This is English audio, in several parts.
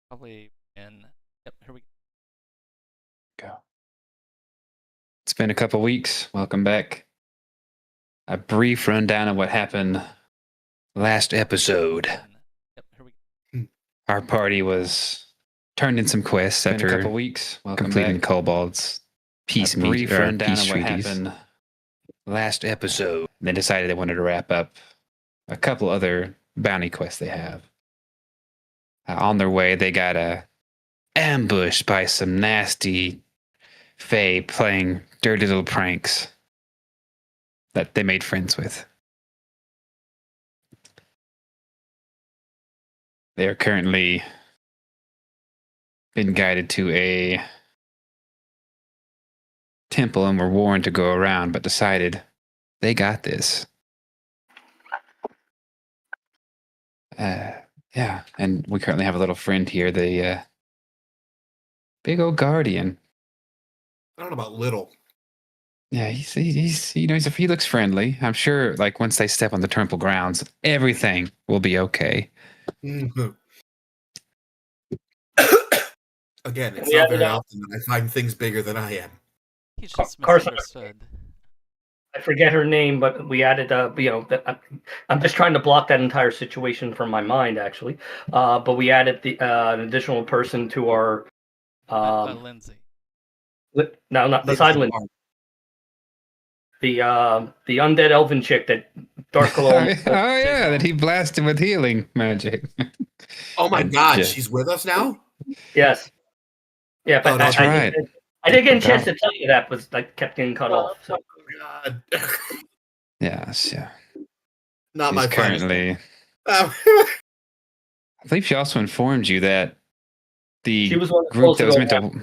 Probably in. Yep, here we Go. It's been a couple weeks. Welcome back. A brief rundown of what happened last episode. Yep, here we Our party was turned in some quests Been a after couple weeks. Welcome completing back. Kobold's peace A brief rundown peace of what treaties. happened Last episode. They decided they wanted to wrap up a couple other bounty quests they have. On their way, they got ambushed by some nasty fae playing dirty little pranks that they made friends with. They are currently been guided to a temple and were warned to go around, but decided they got this. Yeah, and we currently have a little friend here, the big old guardian. I don't know about little. Yeah, he looks friendly. I'm sure, like once they step on the temple grounds, everything will be okay. Mhm. Again, it's not very often that I find things bigger than I am. He's just Carson. misunderstood. I forget her name, but we added, I'm just trying to block that entire situation from my mind, actually. But we added an additional person to our. Lindsay. No, not beside Lindsay. The undead elven chick that Dark Cologne. That he blasted with healing magic. Oh my God, she's with us now? Yes. Yeah, but that's right. I did get a chance to tell you that, but I kept getting cut off. So. Oh my God. Yes, yeah. Not my currently. I believe she also informed you that the group that was meant to.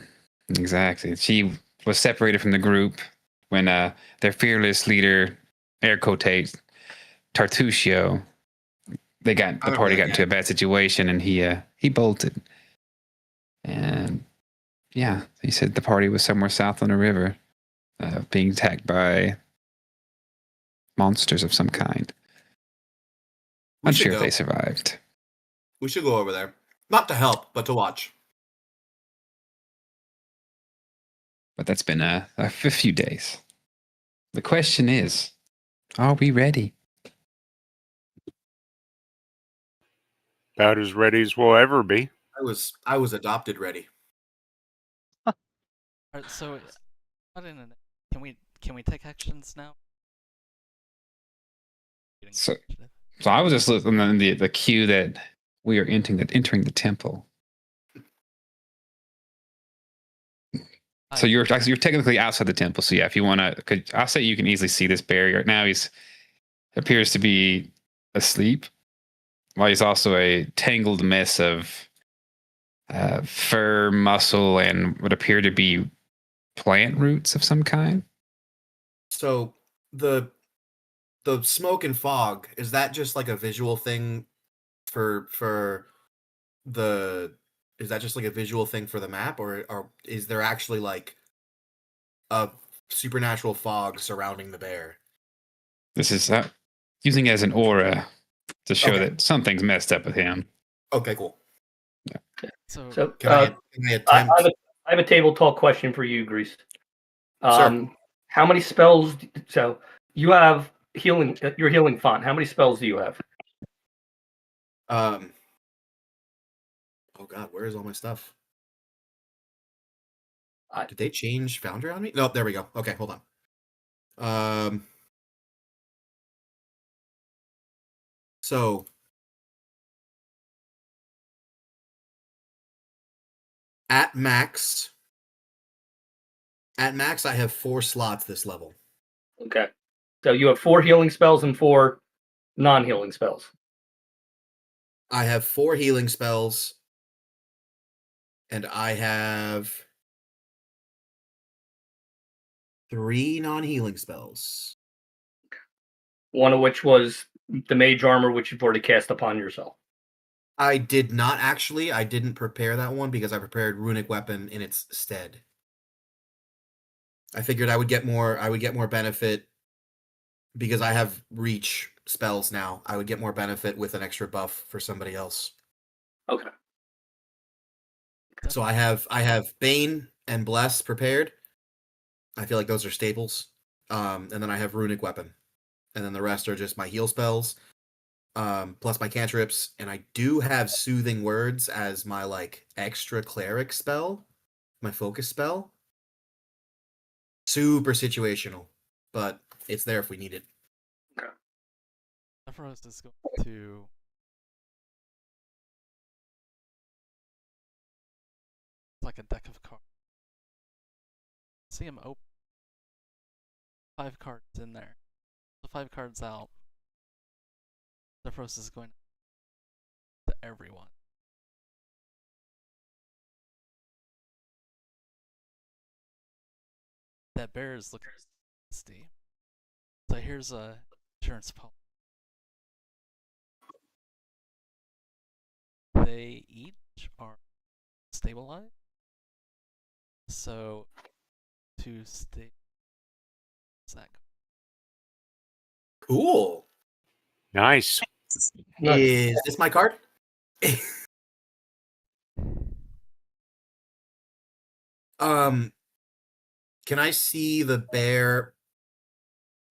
Exactly. She was separated from the group when their fearless leader, air quotes, Tartusio, the party got into a bad situation, and he bolted. And yeah, he said the party was somewhere south on a river, being attacked by monsters of some kind. Unsure if they survived. We should go over there. Not to help, but to watch. But that's been a few days. The question is, are we ready? About as ready as we'll ever be. I was adopted ready. Alright, so can we take actions now? So I was just looking at the queue that we are entering the temple. So you're technically outside the temple. So yeah, if you want to, I'll say you can easily see this barrier. Right now he appears to be asleep, while he's also a tangled mess of fur, muscle, and what appear to be plant roots of some kind. So the smoke and fog, is that just like a visual thing for the? Is that just like a visual thing for the map, or is there actually like a supernatural fog surrounding the bear? This is using it as an aura to show that something's messed up with him. Okay, cool. Yeah. So can I attempt? I have a table talk question for you, Grease. Sure. How many spells? So you have healing. Your healing font. How many spells do you have? Oh God, where is all my stuff? Did they change Foundry on me? No, there we go. Okay, hold on. So at max, I have 4 slots this level. Okay, so you have 4 healing spells and 4 non-healing spells. I have 4 healing spells. And I have 3 non-healing spells. One of which was the mage armor, which you've already cast upon yourself. I did not actually. I didn't prepare that one because I prepared runic weapon in its stead. I figured I would get more benefit because I have reach spells now. I would get more benefit with an extra buff for somebody else. Okay. So I have Bane and Bless prepared. I feel like those are staples. And then I have Runic Weapon. And then the rest are just my heal spells, plus my cantrips. And I do have Soothing Words as my like extra cleric spell, my focus spell. Super situational, but it's there if we need it. Zephyros is going to like a deck of cards. See him open 5 cards in there. The 5 cards out. Zephyros is going to everyone. That bear is looking nasty. So here's a insurance policy. They each are stabilized. So to stay that Cool. Nice. Is this my card? Can I see the bear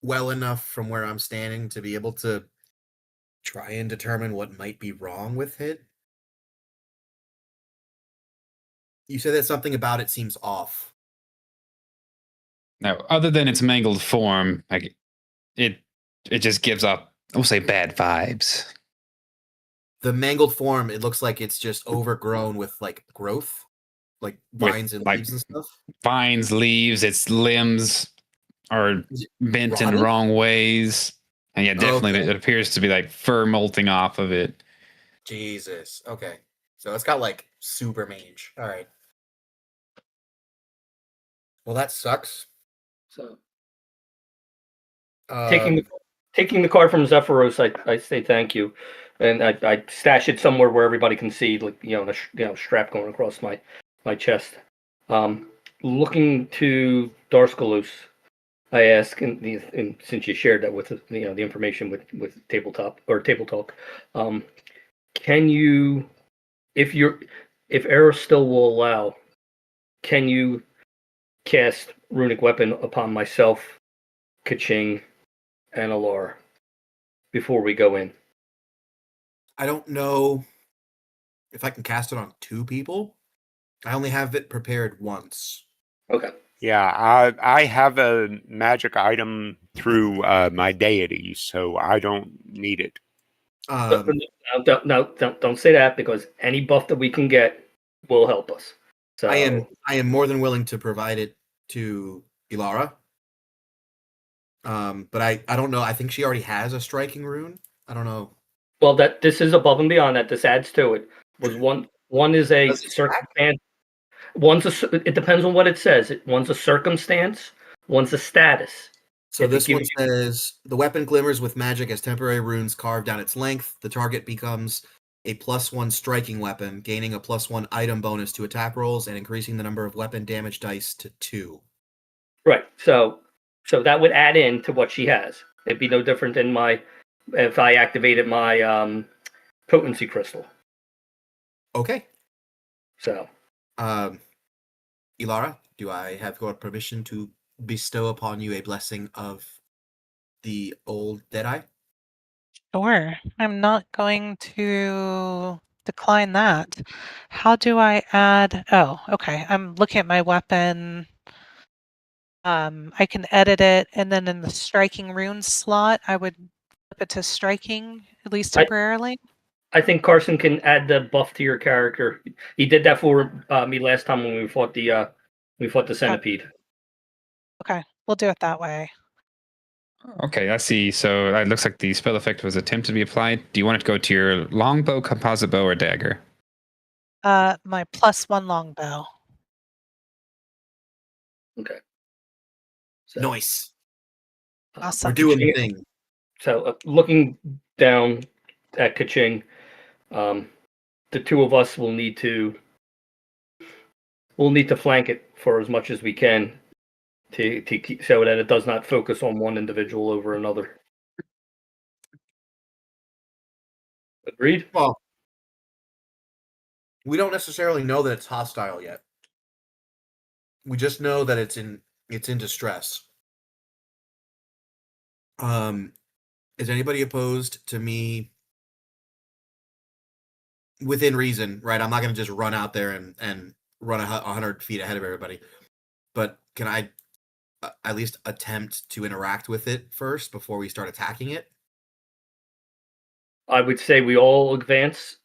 well enough from where I'm standing to be able to try and determine what might be wrong with it? You said that something about it seems off. No, other than its mangled form, like it just gives up, we'll say, bad vibes. The mangled form, it looks like it's just overgrown with like growth, like vines and like, leaves and stuff. Vines, leaves, its limbs are bent in rotted? wrong ways. And yeah, definitely Okay. it appears to be like fur molting off of it. Jesus. Okay. So it's got like super mange. All right. Well, that sucks. So Um, taking the card from Zephyros, I say thank you, and I stash it somewhere where everybody can see, like the strap going across my chest. Looking to Darskalus, I ask, and since you shared that with the information with tabletop or table talk, can you, if Eris still will allow, can you cast Runic Weapon upon myself, Kaching, and Alara before we go in? I don't know if I can cast it on 2 people. I only have it prepared once. Okay. Yeah, I have a magic item through my deity, so I don't need it. No, don't say that, because any buff that we can get will help us. So I am more than willing to provide it to Ilara. But I don't know. I think she already has a striking rune. I don't know. well, that this is above and beyond that. This adds to it. Was one is a Does it stack? circumstance. It depends on what it says. One's a circumstance. One's a status. So If it this one gives says the weapon glimmers with magic as temporary runes carved down its length. The target becomes a +1 striking weapon, gaining a +1 item bonus to attack rolls and increasing the number of weapon damage dice to 2. Right. So that would add in to what she has. It'd be no different than if I activated my potency crystal. Okay. So Ilara, do I have your permission to bestow upon you a blessing of the old Deadeye? Sure. I'm not going to decline that. How do I add? Oh, okay. I'm looking at my weapon. I can edit it, and then in the striking runes slot, I would flip it to striking, at least temporarily. I think Carson can add the buff to your character. He did that for me last time when we fought the centipede. Okay, we'll do it that way. Okay, I see. So it looks like the spell effect was attempted to be applied. Do you want it to go to your longbow, composite bow, or dagger? My +1 longbow. Okay. So, Nice. Awesome. We're doing the thing. So looking down at Kaching, the two of us will need to flank it for as much as we can to keep, so that it does not focus on one individual over another. Agreed? Well, We don't necessarily know that it's hostile yet. We just know that it's in distress. Is anybody opposed to me within reason, right? I'm not going to just run out there and run 100 feet ahead of everybody. But can I at least attempt to interact with it first before we start attacking it? I would say we all advance.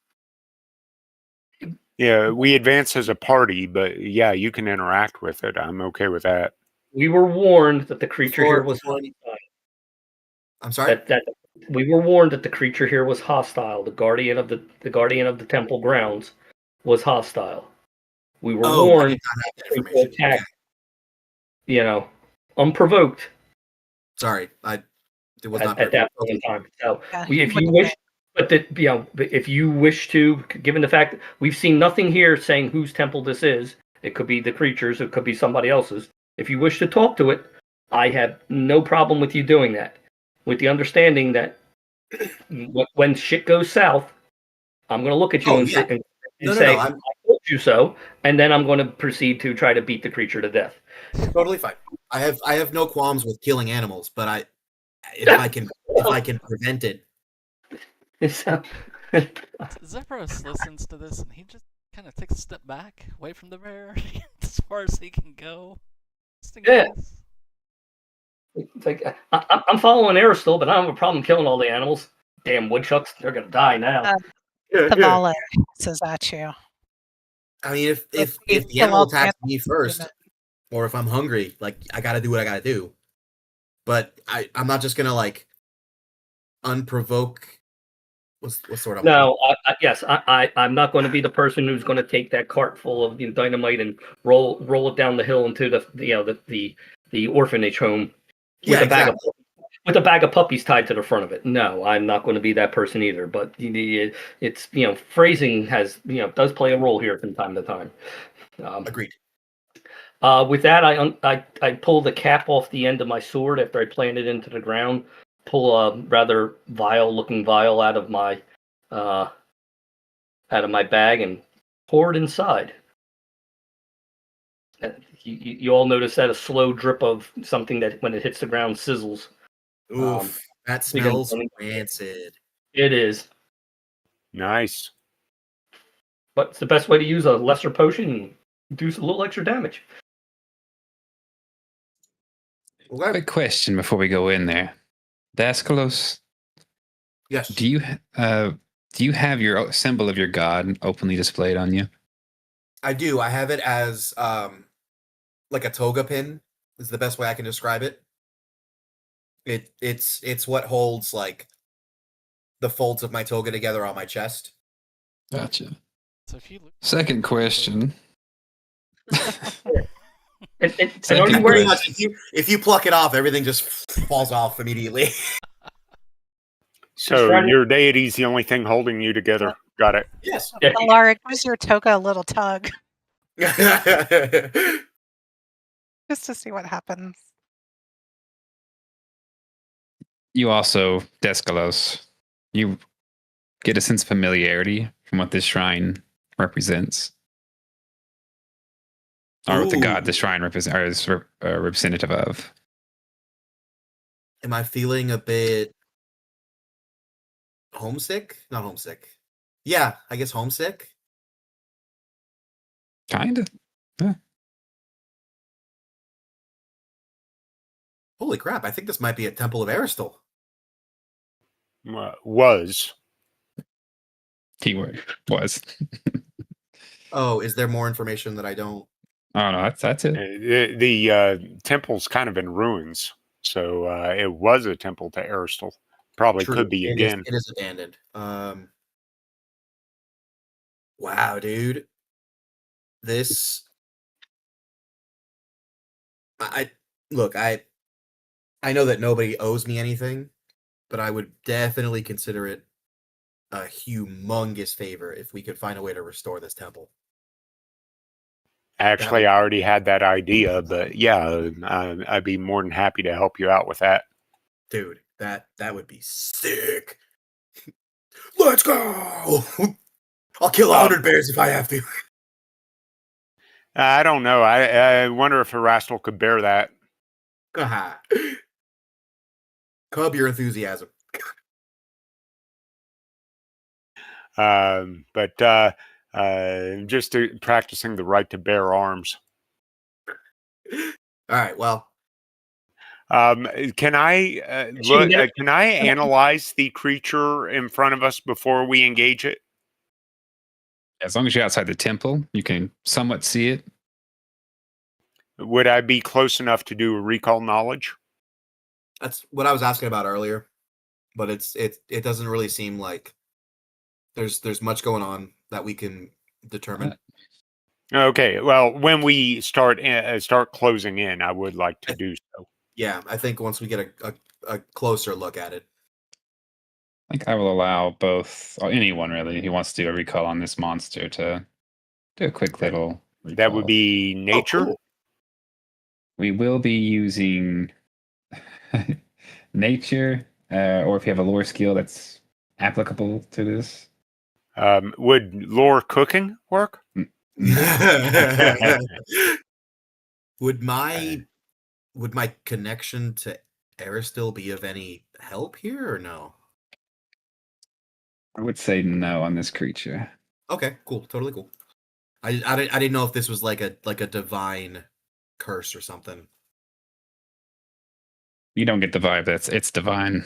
Yeah, we advance as a party, but yeah, you can interact with it. I'm okay with that. We were warned that the creature here was hostile. I'm sorry? That we were warned that the creature here was hostile. The guardian of the temple grounds was hostile. We were warned I did not have that information. attack, unprovoked. Sorry, it was not at that point in time. So Yeah, if you wish, if you wish to, given the fact that we've seen nothing here saying whose temple this is, it could be the creatures, it could be somebody else's. If you wish to talk to it, I have no problem with you doing that, with the understanding that when shit goes south, I'm going to look at you and say, I told you so, and then I'm going to proceed to try to beat the creature to death. Totally fine. I have no qualms with killing animals, but if I can prevent it. Zephyros listens to this and he just kind of takes a step back, away from the bear, as far as he can go. Yeah. It's like I'm following Aristotle, but I don't have a problem killing all the animals. Damn woodchucks, they're gonna die now. Tavalla says at you. I mean, if the animal attacks me first, or if I'm hungry, like I gotta do what I gotta do. But I'm not just gonna like unprovoke. What's sort of no? I'm not going to be the person who's going to take that cart full of dynamite and roll it down the hill into the orphanage home with a bag of puppies tied to the front of it. No, I'm not going to be that person either. But it's phrasing does play a role here from time to time. Agreed. With that, I pull the cap off the end of my sword after I plant it into the ground. Pull a rather vile-looking vial out of my bag and pour it inside. You all notice that a slow drip of something that, when it hits the ground, sizzles. Oof, that smells rancid. It is. Nice. But it's the best way to use a lesser potion and do a little extra damage. Quick question before we go in there. Daskalos, yes. Do you have your symbol of your god openly displayed on you? I do. I have it as like a toga pin is the best way I can describe it. It's what holds like the folds of my toga together on my chest. Gotcha. So if you look Second question. If you pluck it off, everything just falls off immediately. So your deity's the only thing holding you together. Got it. Yes. Laura, gives your toga a little tug. Just to see what happens. You also, Daskalos, you get a sense of familiarity from what this shrine represents. Or what the god the shrine is representative of. Am I feeling a bit homesick? Not homesick. Yeah, I guess homesick. Kinda. Yeah. Holy crap, I think this might be a Temple of Aristotle. Was. Keyword was. Oh, is there more information that I don't? Oh no, that's it. The temple's kind of in ruins, so it was a temple to Aristotle. Probably True. Could be again. It is abandoned. Wow, dude. This. I know that nobody owes me anything, but I would definitely consider it a humongous favor if we could find a way to restore this temple. Actually, I already had that idea, but yeah, I'd be more than happy to help you out with that. Dude, that would be sick. Let's go! I'll kill 100 bears if I have to. I don't know. I wonder if Erastil could bear that. Cub your enthusiasm. But just practicing the right to bear arms. All right. Well, can I look? Can I analyze the creature in front of us before we engage it? As long as you're outside the temple, you can somewhat see it. Would I be close enough to do a recall knowledge? that's what I was asking about earlier, but it doesn't really seem like there's much going on that we can determine. Okay. Well, when we start closing in, I would like to do so. Yeah, I think once we get a closer look at it. I think I will allow both, or anyone really who wants to do a recall on this monster to do a quick little recall. That would be nature. Oh, cool. We will be using nature, or if you have a lore skill that's applicable to this. Would lore cooking work? Would my connection to Aristil be of any help here or no? I would say no on this creature. Okay, cool, totally cool. I didn't know if this was like a divine curse or something. You don't get the vibe that it's divine.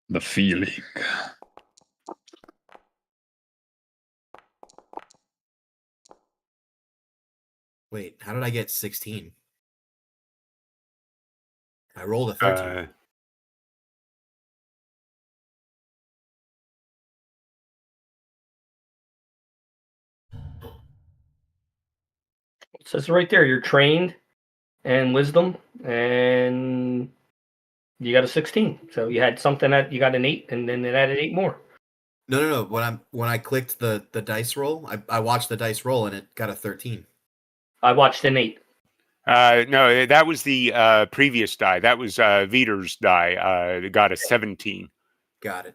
The feeling. Wait, how did I get 16? I rolled a 13. It says right there, you're trained and wisdom, and you got a 16. So you had something that you got an 8, and then it added 8 more. No. When I clicked the dice roll, I watched the dice roll and it got a 13. I watched an 8. No, that was the previous die. That was Viter's die. It got a 17. Got it.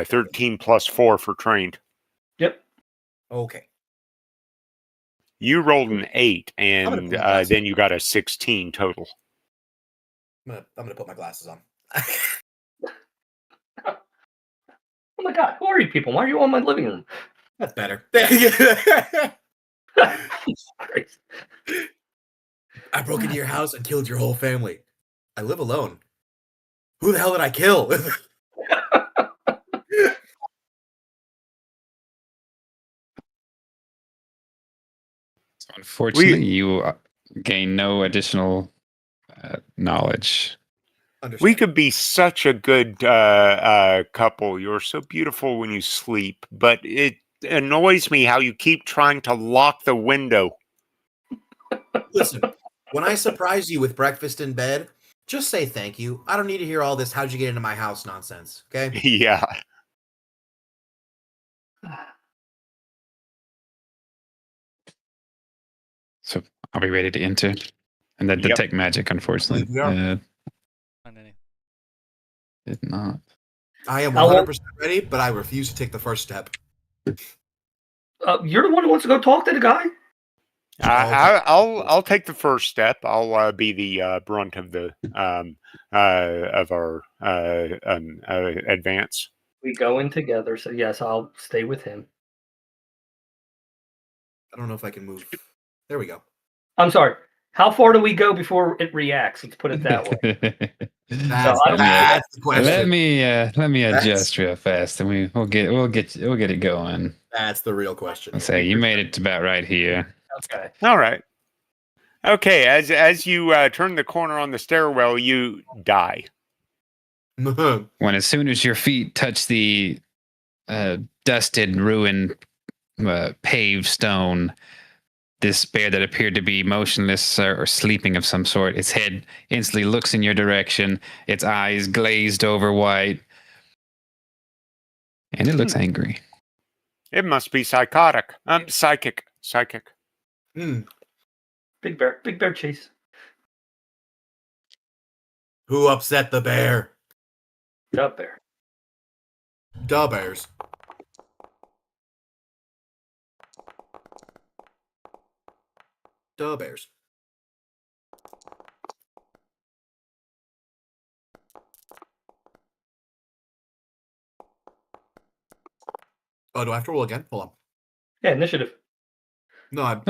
13 plus 4 for trained. Yep. Okay. You rolled an 8, and then you got a 16 total. I'm gonna put my glasses on. Oh my god, who are you people? Why are you all in my living room? That's better. Christ. I broke into your house and killed your whole family. I live alone. Who the hell did I kill? So unfortunately, you gain no additional knowledge. We could be such a good couple. You're so beautiful when you sleep, but it annoys me how you keep trying to lock the window. Listen, when I surprise you with breakfast in bed, just say thank you. I don't need to hear all this "how'd you get into my house" nonsense, okay? Yeah. So are we ready to enter? And then detect magic, unfortunately. We are. Did not. I am 100% ready, but I refuse to take the first step. You're the one who wants to go talk to the guy? I'll take the first step. I'll be the brunt of the of our advance. We go in together, so yes, I'll stay with him. I don't know if I can move. There we go. I'm sorry. How far do we go before it reacts? Let's put it that way. That's the question. Let me adjust real fast, and we'll get it going. That's the real question. I'll say you made it about right here. Okay. All right. Okay. As you turn the corner on the stairwell, you die. When as soon as your feet touch the dusted, ruined, paved stone, this bear that appeared to be motionless or sleeping of some sort, its head instantly looks in your direction, its eyes glazed over white, and it looks angry. It must be psychotic. Psychic. Big bear chase. Who upset the bear? The bear. Duh, bears. Duh, bears. Oh, do I have to roll again? Hold on. Yeah, initiative. No, I'm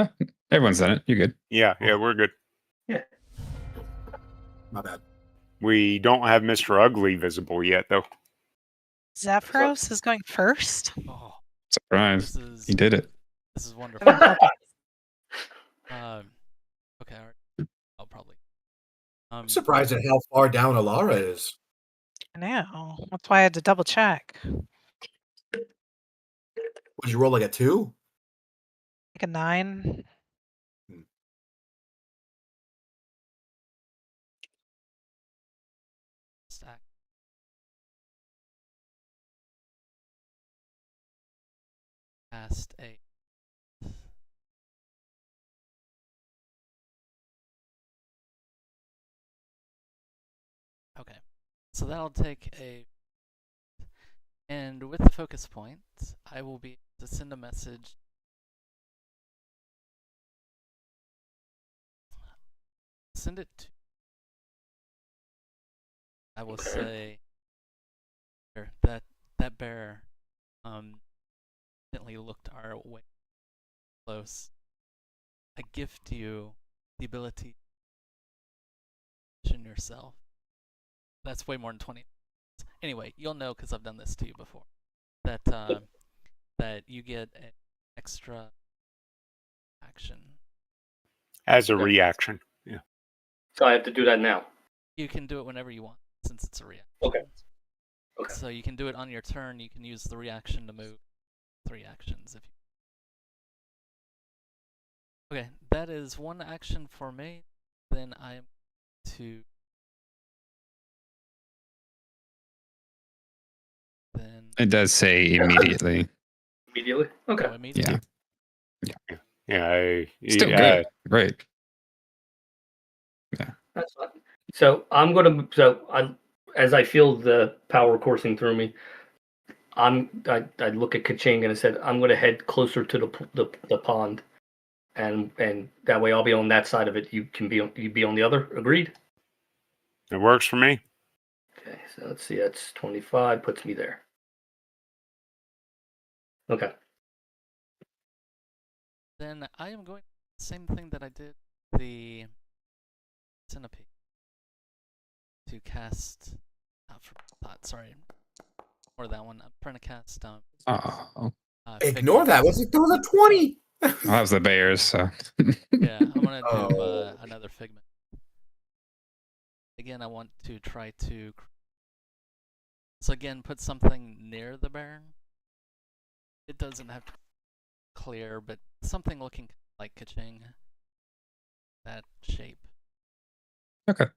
Everyone's done it. You're good. Yeah, we're good. Yeah. my bad. We don't have Mr. Ugly visible yet, though. Zephyros is going first. Oh, Surprise. this is He did it. this is I've wonderful. been helping. Okay, all right. I'll probably. I'm surprised at how far down Alara is. I know. That's why I had to double check. Would you roll like a 2? Like a 9. Stack. Cast a. Okay, so that'll take a. And with the focus point, I will be able to send a message. Send it to. I will say that bear instantly looked our way close. I gift you the ability to vision yourself. That's way more than 20. Anyway, you'll know because I've done this to you before. That that you get an extra action. As a reaction. Yeah. So I have to do that now. You can do it whenever you want, since it's a reaction. Okay. Okay. So you can do it on your turn. You can use the reaction to move 3 actions if you. Okay, that is 1 action for me. Then I am to. Then. It does say immediately. Immediately? Okay. Oh, immediately? Yeah. Yeah. Still good. Right. Yeah. That's fine. So I'm gonna. As I feel the power coursing through me, I look at Kaching and I said, I'm gonna head closer to the pond, and that way I'll be on that side of it. You be on the other. Agreed. It works for me. Okay. So let's see. That's 25. Puts me there. Okay. Then I am going same thing that I did the centipede to cast. Sorry, or that one. I'm trying to cast. Oh. Ignore that. What's it doing? A 20. Well, that was the Bears, so. Yeah, I'm gonna do Oh. another figment. Again, I want to try to. So again, put something near the bear. It doesn't have to be clear, but something looking like Kaching. That shape. Okay.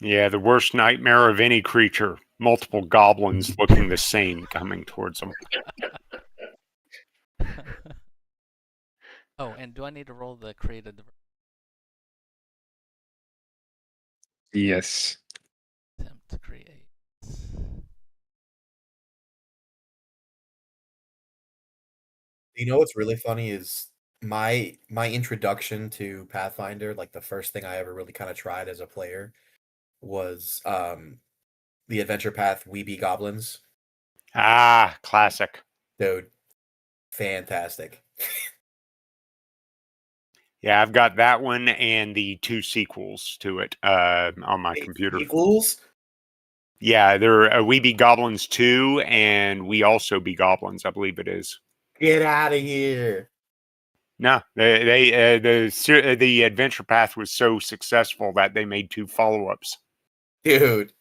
Yeah, the worst nightmare of any creature. Multiple goblins looking the same coming towards them. Oh, and do I need to roll the creative? Yes. Attempt to create. You know what's really funny is my introduction to Pathfinder, like the first thing I ever really kind of tried as a player was the adventure path We Be Goblins. Ah, classic. Dude, fantastic. Yeah, I've got that one and the 2 sequels to it on my computer. Sequels? Yeah, they're We Be Goblins 2 and We Also Be Goblins, I believe it is. Get out of here. No, the adventure path was so successful that they made 2 follow-ups. Dude.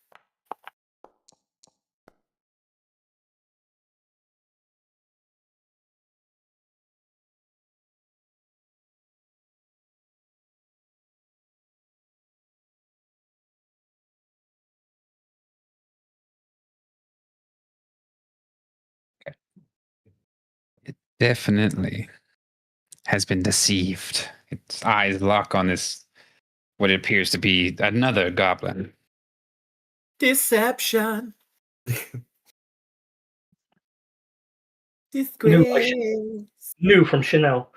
It definitely has been deceived. Its eyes lock on this, what it appears to be another goblin. Deception. New from Chanel.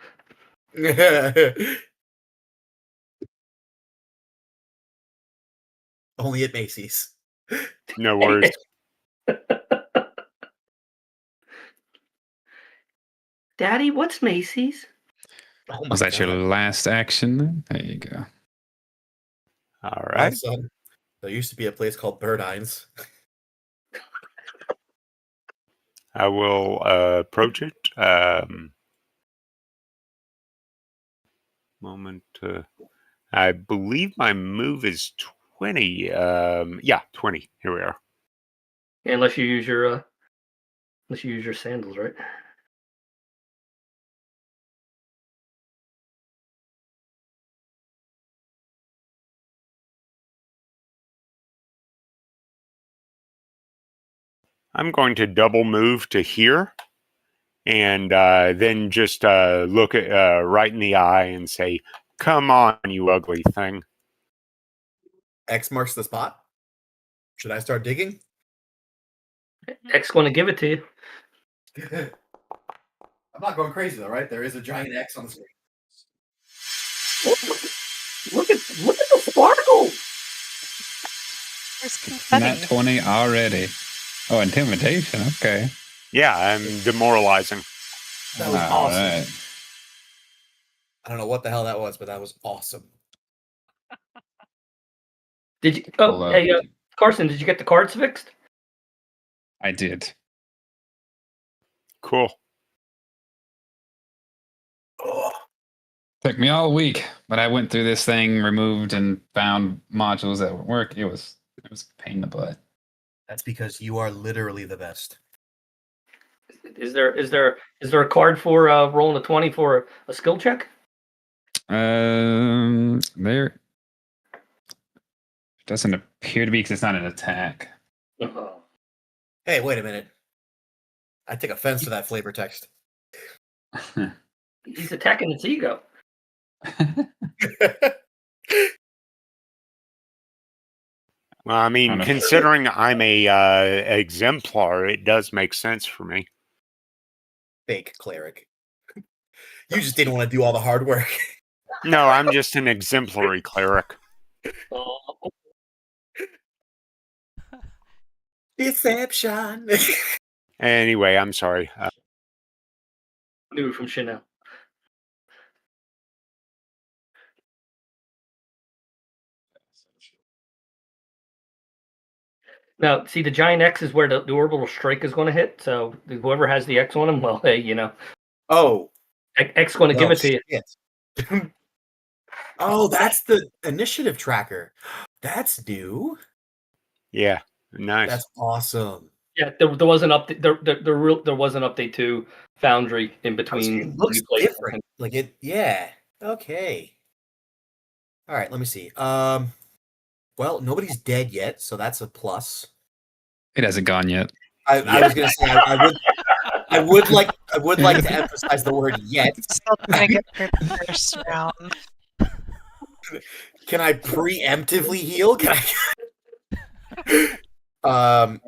Only at Macy's. No worries. Daddy, what's Macy's? Oh my Was that God. your last action? Then? There you go. All Well, right. son, there used to be a place called Birdines. I will approach it. Moment. I believe my move is 20. Yeah, 20. Here we are. Unless you use your sandals, right? I'm going to double move to here, and then just look at right in the eye and say, "Come on, you ugly thing." X marks the spot. Should I start digging? X going to give it to you. I'm not going crazy though, right? There is a giant X on the screen. Look at the sparkle. There's confetti. Nat 20 already. Oh, intimidation. Okay. Yeah, I'm demoralizing. That was All awesome. right. I don't know what the hell that was, but that was awesome. Did you? Pull Oh, up. hey, Carson, did you get the cards fixed? I did. Cool. Oh, Took me all week, but I went through this thing, removed and found modules that would work. It was a pain in the butt. that's because you are literally the best. Is there a card for rolling a 20 for a skill check? There doesn't appear to be because it's not an attack. Hey, wait a minute. I take offense to that flavor text. He's attacking its ego. Well, I mean, considering I'm a exemplar, it does make sense for me. Fake cleric. You just didn't want to do all the hard work. No, I'm just an exemplary cleric. Deception. Anyway, I'm sorry. New from Chanel. Now, see, the giant X is where the orbital strike is going to hit. So whoever has the X on him, well, hey, Oh. X going to give it to you. Oh, that's the initiative tracker. That's new. Yeah, nice. That's awesome. Yeah, there was an update. There was an update to Foundry in between. It looks different. Like it. Yeah. Okay. All right. Let me see. Well, nobody's dead yet, so that's a plus. It hasn't gone yet. I was gonna say I would like to emphasize the word yet. Still trying to get through the first round. Can I preemptively heal? Can I? I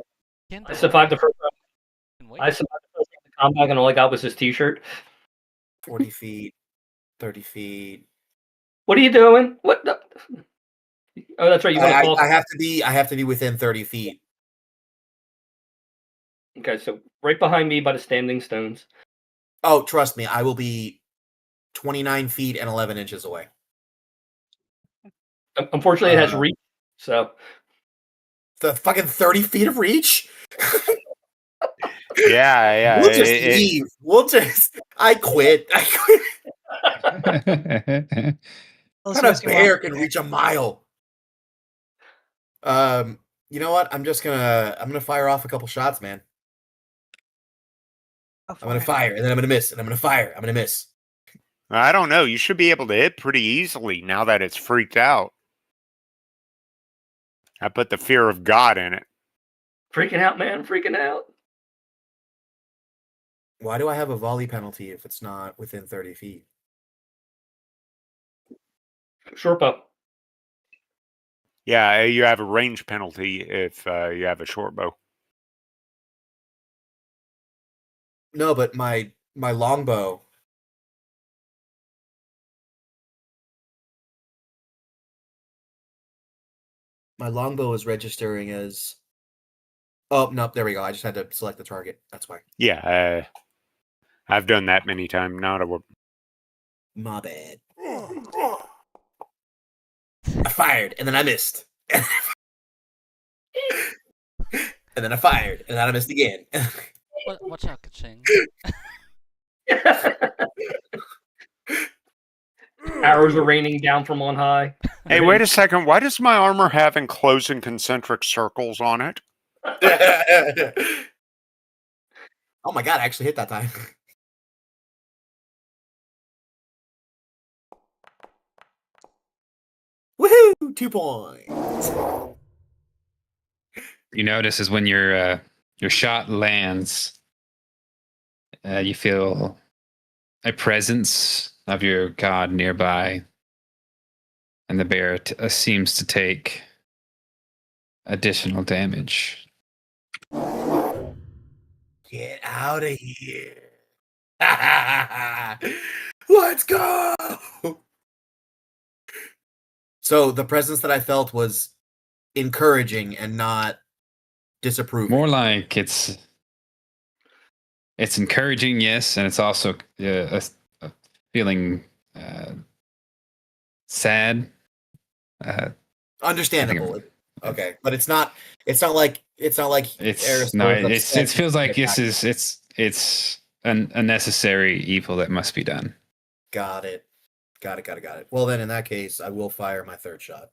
survived the first round. I survived the first round of combat, and all I got was his T-shirt. 40 feet, 30 feet. What are you doing? What? The... Oh, that's right. You want to call? I have to be within 30 feet. Okay, so right behind me by the standing stones. Oh, trust me, I will be 29 feet and 11 inches away. Unfortunately, it has reach. So the fucking 30 feet of reach. Yeah. We'll just leave. I quit. What kind of bear can reach a mile? You know what? I'm gonna fire off a couple shots, man. I'm gonna fire, and then I'm gonna miss, and I'm gonna fire. I'm gonna miss. I don't know. You should be able to hit pretty easily now that it's freaked out. I put the fear of God in it. Freaking out, man. Freaking out. Why do I have a volley penalty if it's not within 30 feet? Short bow. Yeah, you have a range penalty if you have a short bow. No, but my longbow. My longbow is registering as. Oh no! There we go. I just had to select the target. That's why. Yeah, I've done that many times. Not a. My bad. I fired and then I missed. And then I fired and then I missed again. Watch out, Kaching. Arrows are raining down from on high. Hey, wait a second. Why does my armor have enclosing concentric circles on it? Oh my god! I actually hit that time. Woohoo! 2 points. You notice is when your shot lands, you feel a presence of your god nearby, and the bear seems to take additional damage. Get out of here! Let's go! So the presence that I felt was encouraging and not disapproving. More like it's encouraging, yes, and it's also a feeling sad. Understandable. Okay, but it's not like It's Aristos no, upset it feels like attack. it's an unnecessary evil that must be done. Got it. Well, then in that case, I will fire my third shot.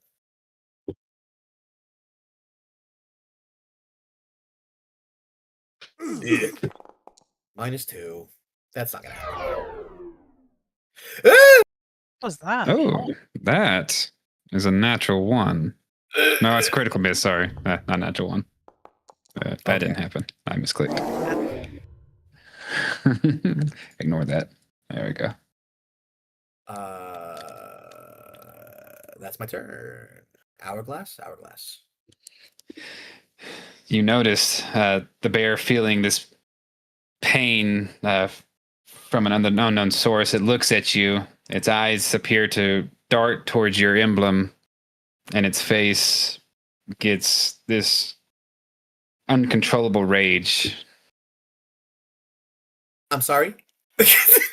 -2. That's not gonna happen. What was that? Oh, that is a natural 1. No, it's a critical miss. Sorry, not natural 1. That didn't happen. I misclicked. Ignore that. There we go. That's my turn. Hourglass. You notice the bear feeling this pain from an unknown source. It looks at you. Its eyes appear to dart towards your emblem, and its face gets this uncontrollable rage. I'm sorry. It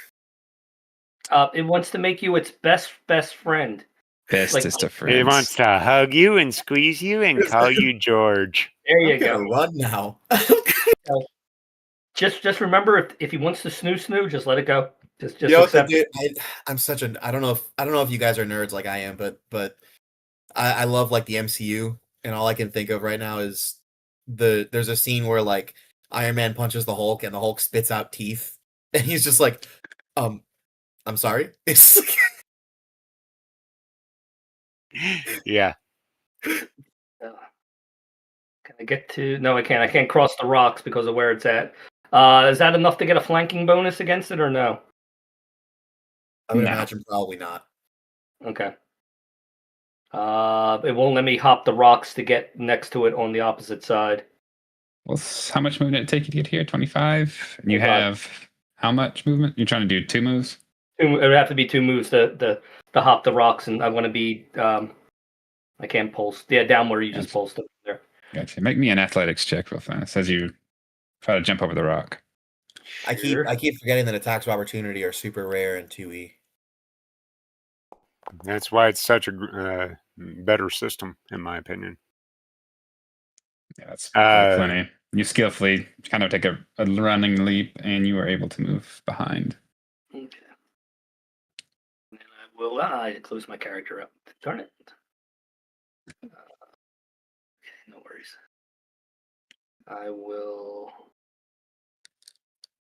wants to make you its best friend. Bestest of friends. It wants to hug you and squeeze you and call you George. There you I'm go. gonna run now. Just remember, if he wants to snoo, just let it go. Just You know what, accept dude, it. I'm such an I don't know if you guys are nerds like I am, but I love like the MCU, and all I can think of right now is there's a scene where like Iron Man punches the Hulk and the Hulk spits out teeth, and he's just like, I'm sorry. It's like, Yeah. Can I get to? No, I can't. I can't cross the rocks because of where it's at. Is that enough to get a flanking bonus against it, or no? I would No. imagine probably not. Okay. It won't let me hop the rocks to get next to it on the opposite side. Well, how much movement did it take you to get here? 25? And you 25. have how much movement? You're trying to do 2 moves? It would have to be 2 moves to hop the rocks, and I want to be. I can't pulse. Yeah, down where you just pulsed it there. Gotcha. Make me an athletics check real fast as you try to jump over the rock. I keep forgetting that attacks of opportunity are super rare in 2E. That's why it's such a better system, in my opinion. Yeah, that's plenty. You skillfully kind of take a running leap, and you are able to move behind. Okay. And I will. I close my character up. Darn it. Okay, no worries. I will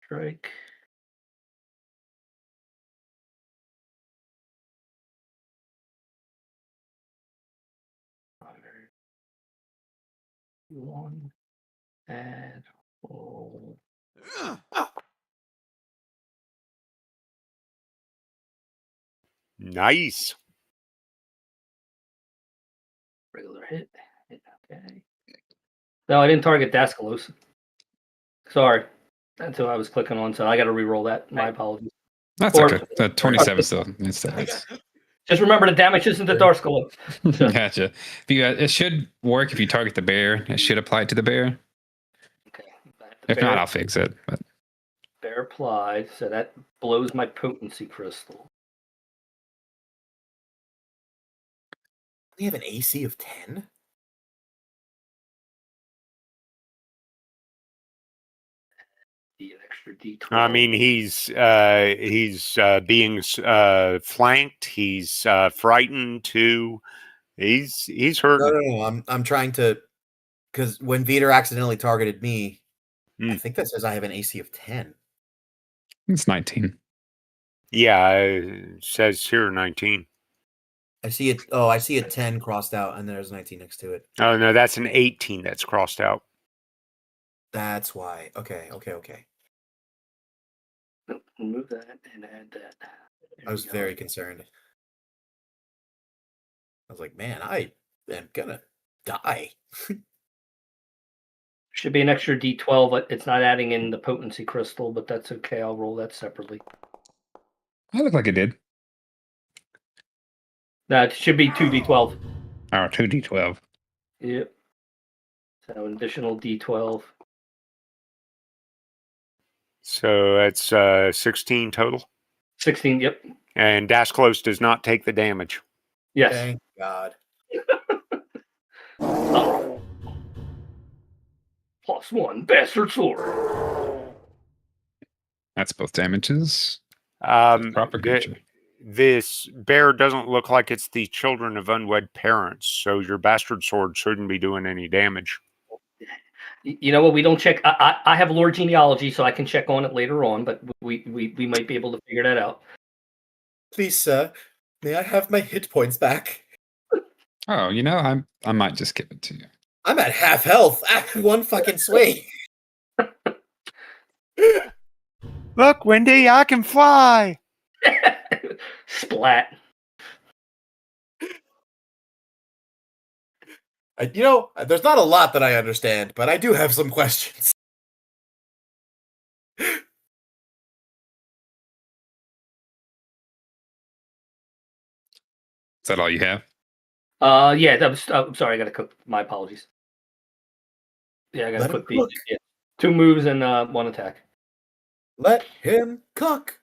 strike. One and roll. Nice. Regular hit. Okay. No, I didn't target Daskalos. Sorry. That's what I was clicking on, so I got to re-roll that. My apologies. That's Or- okay. The 27 still. It still hits. Just remember the damage isn't the Dark Skull. So- Gotcha. If you, it should work if you target the bear. It should apply to the bear. Okay. If not, I'll fix it. But Bear applied, so that blows my potency crystal. We have an AC of 10? The extra D12. I mean, he's being flanked. He's frightened too. He's hurting. No. I'm trying to, because when Veter accidentally targeted me, I think that says I have an AC of 10. it's 19. Yeah, it says here 19. I see it. Oh, I see a 10 crossed out, and there's 19 next to it. Oh no, that's an 18 that's crossed out. That's why. Okay. Nope, remove that and add that. There I was we go. very concerned. I was like, man, I am gonna die. Should be an extra D12, but it's not adding in the potency crystal, but that's okay. I'll roll that separately. I look like it did. No, it should be 2D12. Oh, 2d12. Yep. So an additional D12. So that's 16 total. 16, yep. And Dasklos does not take the damage. Yes. Thank God. Oh. +1, bastard sword. That's both damages. Proper The, creature. this bear doesn't look like it's the children of unwed parents, so your bastard sword shouldn't be doing any damage. You know what? We don't check. I have lore genealogy, so I can check on it later on, but we might be able to figure that out. Please, sir, may I have my hit points back? Oh, you know, I might just give it to you. I'm at half health. One fucking swing. Look, Wendy, I can fly. Splat. There's not a lot that I understand, but I do have some questions. Is that all you have? Yeah, that was. I'm sorry, I got to cook. My apologies. Yeah, I got to Let him cook the cook. 2 moves and 1 attack. Let him cook.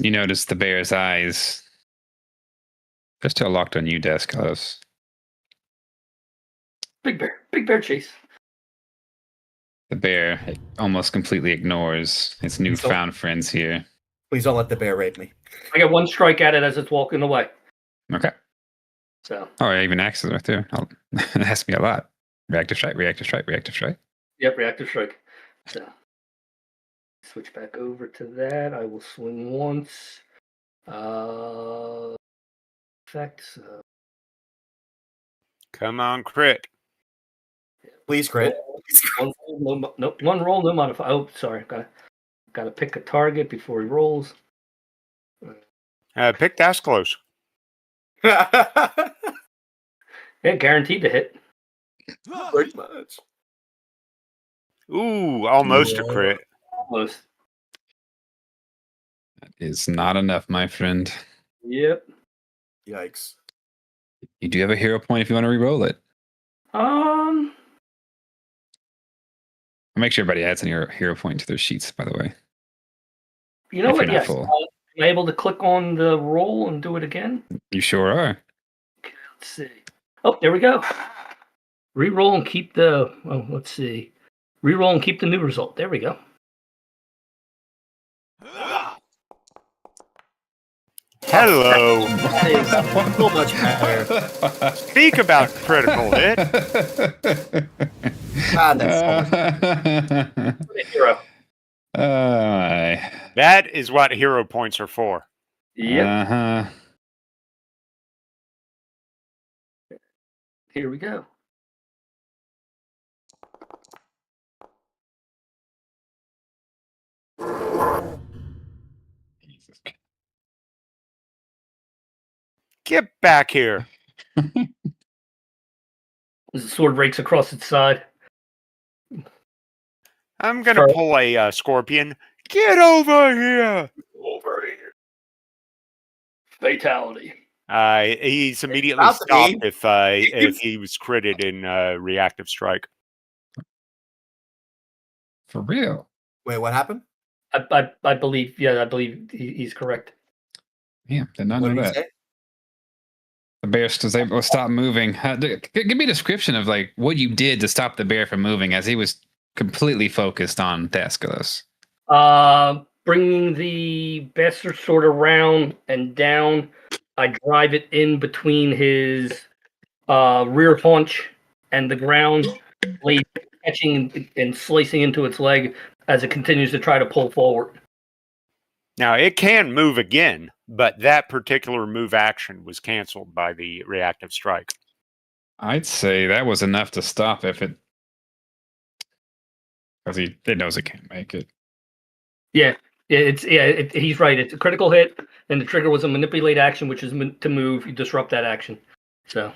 You notice the bear's eyes. They're still locked on you, Dasklos. Big bear chase. The bear almost completely ignores its newfound friends here. Please don't let the bear rape me. I got 1 strike at it as it's walking away. Okay. So. Oh, I even axes right there. It has to be a lot. Reactive strike, reactive strike, reactive strike. Yep, reactive strike. So. Switch back over to that. I will swing once. Effects. Come on, crit. Please crit. One roll, no modifier. Oh, sorry. Got to pick a target before he rolls. Pick Dasklos. Yeah, guaranteed to hit. Pretty much. Ooh, almost a crit. Almost. That is not enough, my friend. Yep. Yikes. You do have a hero point if you want to re-roll it. Um. I'll make sure everybody adds an hero point to their sheets, by the way. You know If what? you're not Yes. full. Am I able to click on the roll and do it again? You sure are. Okay, let's see. Oh, there we go. Reroll and keep the. Oh, let's see. Reroll and keep the new result. There we go. Hello. So much better. Speak about critical hit. God, that's so much. Hero. That is what hero points are for. Yep. Uh-huh. Here we go. Get back here. The sword rakes across its side. I'm gonna pull a scorpion. Get over here! Over here. Fatality. He's immediately stopped if he was critted in reactive strike. For real? Wait, what happened? I believe he's correct. Yeah, did not What know did he that. say? The bear was able to stop moving. Give me a description of like what you did to stop the bear from moving, as he was completely focused on Dascalos. Bringing the bastard sword around and down. I drive it in between his rear haunch and the ground, blade catching and slicing into its leg as it continues to try to pull forward. Now, it can move again, but that particular move action was canceled by the reactive strike. I'd say that was enough to stop if it... Because it knows it can't make it. Yeah, he's right. It's a critical hit, and the trigger was a manipulate action, which is to move. You disrupt that action. So...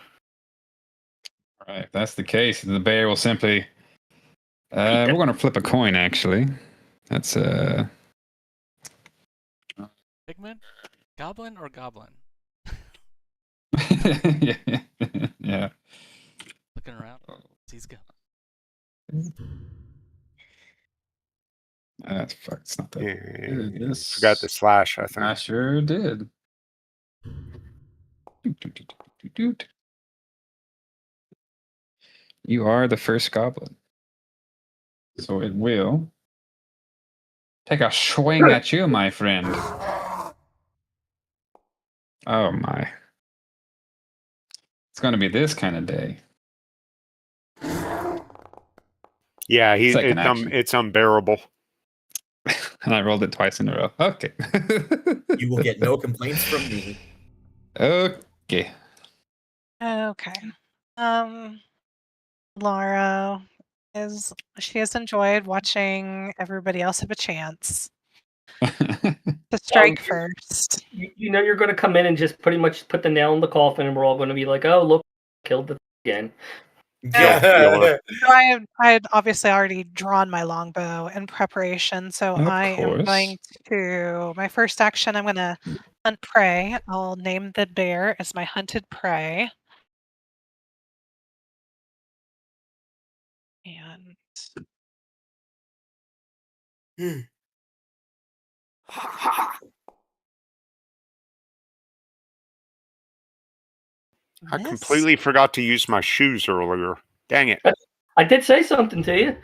All right, if that's the case, the bear will simply... we're going to flip a coin, actually. That's... Pigman? Goblin or goblin? yeah. Looking around. He's gone. That's fuck. It's not that. This... Forgot the slash, I think. I sure did. You are the first goblin. So it will take a swing at you, my friend. Oh my. It's going to be this kind of day. Yeah, it's unbearable. And I rolled it twice in a row. Okay. You will get no complaints from me. Okay. Okay. Laura she has enjoyed watching everybody else have a chance to strike first. You know you're going to come in and just pretty much put the nail in the coffin, and we're all going to be like, "Oh, look, killed it again." I had obviously already drawn my longbow in preparation, so am going to... My first action, I'm going to hunt prey. I'll name the bear as my hunted prey. And... I completely forgot to use my shoes earlier. Dang it. I did say something to you.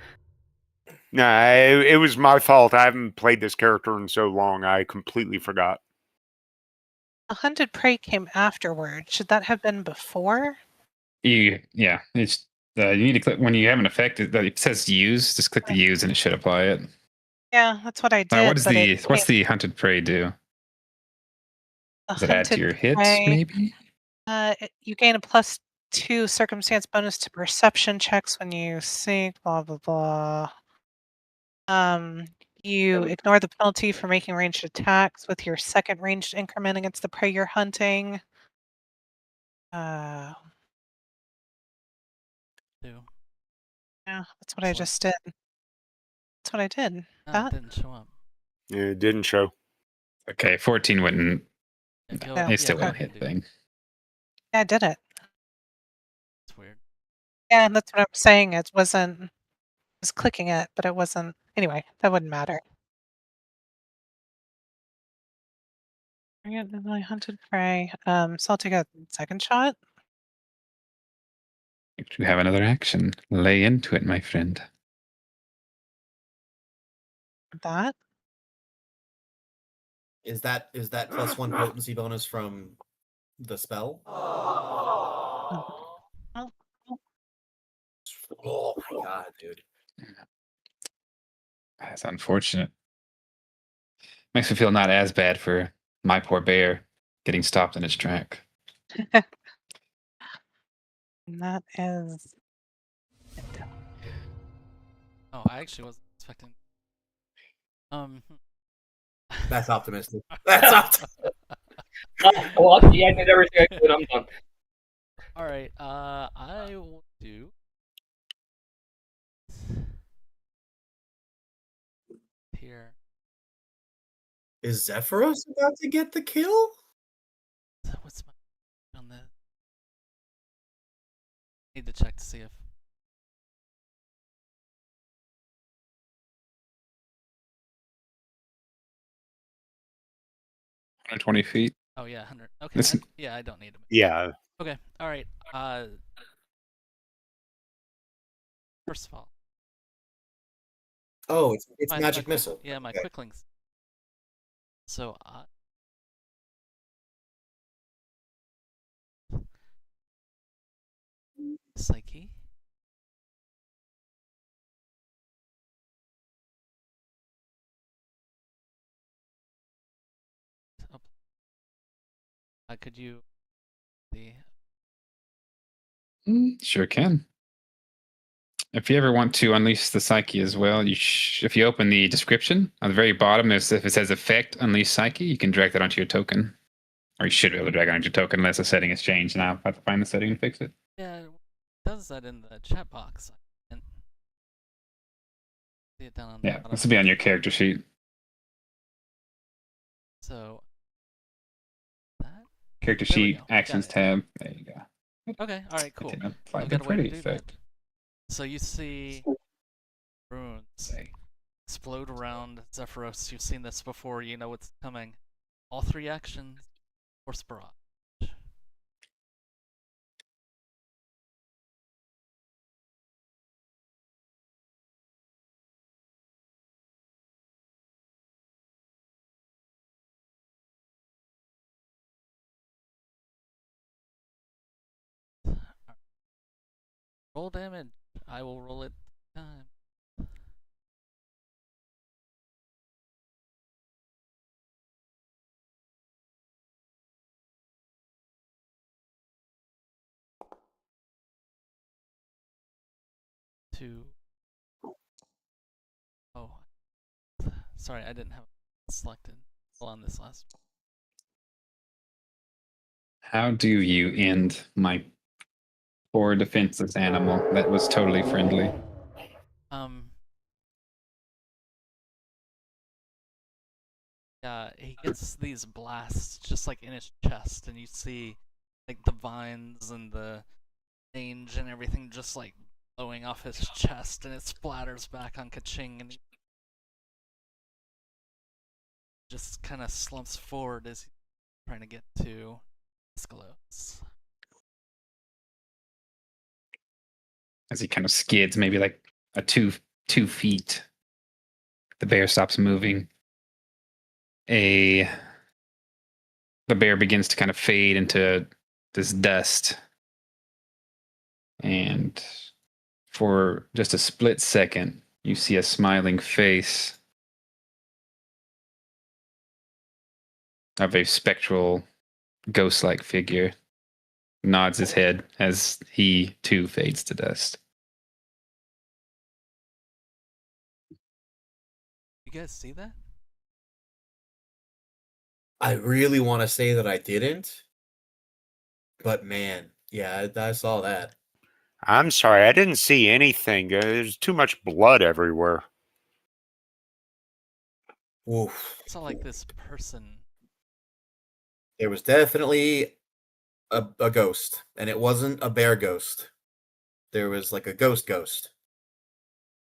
No, it was my fault. I haven't played this character in so long. I completely forgot. A hunted prey came afterward. Should that have been before? Yeah, it's you need to click when you have an effect that it says use. Just click the use, and it should apply it. Yeah, that's what I did. What's the hunted prey do? Does it add to your hits, maybe? You gain a +2 circumstance bonus to perception checks when you sink. Blah blah blah. You ignore the penalty for making ranged attacks with your second ranged increment against the prey you're hunting. Yeah, that's what I just did. That's what I did. No, it didn't show up. Yeah, it didn't show. Okay, 14 wouldn't. It still won't hit thing. Yeah, I did it. It's weird. Yeah, that's what I'm saying. It wasn't... I was clicking it, but it wasn't... Anyway, that wouldn't matter. I hunted prey. So I'll take a second shot. You have another action. Lay into it, my friend. That. Is that +1 potency bonus from the spell? Oh my god, dude. That's unfortunate. Makes me feel not as bad for my poor bear getting stopped in its track. And that is... Oh, I actually wasn't expecting... That's optimistic. That's optimistic. Well, yeah, I did everything I could. I'm done. Alright, I will do... Is Zephyros about to get the kill? What's my on the? Need to check to see if 120 feet. Oh yeah, 100. Okay. Yeah, I don't need to. Yeah. Okay. All right. First of all. Oh, it's magic missile. Yeah, my quick links. So Psyche. Could you the Sure can. If you ever want to unleash the psyche as well, if you open the description on the very bottom, if it says effect unleash psyche, you can drag that onto your token. Or you should be able to drag it onto your token unless the setting has changed. Now I have to find the setting and fix it. Yeah, it does that in the chat box. And see it down on the bottom. This will be on your character sheet. So that character sheet, actions tab. There you go. Okay, alright, cool. I've got a pretty effect. So you see runes explode around Zephyros. You've seen this before, you know what's coming. All 3 actions, Force Barrage. Roll damage. I will roll it time. Oh, sorry, I didn't have it selected. Hold on this last one. How do you end my poor defenseless animal that was totally friendly? Yeah, he gets these blasts just like in his chest, and you see like the vines and the mange and everything just like blowing off his chest, and it splatters back on Kaching, and he just kind of slumps forward as he's trying to get to Skalos. As he kind of skids, maybe like a two feet. The bear stops moving. The bear begins to kind of fade into this dust. And for just a split second, you see a smiling face of a spectral, ghost-like figure. Nods his head as he too fades to dust. You guys see that? I really want to say that I didn't, but man, yeah, I saw that. I'm sorry, I didn't see anything. There's too much blood everywhere. Oof. I saw like this person. There was definitely a ghost, and it wasn't a bear ghost. There was like a ghost.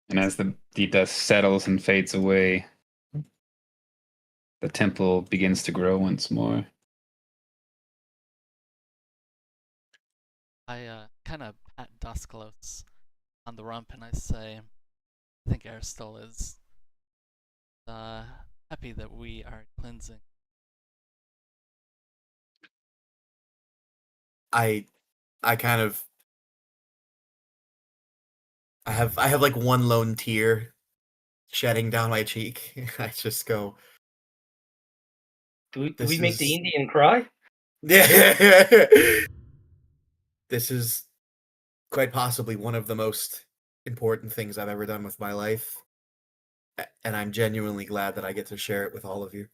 And as the dust settles and fades away, the temple begins to grow once more. I kind of pat Dusklos on the rump and I say, I think Aristotle is happy that we are cleansing. I kind of I have like one lone tear shedding down my cheek. I just go, do we make the Indian cry? Yeah. This is quite possibly one of the most important things I've ever done with my life. And I'm genuinely glad that I get to share it with all of you.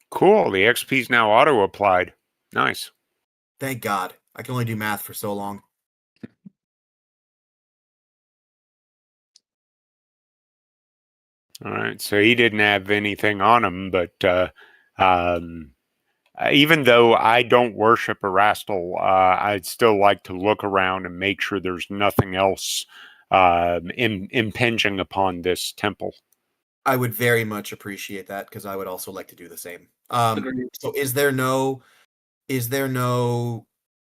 Cool. The XP's now auto-applied. Nice. Thank God. I can only do math for so long. All right, so he didn't have anything on him, but even though I don't worship Erastil, I'd still like to look around and make sure there's nothing else impinging upon this temple. I would very much appreciate that because I would also like to do the same. Agreed. So is there no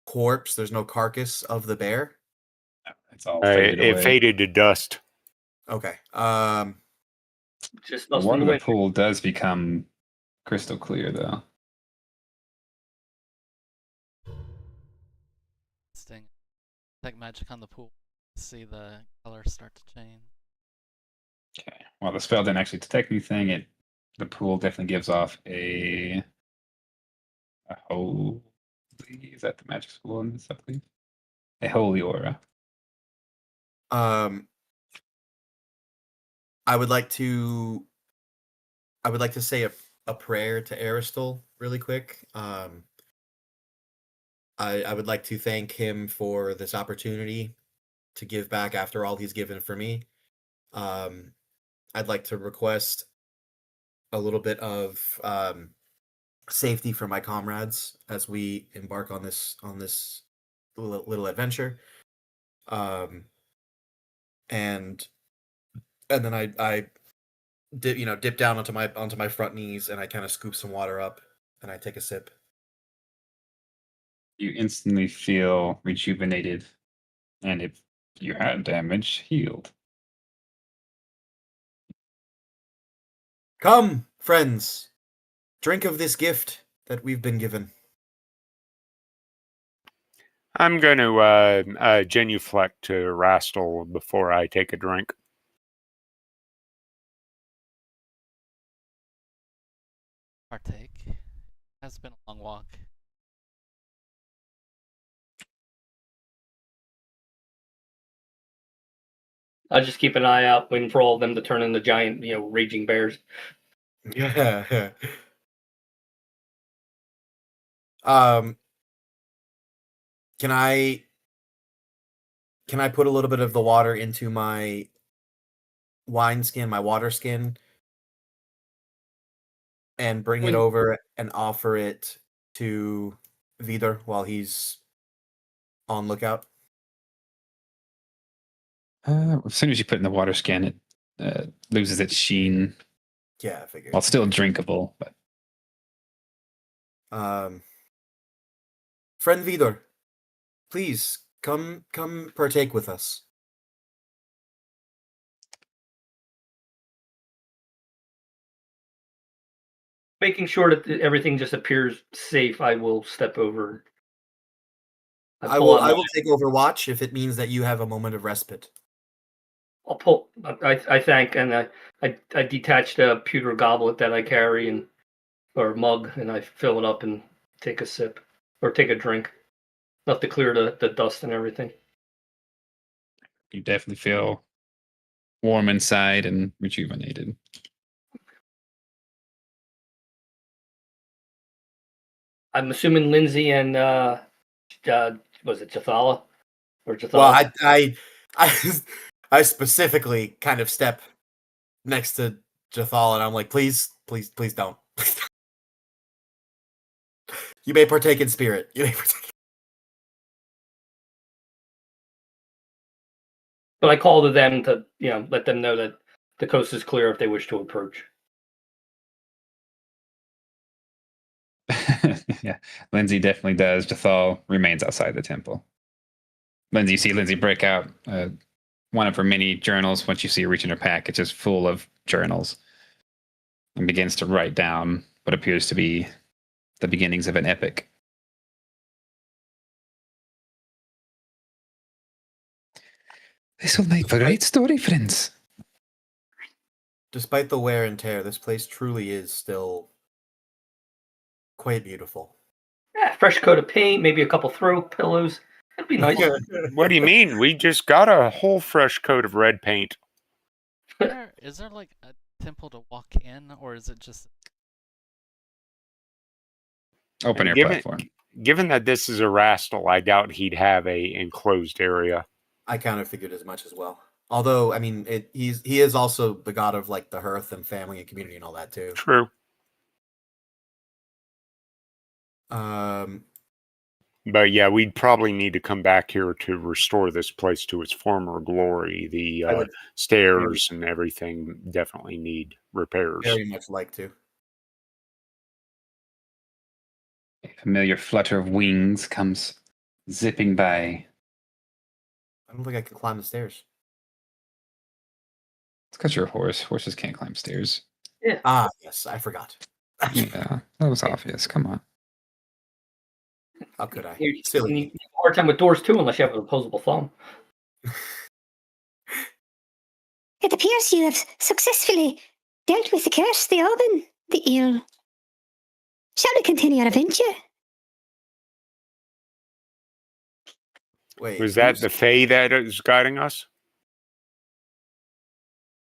corpse? There's no carcass of the bear? It's all faded It away. faded to dust. Okay. Just The dust water in in the the wind. pool does become crystal clear, though. Sting. Detect magic on the pool. See the colors start to change. Okay. Well, the spell didn't actually detect anything. The pool definitely gives off a holy. Is that the magic school in this? I believe a holy aura. I would like to say a prayer to Aristal really quick. I would like to thank him for this opportunity to give back after all he's given for me. I'd like to request a little bit of safety for my comrades as we embark on this little adventure. And then I dip down onto my front knees and I kind of scoop some water up and I take a sip. You instantly feel rejuvenated, and if you had damage, healed. Come, friends, drink of this gift that we've been given. I'm going to genuflect to Rastal before I take a drink. Partake. It has been a long walk. I'll just keep an eye out, waiting for all of them to turn into giant, raging bears. Yeah. um can I put a little bit of the water into my water skin, and bring it over and offer it to Vidar while he's on lookout? As soon as you put it in the water skin, it loses its sheen. Yeah, I figured. Well, it's still drinkable, but Friend Vidar, please come partake with us. Making sure that everything just appears safe, I will step over. I will take Overwatch if it means that you have a moment of respite. I'll pull. I thank, and I detach the pewter goblet that I carry or mug, and I fill it up and take a sip or take a drink, enough to clear the dust and everything. you definitely feel warm inside and rejuvenated. I'm assuming Lindsay and was it Jathala or Jathala? Well, I specifically kind of step next to Jathal and I'm like, please don't. You may partake in spirit. But I call to them to let them know that the coast is clear if they wish to approach. Yeah, Lindsay definitely does. Jathal remains outside the temple. You see Lindsay break out one of her many journals. Once you see her reach in her pack, it's just full of journals, and begins to write down what appears to be the beginnings of an epic. This will make for a great story, friends. Despite the wear and tear, this place truly is still quite beautiful. Yeah, fresh coat of paint, maybe a couple throw pillows. That'd be nice. What do you mean? We just got a whole fresh coat of red paint. Is there like a temple to walk in, or is it just open air platform? Given that this is a Rastal, I doubt he'd have a enclosed area. I kind of figured as much as well. Although, I mean, he is also the god of like the hearth and family and community and all that too. True. But yeah, we'd probably need to come back here to restore this place to its former glory. The stairs and everything definitely need repairs. Very much like to. A familiar flutter of wings comes zipping by. I don't think I can climb the stairs. It's because you're a horse. Horses can't climb stairs. Yeah. Ah, yes, I forgot. Yeah, that was obvious. Come on. How could I? You Silly. need a hard time with doors too, unless you have an opposable thumb. It appears you have successfully dealt with the curse, the omen, the ill. Shall we continue our adventure? Wait, Was that the Fae that is guiding us?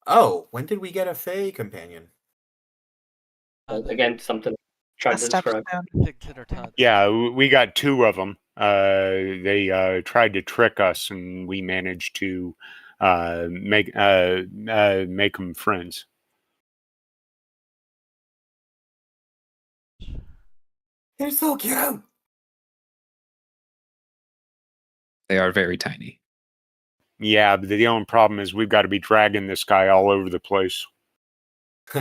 Oh, when did we get a Fae companion? Again, something I tried to describe. Yeah, we got 2 of them. They tried to trick us, and we managed to make them friends. They're so cute. They are very tiny. Yeah, but the only problem is we've got to be dragging this guy all over the place. Who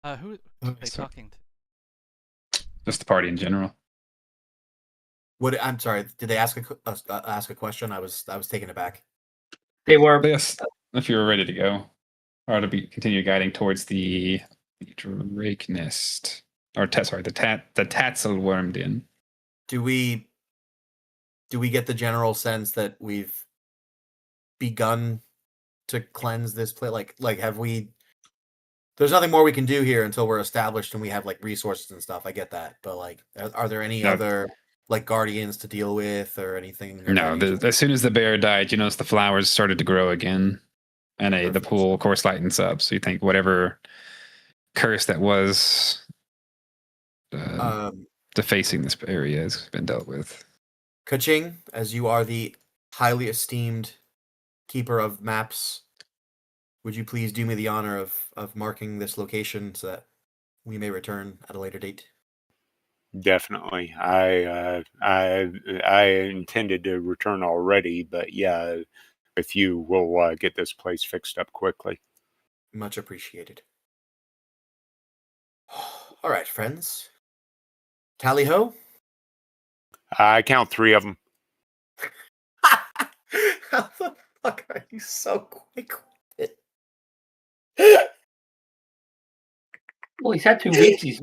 are they talking to? Just the party in general. What? I'm sorry. Did they ask a question? I was taken aback. They were. Yes, if you were ready to go, or to be continue guiding towards the drake nest, or sorry, the tatsel wormed in. Do we get the general sense that we've begun to cleanse this place? Like have we? There's nothing more we can do here until we're established and we have like resources and stuff. I get that, but like, are there any other like guardians to deal with or anything? No, as soon as the bear died, you notice the flowers started to grow again, and the pool, of course, lightens up. So you think whatever curse that was defacing this area has been dealt with. Kaching, as you are the highly esteemed keeper of maps, would you please do me the honor of marking this location so that we may return at a later date? Definitely. I intended to return already, but yeah, with you, we'll get this place fixed up quickly. Much appreciated. All right, friends. Tally ho. I count 3 of them. How the fuck are you so quick with it? Well, he's had 2 weeks. He's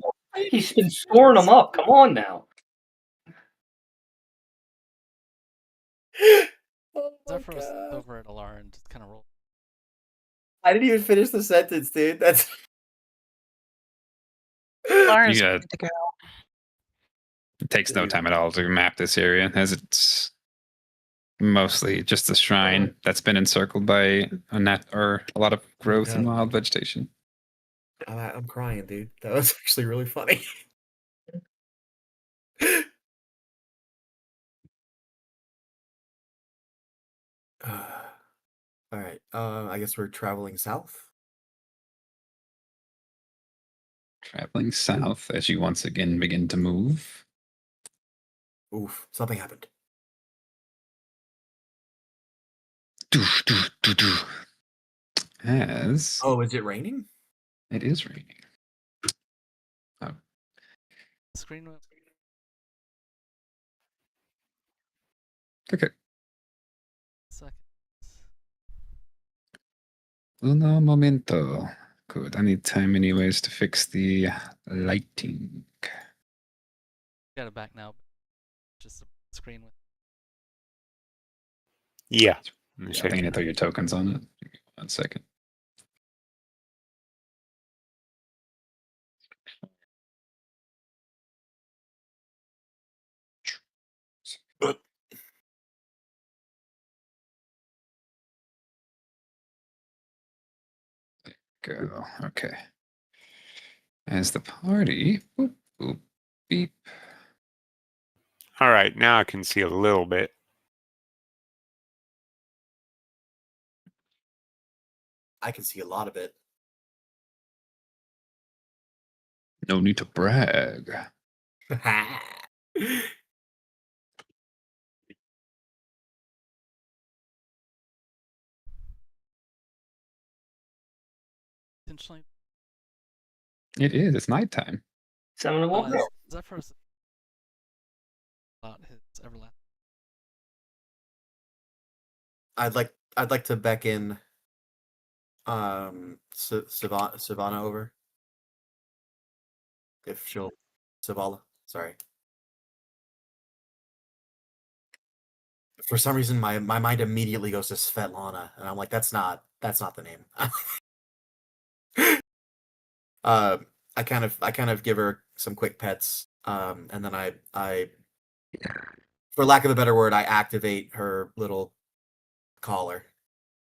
been storing them up. Come on now. Oh Zephyr was over at Alara and just kind of rolled. I didn't even finish the sentence, dude. That's. Alara's ready to go. It takes no time at all to map this area, as it's mostly just a shrine that's been encircled by a lot of growth and wild vegetation. I'm crying, dude. That was actually really funny. All right. I guess we're traveling south. Traveling south as you once again begin to move. Oof! Something happened. As is it raining? It is raining. Oh. Screen went. Okay. Seconds. Uno momento. Good. I need time anyways to fix the lighting. Got it back now. Just a screen with. Yeah. I think I need to throw your tokens on it. 1 second. Go. Okay. As the party, boop, boop, beep. All right, now I can see a little bit. I can see a lot of it. No need to brag. Intentionally. It is. It's nighttime. 7:01. Zephyros about his everlasting. I'd like to beckon Savannah over. If she'll Savala, sorry. For some reason my mind immediately goes to Svetlana, and I'm like, that's not the name. I kind of give her some quick pets, and then I for lack of a better word, I activate her little collar.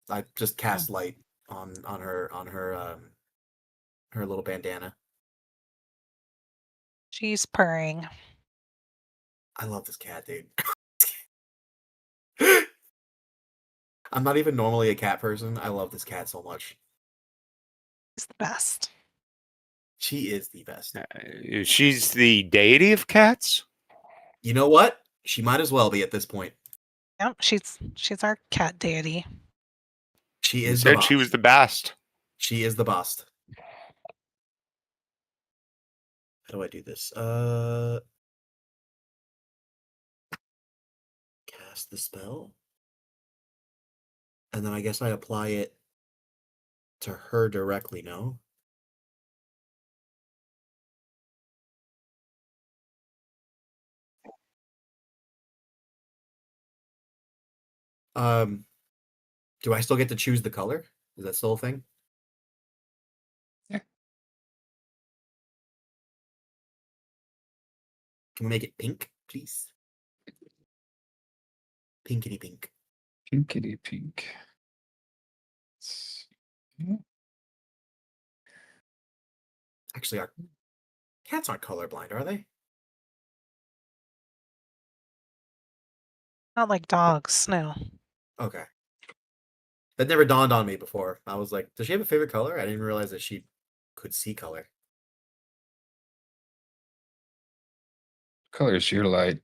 I just cast light on her her little bandana. She's purring. I love this cat, dude. I'm not even normally a cat person. I love this cat so much. She's the best. She is the best. She's the deity of cats? You know what? She might as well be at this point. Yep, she's our cat deity. She You is the said boss. she was the best. She is the boss. How do I do this? Cast the spell. And then I guess I apply it to her directly, no? Do I still get to choose the color? Is that still a thing? Yeah. Can we make it pink, please? Pinkity pink. Pinkity pink. Let's see. Actually, our cats aren't colorblind, are they? Not like dogs, no. Okay. That never dawned on me before. I was like, does she have a favorite color? I didn't realize that she could see color. Color is your light.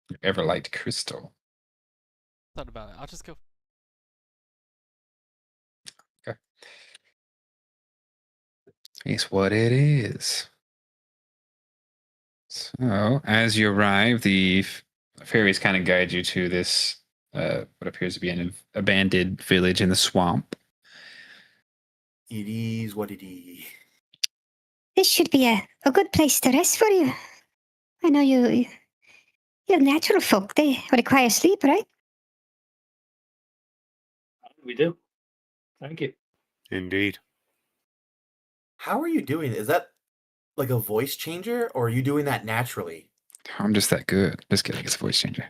Your Everlight crystal. Thought about it. I'll just go. Okay. It's what it is. So, as you arrive, the fairies kind of guide you to this, what appears to be an abandoned village in the swamp. It is what it is. This should be a good place to rest for you. I know you're natural folk. They require sleep, right? We do. Thank you. Indeed. How are you doing? Is that like a voice changer, or are you doing that naturally? I'm just that good. Just kidding. It's a voice changer.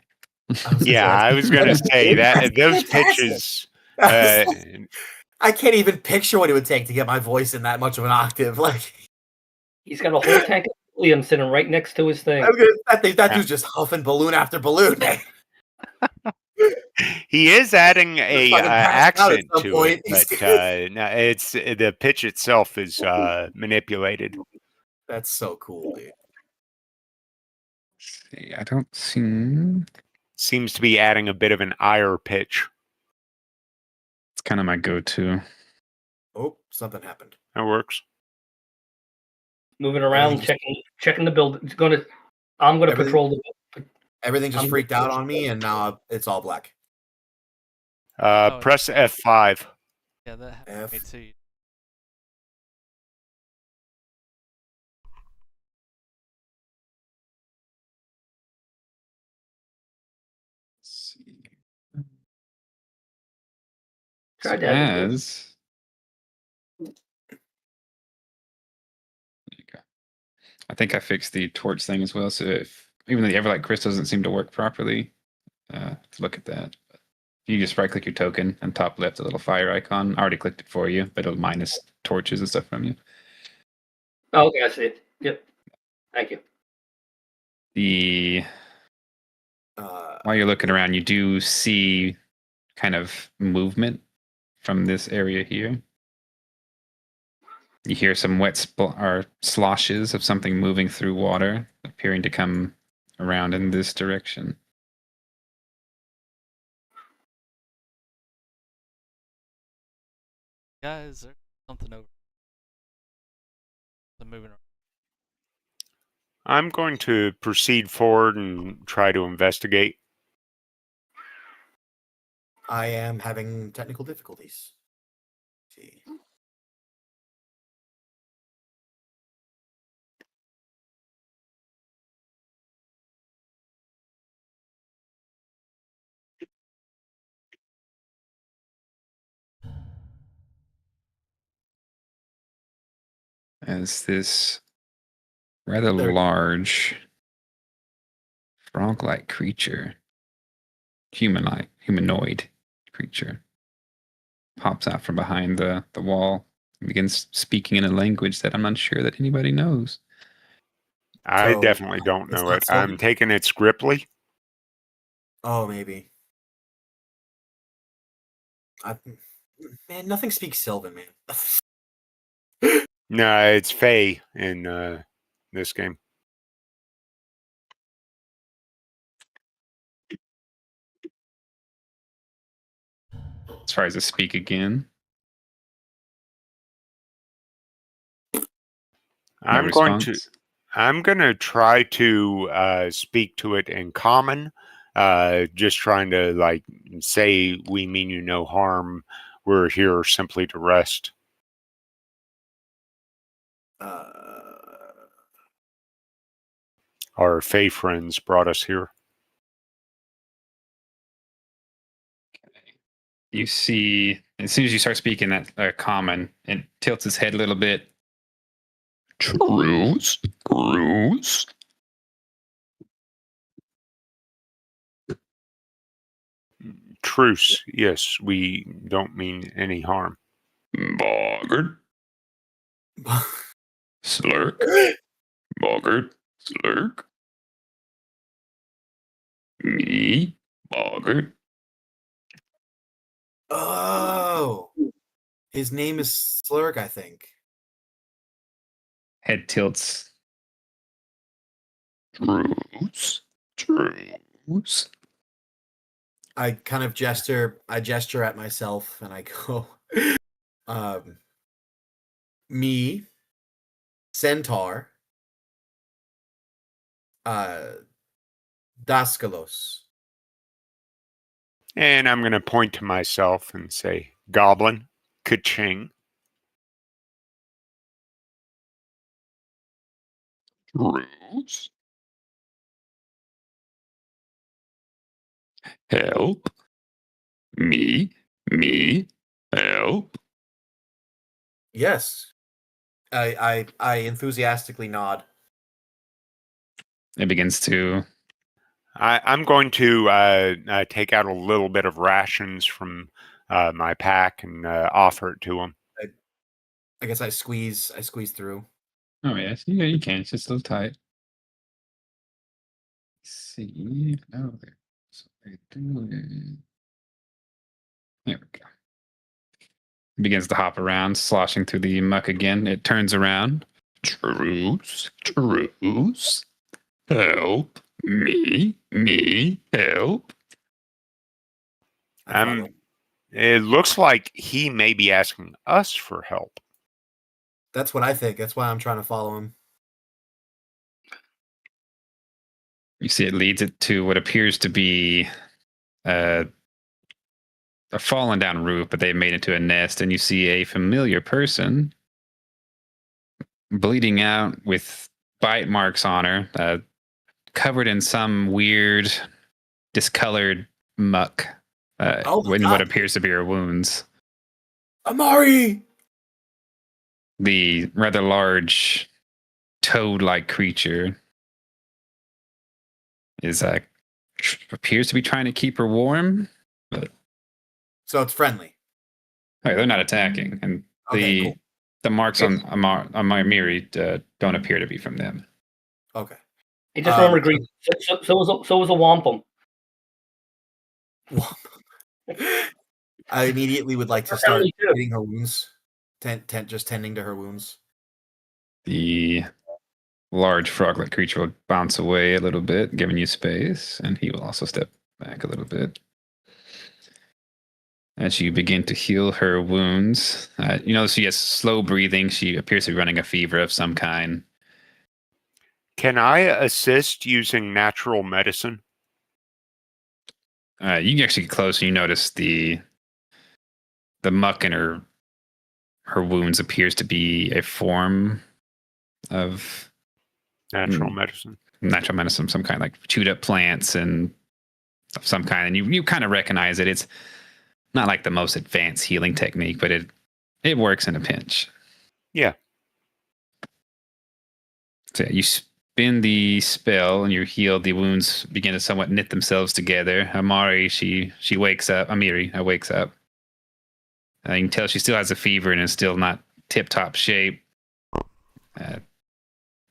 Yeah, I was going to say that those pitches. I can't even picture what it would take to get my voice in that much of an octave. Like, he's got a whole tank of helium sitting right next to his thing. That dude's just huffing balloon after balloon. He is adding a accent to point. it, but no, it's the pitch itself is manipulated. That's so cool, dude. See, I don't see. Seems to be adding a bit of an ire pitch. It's kind of my go-to. Oh, something happened. That works. Moving around, checking the build. I'm gonna patrol the. Everything just freaked out on me, and now it's all black. Press F5. Yeah, that happened to me too. Let's see. Tried So to as there you go. I think I fixed the torch thing as well. So if even though the Everlight crystal doesn't seem to work properly, look at that. You just right click your token and top left, a little fire icon. I already clicked it for you, but it'll minus torches and stuff from you. Oh, okay, I see it. Yep. Thank you. The While you're looking around, you do see kind of movement from this area here. You hear some wet or sloshes of something moving through water, appearing to come around in this direction. Guys, there's something over. The moving around. I'm going to proceed forward and try to investigate. I am having technical difficulties. Let's see. As this rather large frog-like creature, humanoid creature, pops out from behind the wall and begins speaking in a language that I'm unsure that anybody knows. I So, definitely don't it's know not it. Sylvan? I'm taking it Scriptly. Oh, maybe. Man, nothing speaks Sylvan, man. No, it's Fae in this game. As far as to speak again, I'm going to try to speak to it in common. Just trying to like say we mean you no harm. We're here simply to rest. Our Fae friends brought us here. you see, as soon as you start speaking that common, it tilts its head a little bit. Truce. Truce. Yes, we don't mean any harm. Boggart. Slurk. Boggart. Slurk. Me. Boggart. Oh, his name is Slurk, I think. Head tilts. Truce. I kind of gesture at myself and I go, me, Centaur, Daskalos. And I'm going to point to myself and say, Goblin, ka-ching. Truce. Help. Me. Help. Yes. I enthusiastically nod. It begins to. I'm going to take out a little bit of rations from my pack and offer it to him. I guess I squeeze through. Oh yes, yeah, you can. It's just a little tight. Let's see. Oh, there. So they do it. There we go. It begins to hop around, sloshing through the muck again. It turns around. Truce. Help. Me. Help. It looks like he may be asking us for help. That's what I think. That's why I'm trying to follow him. You see, it leads it to what appears to be a fallen down roof, but they've made it into a nest, and you see a familiar person bleeding out with bite marks on her, covered in some weird, discolored muck, in what appears to be her wounds. Amari! The rather large, toad-like creature is appears to be trying to keep her warm, but so it's friendly. They're not attacking, and the marks on my Miri don't appear to be from them. Okay. He just remembered Greek. So was a wampum. I immediately would like to start treating her wounds, just tending to her wounds. The large frog-like creature will bounce away a little bit, giving you space, and he will also step back a little bit. As you begin to heal her wounds, you know she has slow breathing. She appears to be running a fever of some kind. Can I assist using natural medicine? You can actually get close, and you notice the muck in her wounds appears to be a form of natural medicine. Natural medicine, some kind, like chewed up plants and of some kind, and you kind of recognize it. It's not like the most advanced healing technique, but it works in a pinch. Yeah. So yeah, you spin the spell and you're healed. The wounds begin to somewhat knit themselves together. Amari, she wakes up. Amiri wakes up. You can tell she still has a fever and is still not tip-top shape.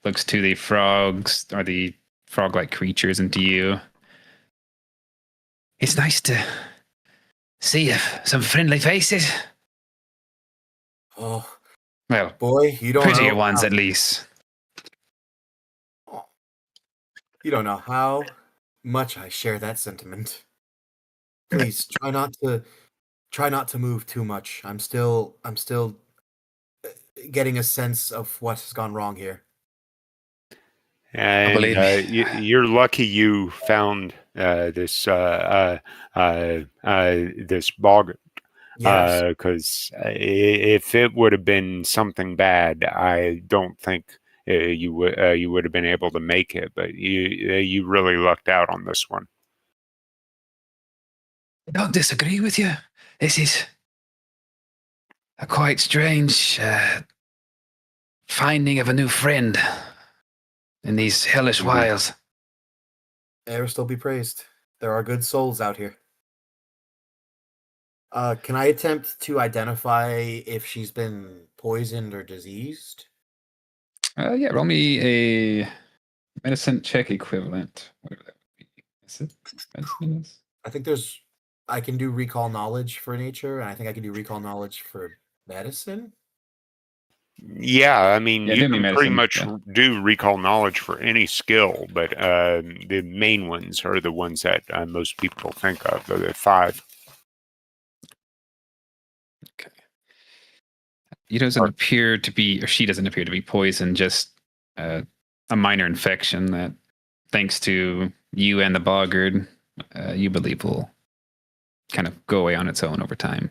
Looks to the frogs, or the frog-like creatures, and to you. It's nice to see some friendly faces. Oh, well, boy, you don't prettier know ones at least. You don't know how much I share that sentiment. Please try not to move too much. I'm still getting a sense of what has gone wrong here. And you're lucky you found this bog, because if it would have been something bad, I don't think you would have been able to make it. But you really lucked out on this one. I don't disagree with you. This is a quite strange finding of a new friend in these hellish wilds. Aristotle be praised. There are good souls out here. Can I attempt to identify if she's been poisoned or diseased? Yeah, roll me a medicine check equivalent. Whatever that would be. Is it medicine? I think I can do recall knowledge for nature, and I think I can do recall knowledge for medicine. Yeah, I mean, you can pretty much do recall knowledge for any skill, but the main ones are the ones that most people think of. The 5. Okay. He doesn't appear to be, or she doesn't appear to be poisoned, just a minor infection that, thanks to you and the boggard, you believe will kind of go away on its own over time.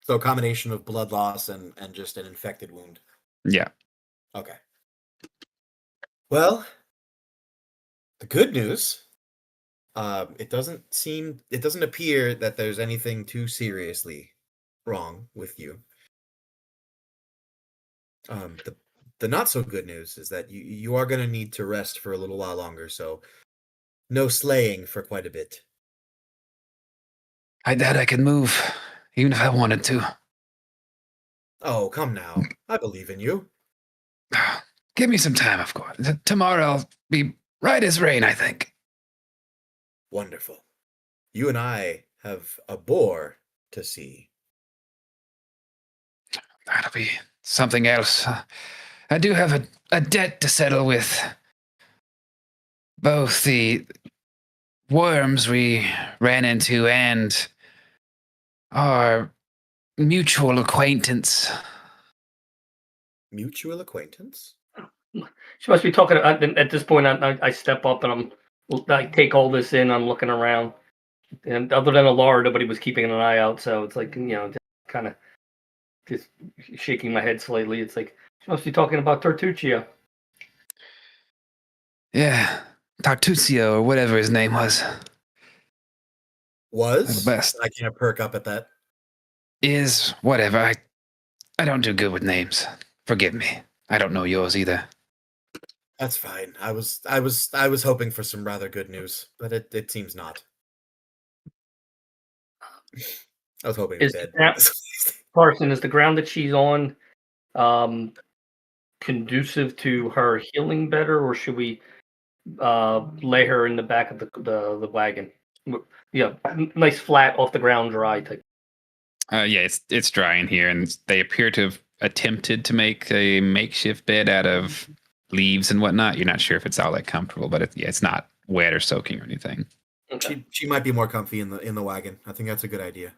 So a combination of blood loss and just an infected wound. Yeah. Okay. Well, the good news, it doesn't appear that there's anything too seriously wrong with you. The not so good news is that you are going to need to rest for a little while longer, so no slaying for quite a bit. I doubt I could move, even if I wanted to. Oh, come now. I believe in you. Give me some time, of course. Tomorrow I'll be right as rain, I think. Wonderful. You and I have a boar to see. That'll be something else. I do have a debt to settle with both the worms we ran into and our mutual acquaintance. Mutual acquaintance? She must be talking. At this point, I step up and I take all this in. I'm looking around, and other than Alara, nobody was keeping an eye out. So it's like, kind of just shaking my head slightly. It's like she must be talking about Tartuccio. Yeah, Tartuccio or whatever his name was. Was? The best. I can't perk up at that. Is whatever. I don't do good with names. Forgive me. I don't know yours either. That's fine. I was hoping for some rather good news, but it seems not. I was hoping it did. Carson, is the ground that she's on conducive to her healing better, or should we lay her in the back of the wagon? Yeah, nice flat off the ground dry type. Yeah, it's dry in here, and they appear to have attempted to make a makeshift bed out of leaves and whatnot. You're not sure if it's all that comfortable, but it's not wet or soaking or anything. Okay. She might be more comfy in the wagon. I think that's a good idea.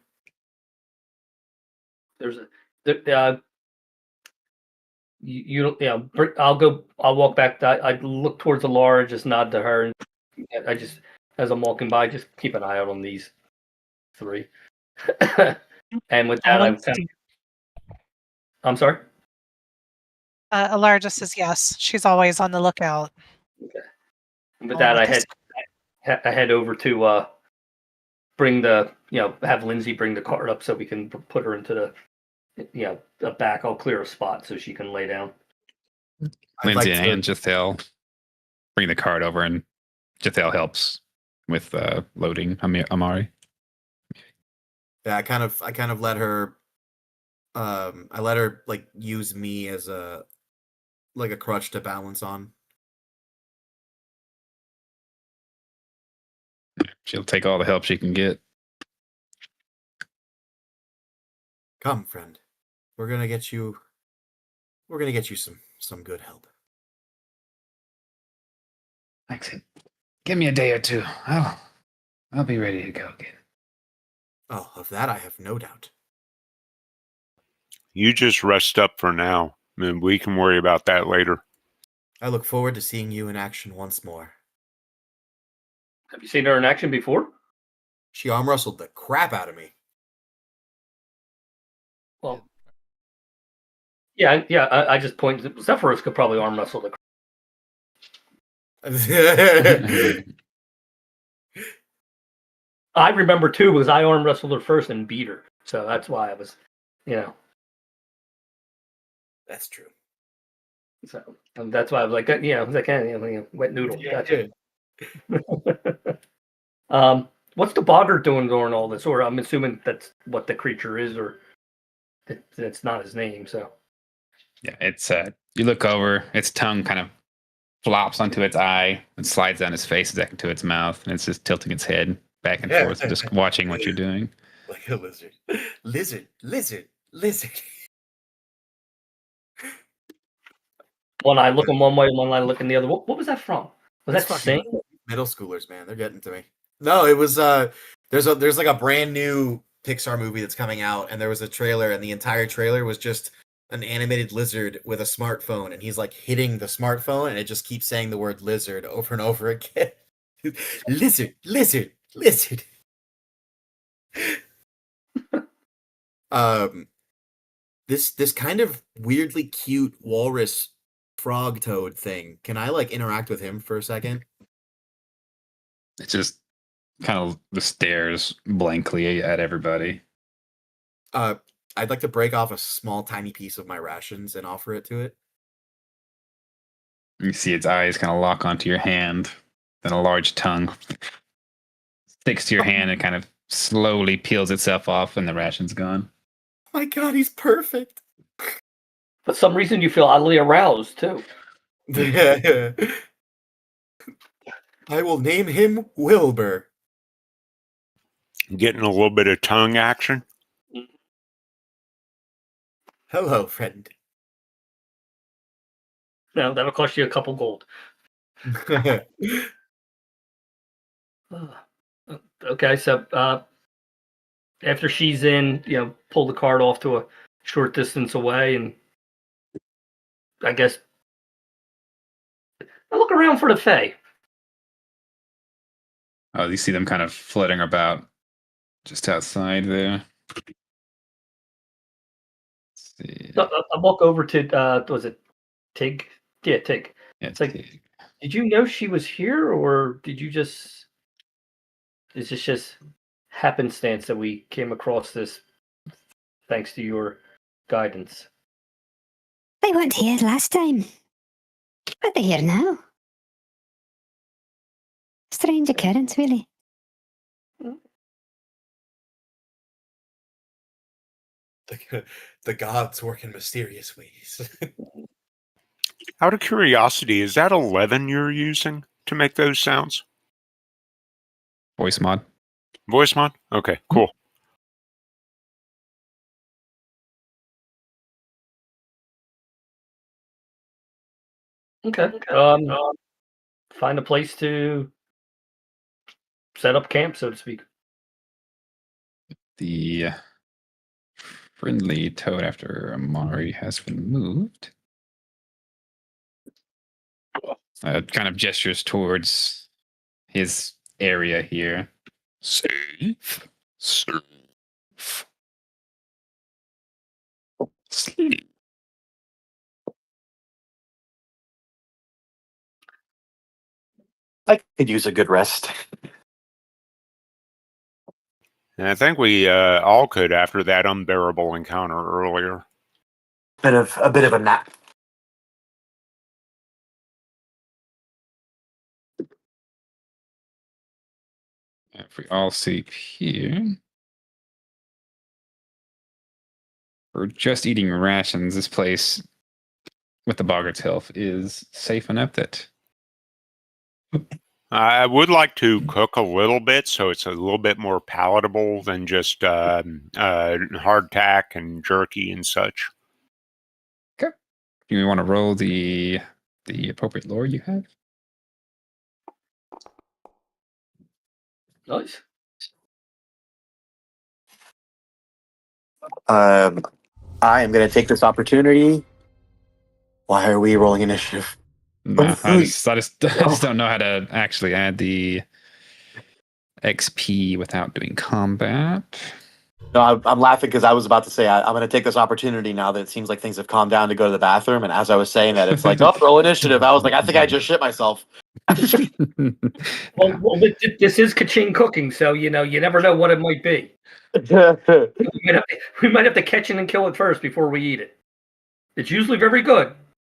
There's a I'll walk back. I look towards Alara, just nod to her, and I just, as I'm walking by, just keep an eye out on these 3. And with that, I'm sorry. Alara just says yes. She's always on the lookout. Okay. And with that, I head over to bring have Lindsay bring the cart up so we can put her into the back. I'll clear a spot so she can lay down. Lindsay and Jethel bring the cart over, and Jethel helps with loading Amari. Yeah, I kind of let her. I let her like use me as a crutch to balance on. She'll take all the help she can get. Come, friend. We're gonna get you some good help. Thanks. Give me a day or two. I'll be ready to go again. Oh, of that I have no doubt. You just rest up for now, and we can worry about that later. I look forward to seeing you in action once more. Have you seen her in action before? She arm wrestled the crap out of me. Well, yeah. I just pointed. Zephyros could probably arm wrestle the. I remember too because I arm wrestled her first and beat her, so that's why I was, That's true. So and that's why I was like, wet noodle. Gotcha. What's the boggart doing during all this? Or I'm assuming that's what the creature is, or it's not his name. So yeah, it's you look over, its tongue kind of flops onto its eye and slides down its face back into its mouth, and it's just tilting its head back and forth, just watching what you're doing. Like a lizard. Lizard. one eye looking one way, one eye looking the other. What was that from? Was that Sing? Middle schoolers, man, they're getting to me. No, it was there's like a brand new Pixar movie that's coming out, and there was a trailer, and the entire trailer was just an animated lizard with a smartphone, and he's like hitting the smartphone, and it just keeps saying the word lizard over and over again. Lizard. This kind of weirdly cute walrus frog toad thing. Can I like interact with him for a second? It just kind of stares blankly at everybody. I'd like to break off a small, tiny piece of my rations and offer it to it. You see its eyes kind of lock onto your hand, then a large tongue sticks to your hand and kind of slowly peels itself off, and the ration's gone. Oh my God, he's perfect. For some reason, you feel oddly aroused too. I will name him Wilbur. Getting a little bit of tongue action. Hello, friend. No, that'll cost you a couple gold. Okay, so after she's in, pull the cart off to a short distance away, and I guess I look around for the Fae. Oh, you see them kind of flitting about just outside there. Let's see. So I walk over to, was it Tig? Yeah, Tig. Yeah, it's like, Tig. Did you know she was here, or did you just? Is this just happenstance that we came across this thanks to your guidance? They weren't here last time, but they're here now. Strange occurrence, really. The gods work in mysterious ways. Out of curiosity, is that 11 you're using to make those sounds? Voice mod. Voice mod? Okay, cool. Okay. Find a place to set up camp, so to speak. The friendly toad after Amari has been moved. Kind of gestures towards his area here. Safe. Safe. Sleep. I could use a good rest. And I think we all could after that unbearable encounter earlier. A bit of a nap. If we all sleep here. We're just eating rations. This place with the boggart's health is safe enough that I would like to cook a little bit so it's a little bit more palatable than just hardtack and jerky and such. okay. Do you want to roll the appropriate lore you have? Nice. I am going to take this opportunity. Why are we rolling initiative? No, I just don't know how to actually add the XP without doing combat. No, I'm laughing because I was about to say I'm going to take this opportunity now that it seems like things have calmed down to go to the bathroom. And as I was saying that, it's like, oh, roll initiative. I was like, I think I just shit myself. Well, this is Kaching cooking, so you never know what it might be. We might have to catch it and kill it first before we eat it. It's usually very good,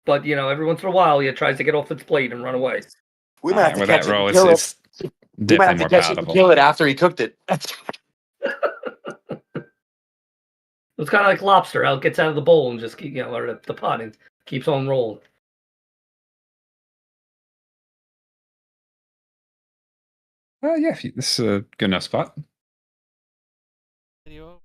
but every once in a while it tries to get off its plate and run away. We might have to with catch that it roll, and kill it. it's We might have definitely to more catch it and palatable. kill it after he cooked it. It's kind of like lobster. How it gets out of the bowl and just or the pot and keeps on rolling. Yeah, this is a good enough spot. Video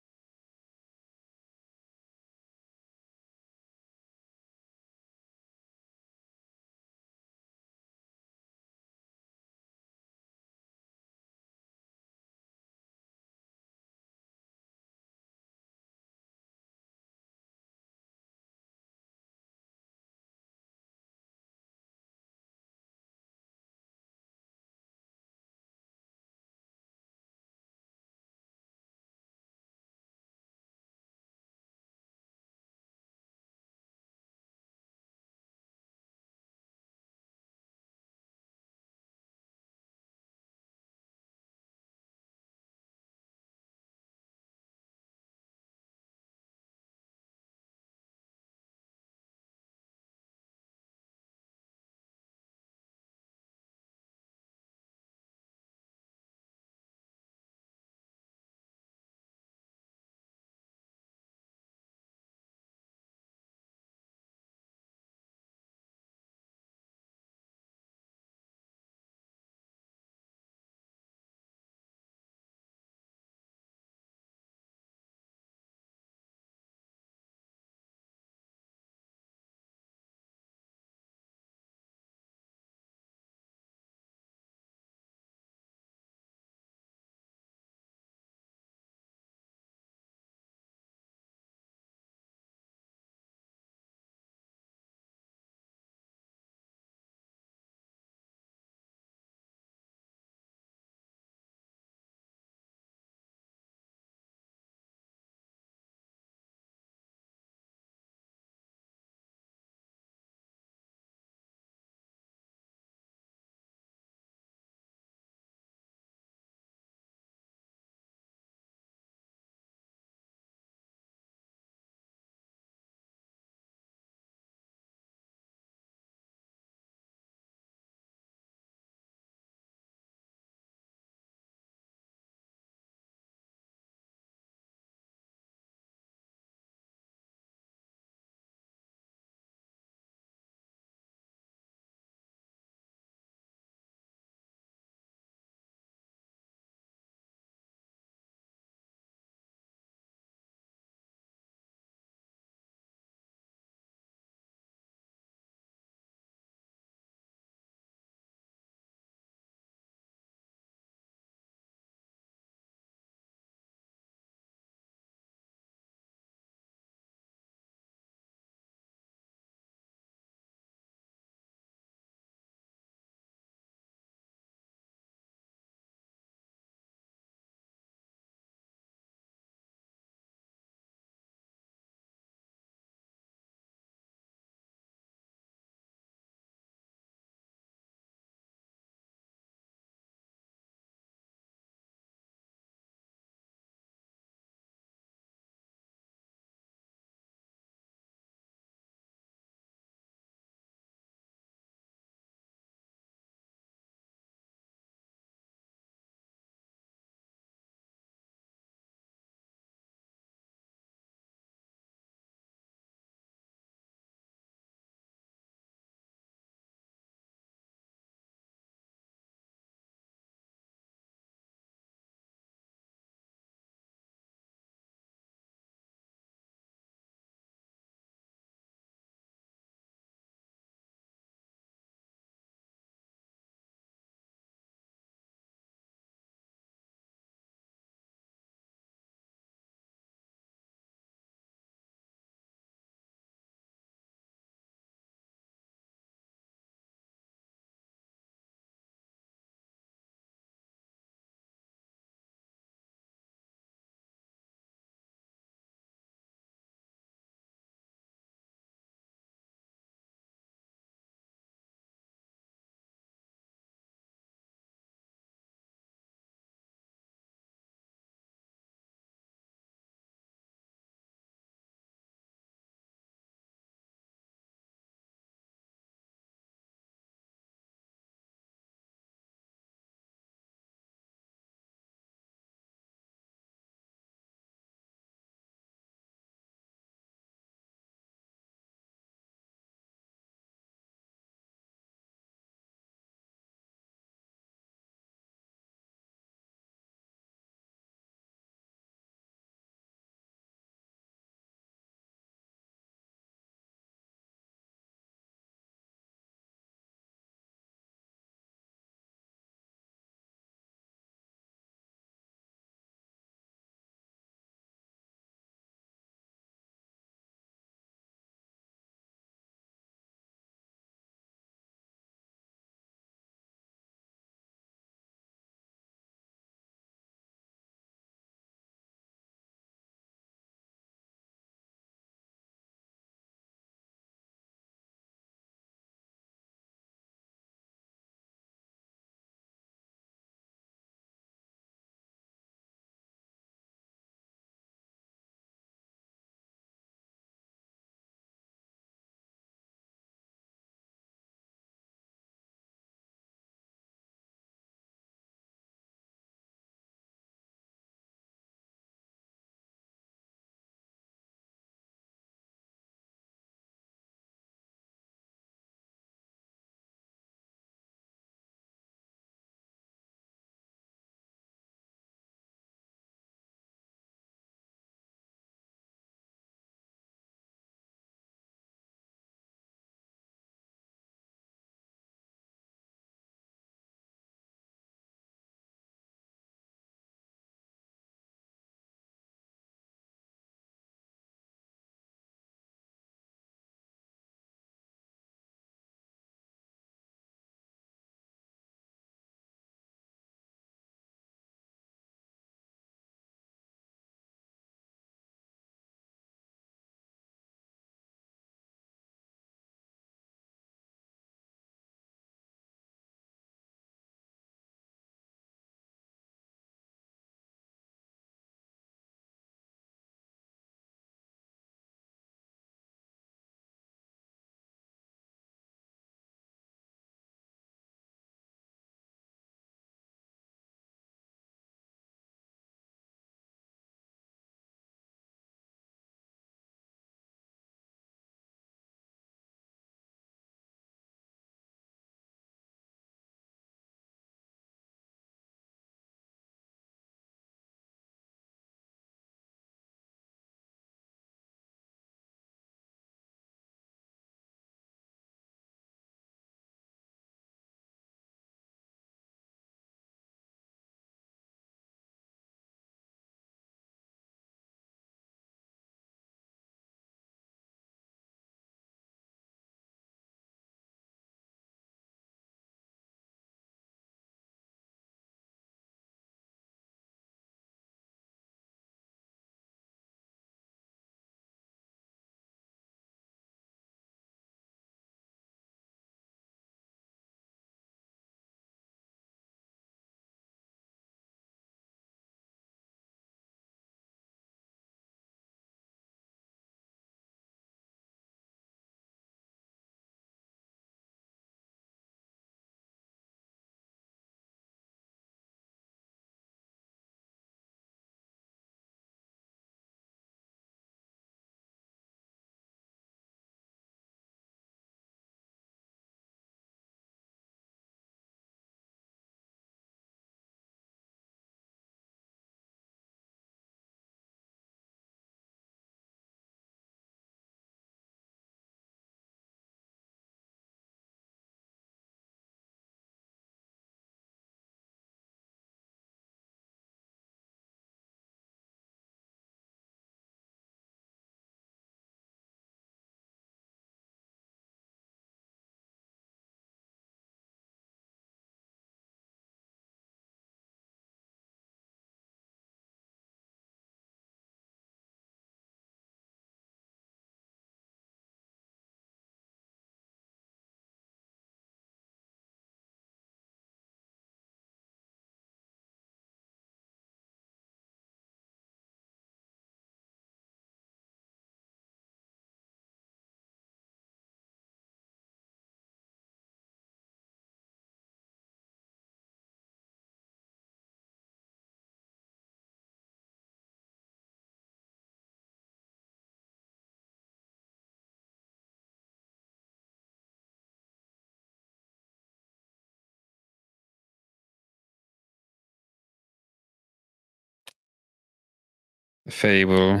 The Fae will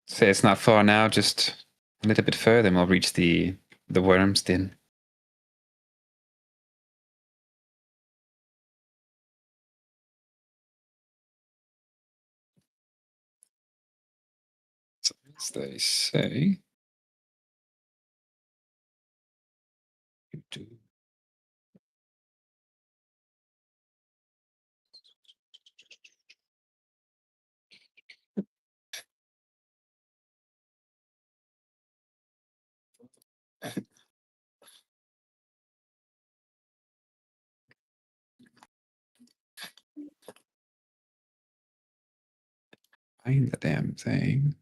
say it's not far now, just a little bit further and we'll reach the worm's den. So as they say. Find the damn thing.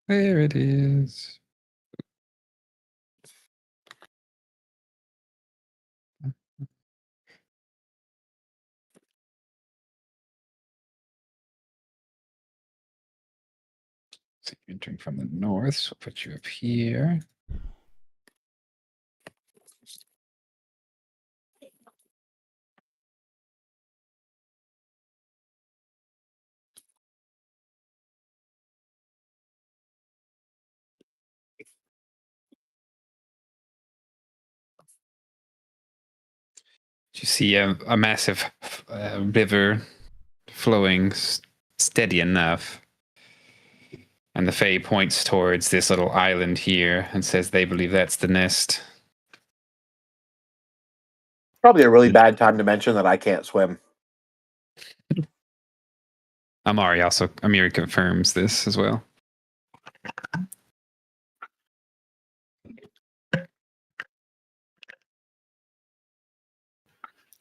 There it is. So you're entering from the north, so I'll put you up here. You see a massive river flowing steady enough. And the Fae points towards this little island here and says they believe that's the nest. Probably a really bad time to mention that I can't swim. Amiri confirms this as well.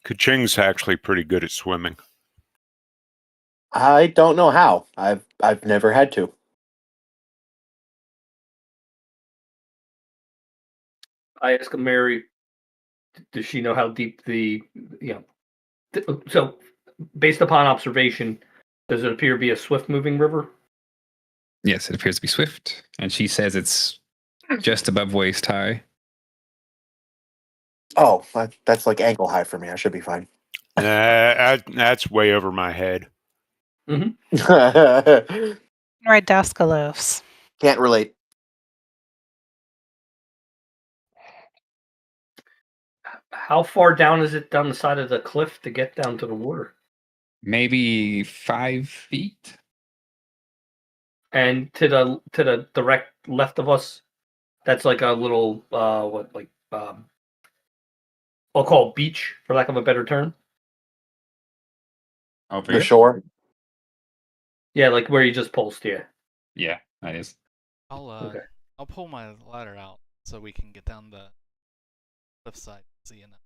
Kaching's actually pretty good at swimming. I don't know how. I've never had to. I ask Mary, does she know how deep the so based upon observation, does it appear to be a swift moving river? Yes, it appears to be swift. And she says it's just above waist high. Oh, that's like ankle high for me. I should be fine. That's way over my head. Can't Right, Daskalos. relate. How far down is it down the side of the cliff to get down to the water? Maybe 5 feet. And to the direct left of us, that's like a little I'll call it beach for lack of a better term. Over The here? shore. Yeah, like where you just pulsed, yeah. Yeah, that is. Okay. I'll pull my ladder out so we can get down the cliffside. See you now.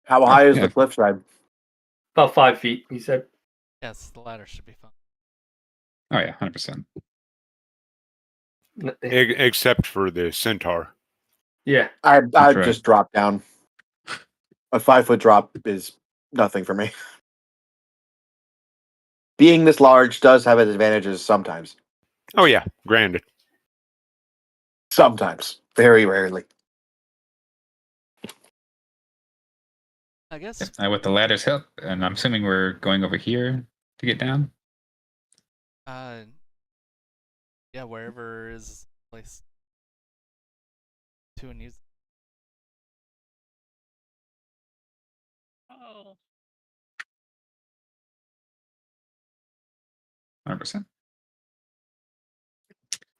How high is yeah. the cliffside? About 5 feet, he said. Yes, the ladder should be fine. Oh yeah, 100%. Except for the centaur. Yeah. I'd right. just drop down. A 5-foot drop is nothing for me. Being this large does have its advantages sometimes. Oh yeah, granted. Sometimes. Very rarely. I guess. With the ladder's help, and I'm assuming we're going over here to get down. Yeah, wherever is the place to and use. Oh. 100%.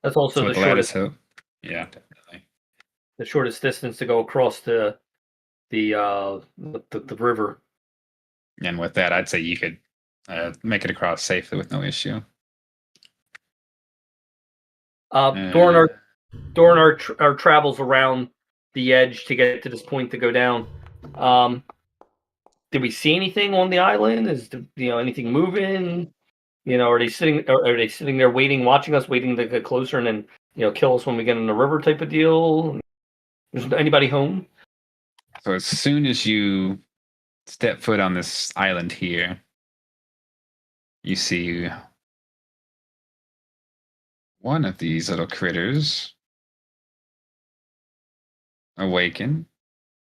That's also So the the ladder's shortest help. Yeah, definitely. the shortest distance to go across the river. And with that, I'd say you could make it across safely with no issue. During our travels around the edge to get to this point to go down, did we see anything on the island? Is anything moving? Are they sitting there waiting, watching us, waiting to get closer and then kill us when we get in the river type of deal? Is anybody home? So as soon as you step foot on this island here, you see one of these little critters awaken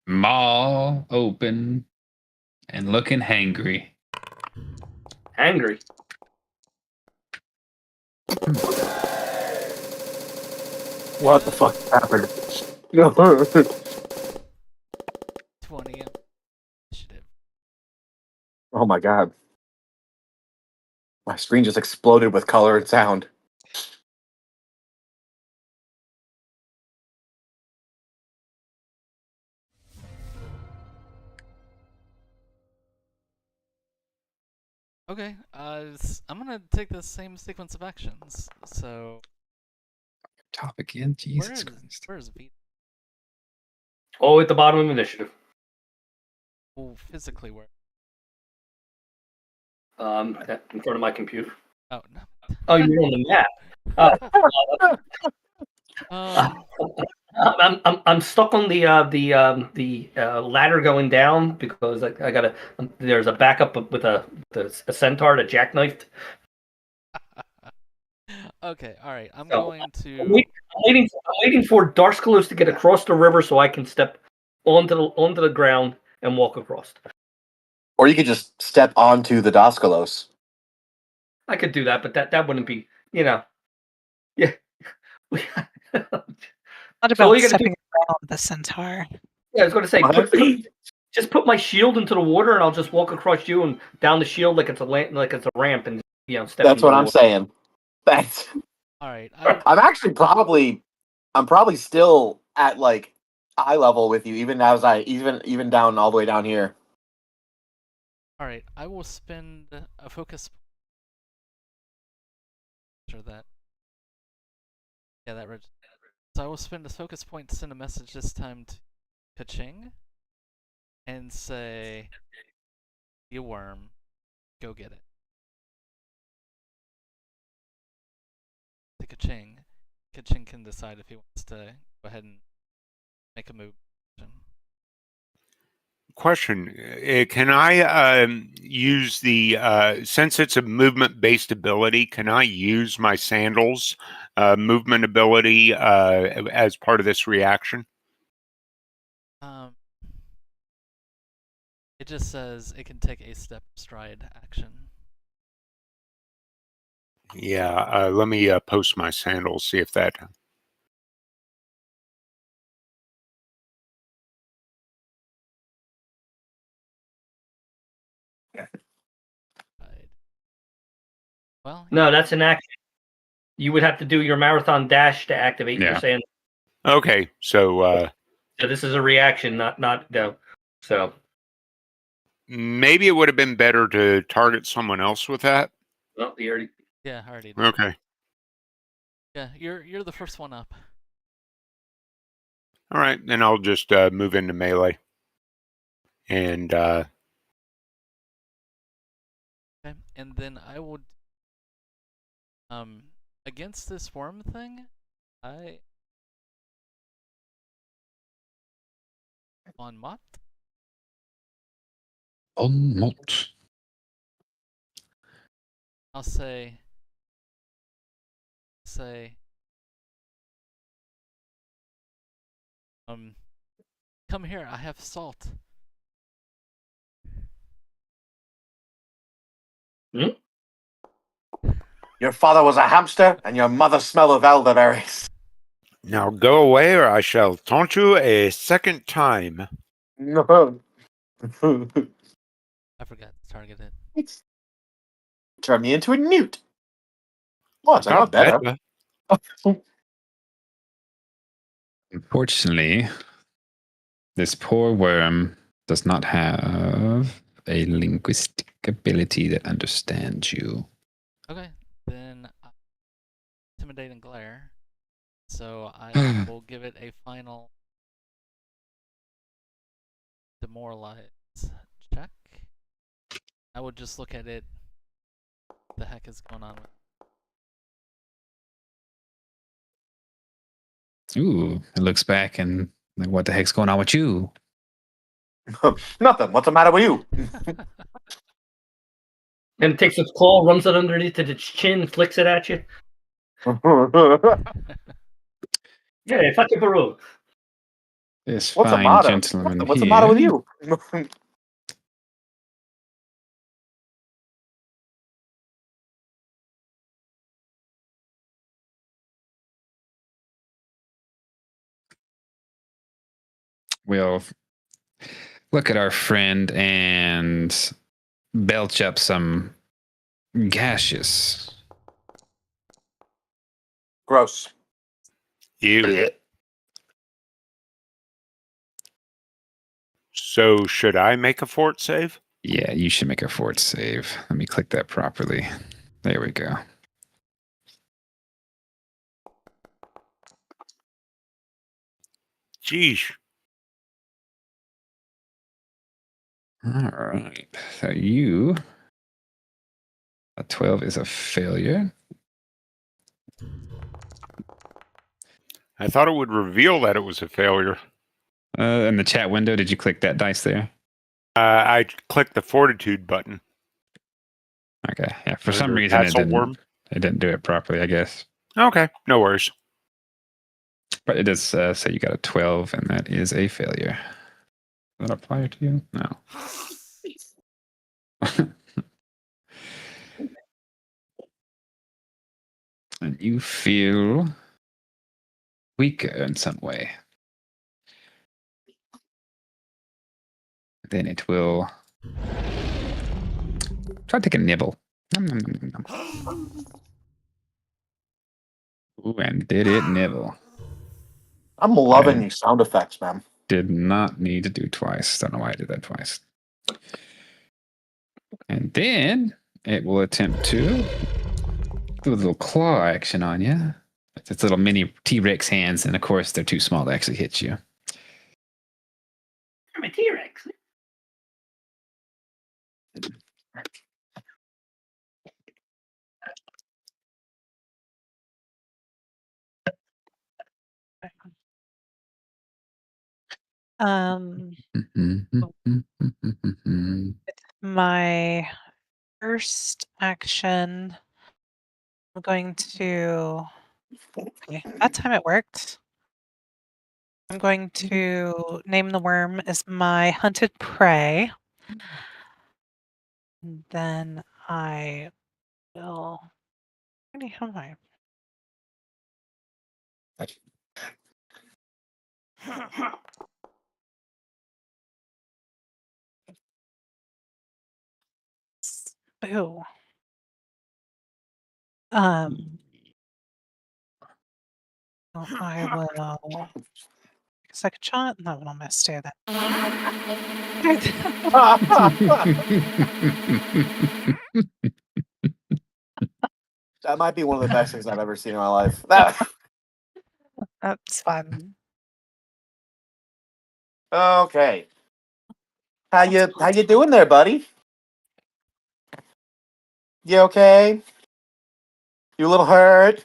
Maw open and looking hangry. Angry. What the fuck happened? 20 initiative. Oh my god. My screen just exploded with color and sound. Okay, I'm gonna take the same sequence of actions. So Top again, Jesus Christ. where is V? Oh, at the bottom of initiative. Well, physically where? In front of my computer. Oh no. Oh, you're on the map. I'm stuck on the ladder going down because I gotta. There's a backup with a centaur that jackknifed. Okay, all right. I'm So, going to. I'm waiting for Darskalos to get across the river so I can step onto the ground and walk across. Or you could just step onto the Doskalos. I could do that, but that wouldn't be, yeah. What So about all you gotta stepping around the centaur? Yeah, I was going to say, just put my shield into the water, and I'll just walk across you and down the shield like it's a ramp, and step. That's what I'm saying. Thanks. All right. I'm actually probably still at like eye level with you, even down all the way down here. All right. I will spend a focus. Sure that. Yeah, that. So I will spend a focus point to send a message this time to Kaching and say, "You worm, go get it." To Kaching. Kaching can decide if he wants to go ahead and make a move. Question: Can I use the since it's a movement-based ability? Can I use my sandals movement ability as part of this reaction? It just says it can take a step stride action. Yeah, let me post my sandals. See if that. Well, no, that's an action. You would have to do your marathon dash to activate your sand. Okay, so this is a reaction, not no. So maybe it would have been better to target someone else with that. Well, you already. Yeah, I already did. Okay. Yeah, you're the first one up. All right, then I'll just move into melee. And okay, and then I will against this worm thing, on Mott. On Mott. I'll say come here, I have salt. Hmm? Your father was a hamster, and your mother smelled of elderberries. Now go away, or I shall taunt you a second time. No. I forgot to target it. Turn me into a newt. What? I got better. Unfortunately, this poor worm does not have a linguistic ability that understands you. Okay, then intimidate and glare. So I will give it a final demoralize check. I will just look at it. What the heck is going on with? Ooh, it looks back and like, what the heck's going on with you? Nothing. What's the matter with you? And it takes its claw, runs it underneath its chin, flicks it at you. Yeah, fuck your parole. This What's the fine matter? gentleman What's the here. matter with you? We'll look at our friend and belch up some gaseous. Gross. You. So should I make a fort save? Yeah, you should make a fort save. Let me click that properly. There we go. Jeez. All right. So you, a 12 is a failure. I thought it would reveal that it was a failure. In the chat window, did you click that dice there? I clicked the fortitude button. Okay. Yeah. For some reason, it didn't do it properly, I guess. Okay. No worries. But it does say you got a 12, and that is a failure. Does that apply to you? No. And you feel weaker in some way. Then it will try to take a nibble. Nom, nom, nom, nom. Ooh, and did it nibble? I'm loving these sound effects, man. Did not need to do twice. Don't know why I did that twice. And then it will attempt to do a little claw action on you. It's little mini T-Rex hands, and of course they're too small to actually hit you. I'm a T-Rex. My first action, I'm going to. Okay, that time it worked. I'm going to name the worm as my hunted prey. And then I will. How am I? Ooh. I will second shot, and that one I'll miss too. That might be one of the best things I've ever seen in my life. That's fun. Okay. How you doing there, buddy? You okay? You a little hurt?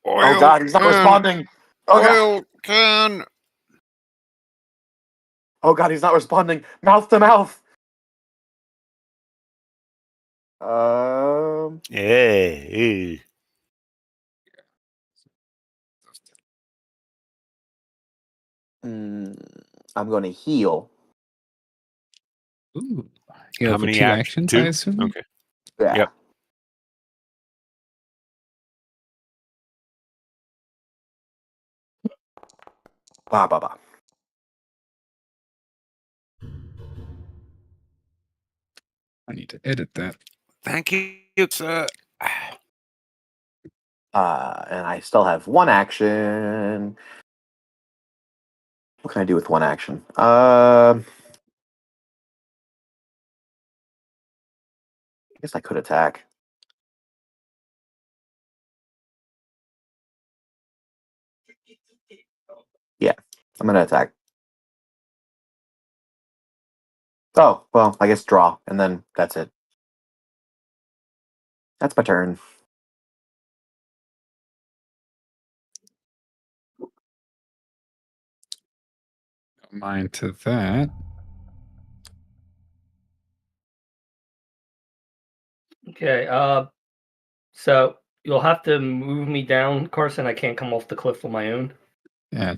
Oh God, he's not responding. Oh God. Can. Oh God, he's not responding. Mouth to mouth. Yeah. I'm going to heal. Ooh. Heal How for many 2 actions, I assume? Okay. Yeah. Yep. Ba ba ba. I need to edit that. Thank you. And I still have 1 action. What can I do with 1 action? I guess I could attack. Yeah, I'm gonna attack. Oh, well, I guess draw, and then that's it. That's my turn. Mind to that. Okay. So you'll have to move me down, Carson. I can't come off the cliff on my own. Yeah.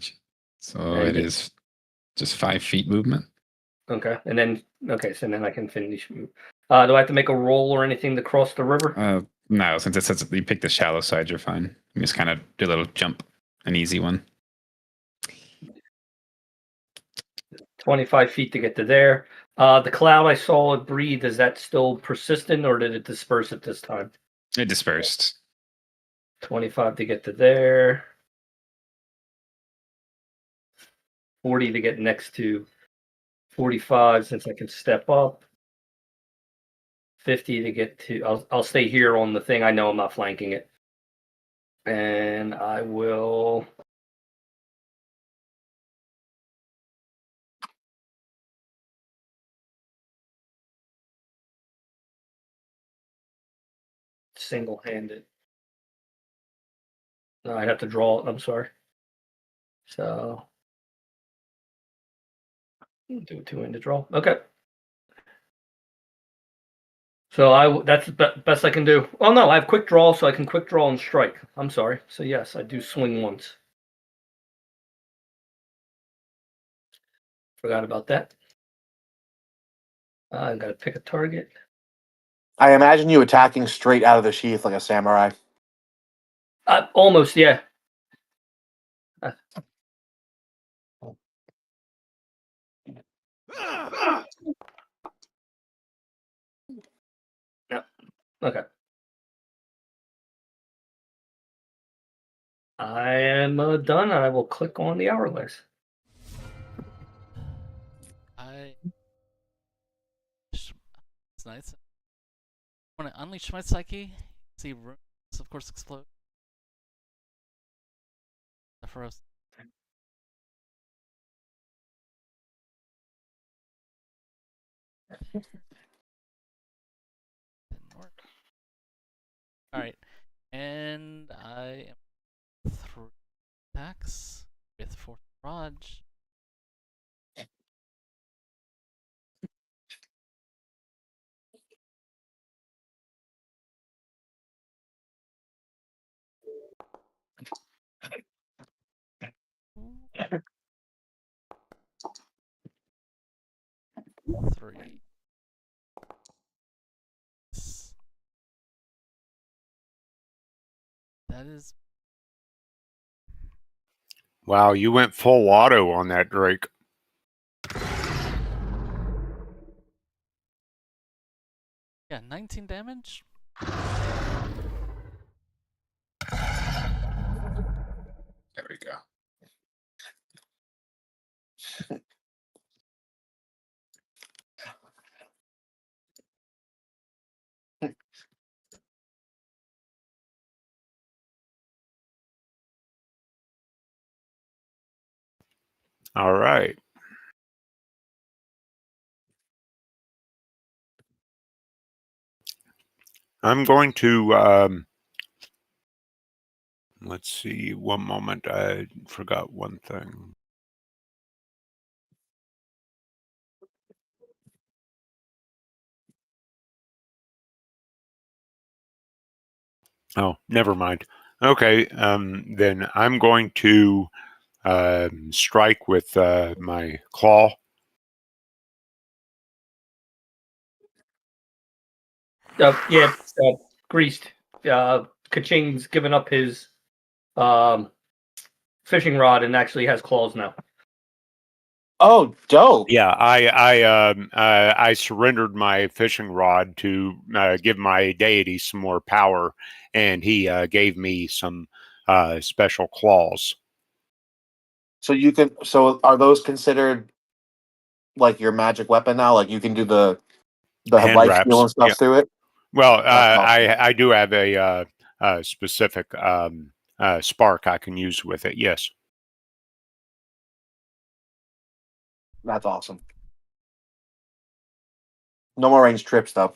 So And it is just 5 feet movement. Okay, and then so then I can finish. Do I have to make a roll or anything to cross the river? No, since it says you pick the shallow side, you're fine. You just kind of do a little jump, an easy one. 25 feet to get to there. The cloud I saw it breathe, is that still persistent or did it disperse at this time? It dispersed. 25 to get to there. 40 to get next to 45 since I can step up. 50 to get to. I'll stay here on the thing. I know I'm not flanking it. And I will. Single-handed. No, I'd have to draw it. I'm sorry. So do a two-handed draw. Okay. So that's the best I can do. Oh no, I have quick draw, so I can quick draw and strike. I'm sorry. So yes, I do swing once. Forgot about that. I gotta pick a target. I imagine you attacking straight out of the sheath like a samurai. Almost, yeah. Yeah. Okay. I am done. I will click on the hourglass. It's nice. I want to unleash my psyche. See rooms, of course, explode. Zephyros. Didn't work. All right, and I am 3 attacks with 4 barrage. Three. That is. Wow, you went full auto on that Drake. Yeah, 19 damage. There we go. All right. I'm going to, let's see, one moment. I forgot one thing. Oh, never mind. Okay, then I'm going to strike with my claw. Yeah, greased. Kaching's given up his fishing rod and actually has claws now. Oh, dope! Yeah, I surrendered my fishing rod to give my deity some more power, and he gave me some special claws. So you can. So are those considered like your magic weapon now? Like you can do the Hand life steal wraps. and stuff Yeah. through it. Well, That's awesome. I do have a specific spark I can use with it. Yes. That's awesome. No more range trips though.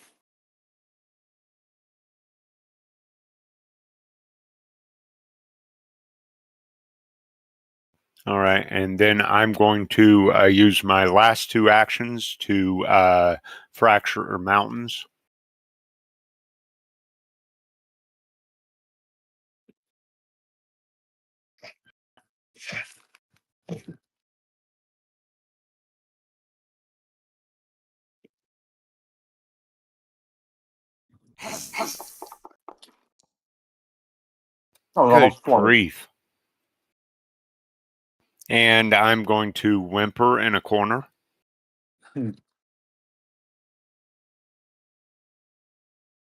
All right, and then I'm going to use my last 2 actions to fracture mountains. Oh, Good almost 20. grief. And I'm going to whimper in a corner.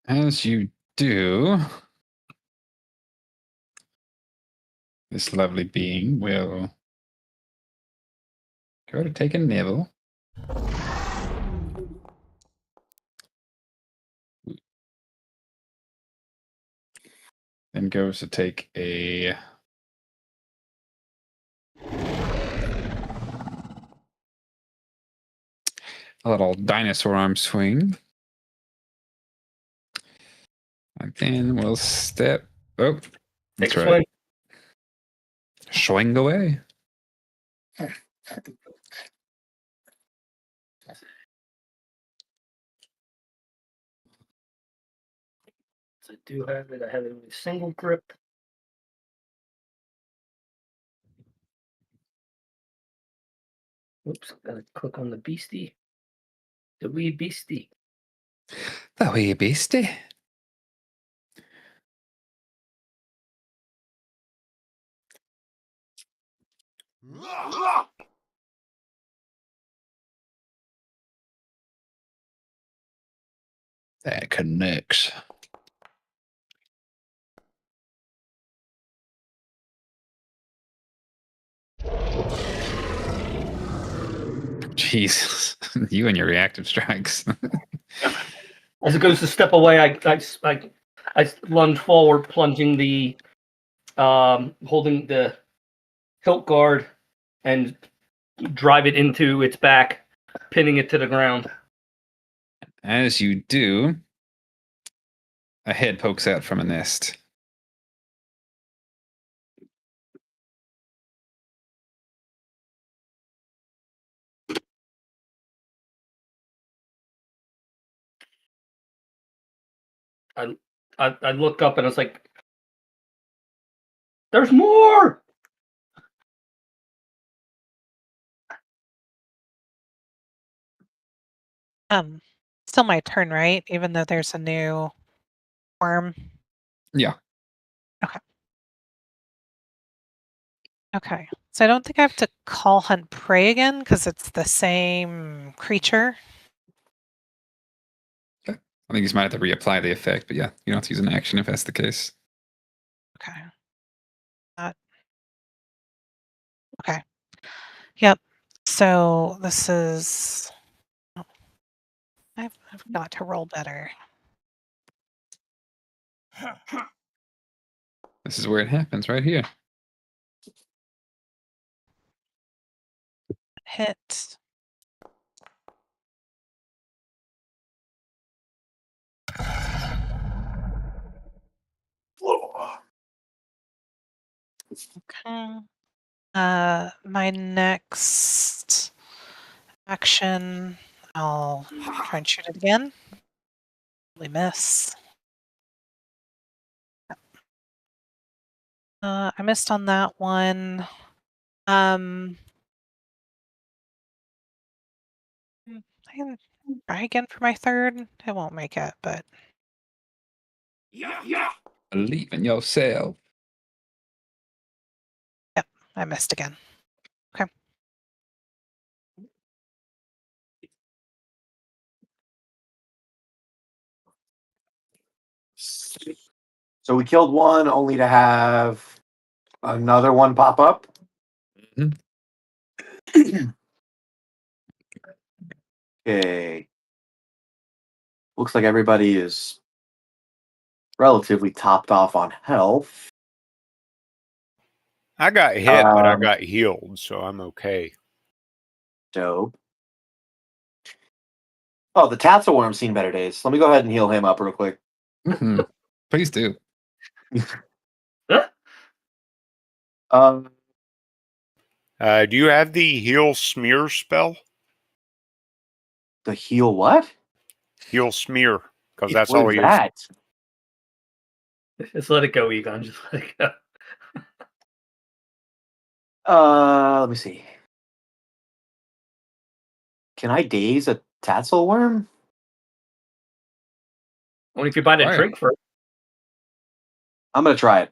As you do, this lovely being will go to take a nibble. Then goes to take a little dinosaur arm swing. And then we'll step. Oh, that's Take a right. swing. Swing away. So I do have it. I have it with a single grip. Oops, gotta click on the beastie. The wee beastie. The wee beastie. That connects. Jesus, you and your reactive strikes. As it goes to step away, I lunge forward, plunging the holding the hilt guard and drive it into its back, pinning it to the ground. As you do, a head pokes out from a nest. I look up and it's like, there's more. Still my turn, right? Even though there's a new worm. Yeah. Okay. Okay. So I don't think I have to call hunt prey again because it's the same creature. Okay. I think you might have to reapply the effect, but yeah, you don't have to use an action if that's the case. Okay. Okay. Yep. So this is. Oh, I've got to roll better. This is where it happens, right here. Hit. Okay. My next action, I'll try and shoot it again. Really miss. I missed on that one. I can try again for my third. I won't make it, but Believe in yourself. yep, I missed again. Okay. So we killed one only to have another one pop up. Okay. Looks like everybody is relatively topped off on health. I got hit, but I got healed, so I'm okay. Dope. Oh, the Tatzelworm's seen better days. Let me go ahead and heal him up real quick. Mm-hmm. Please do. Do you have the heal smear spell? The heal what? Heal smear, because that's What all is he that? Just let it go, Egon. Just let it go. Let me see. Can I daze a tassel worm? Only if you buy the Right. drink first. I'm gonna try it.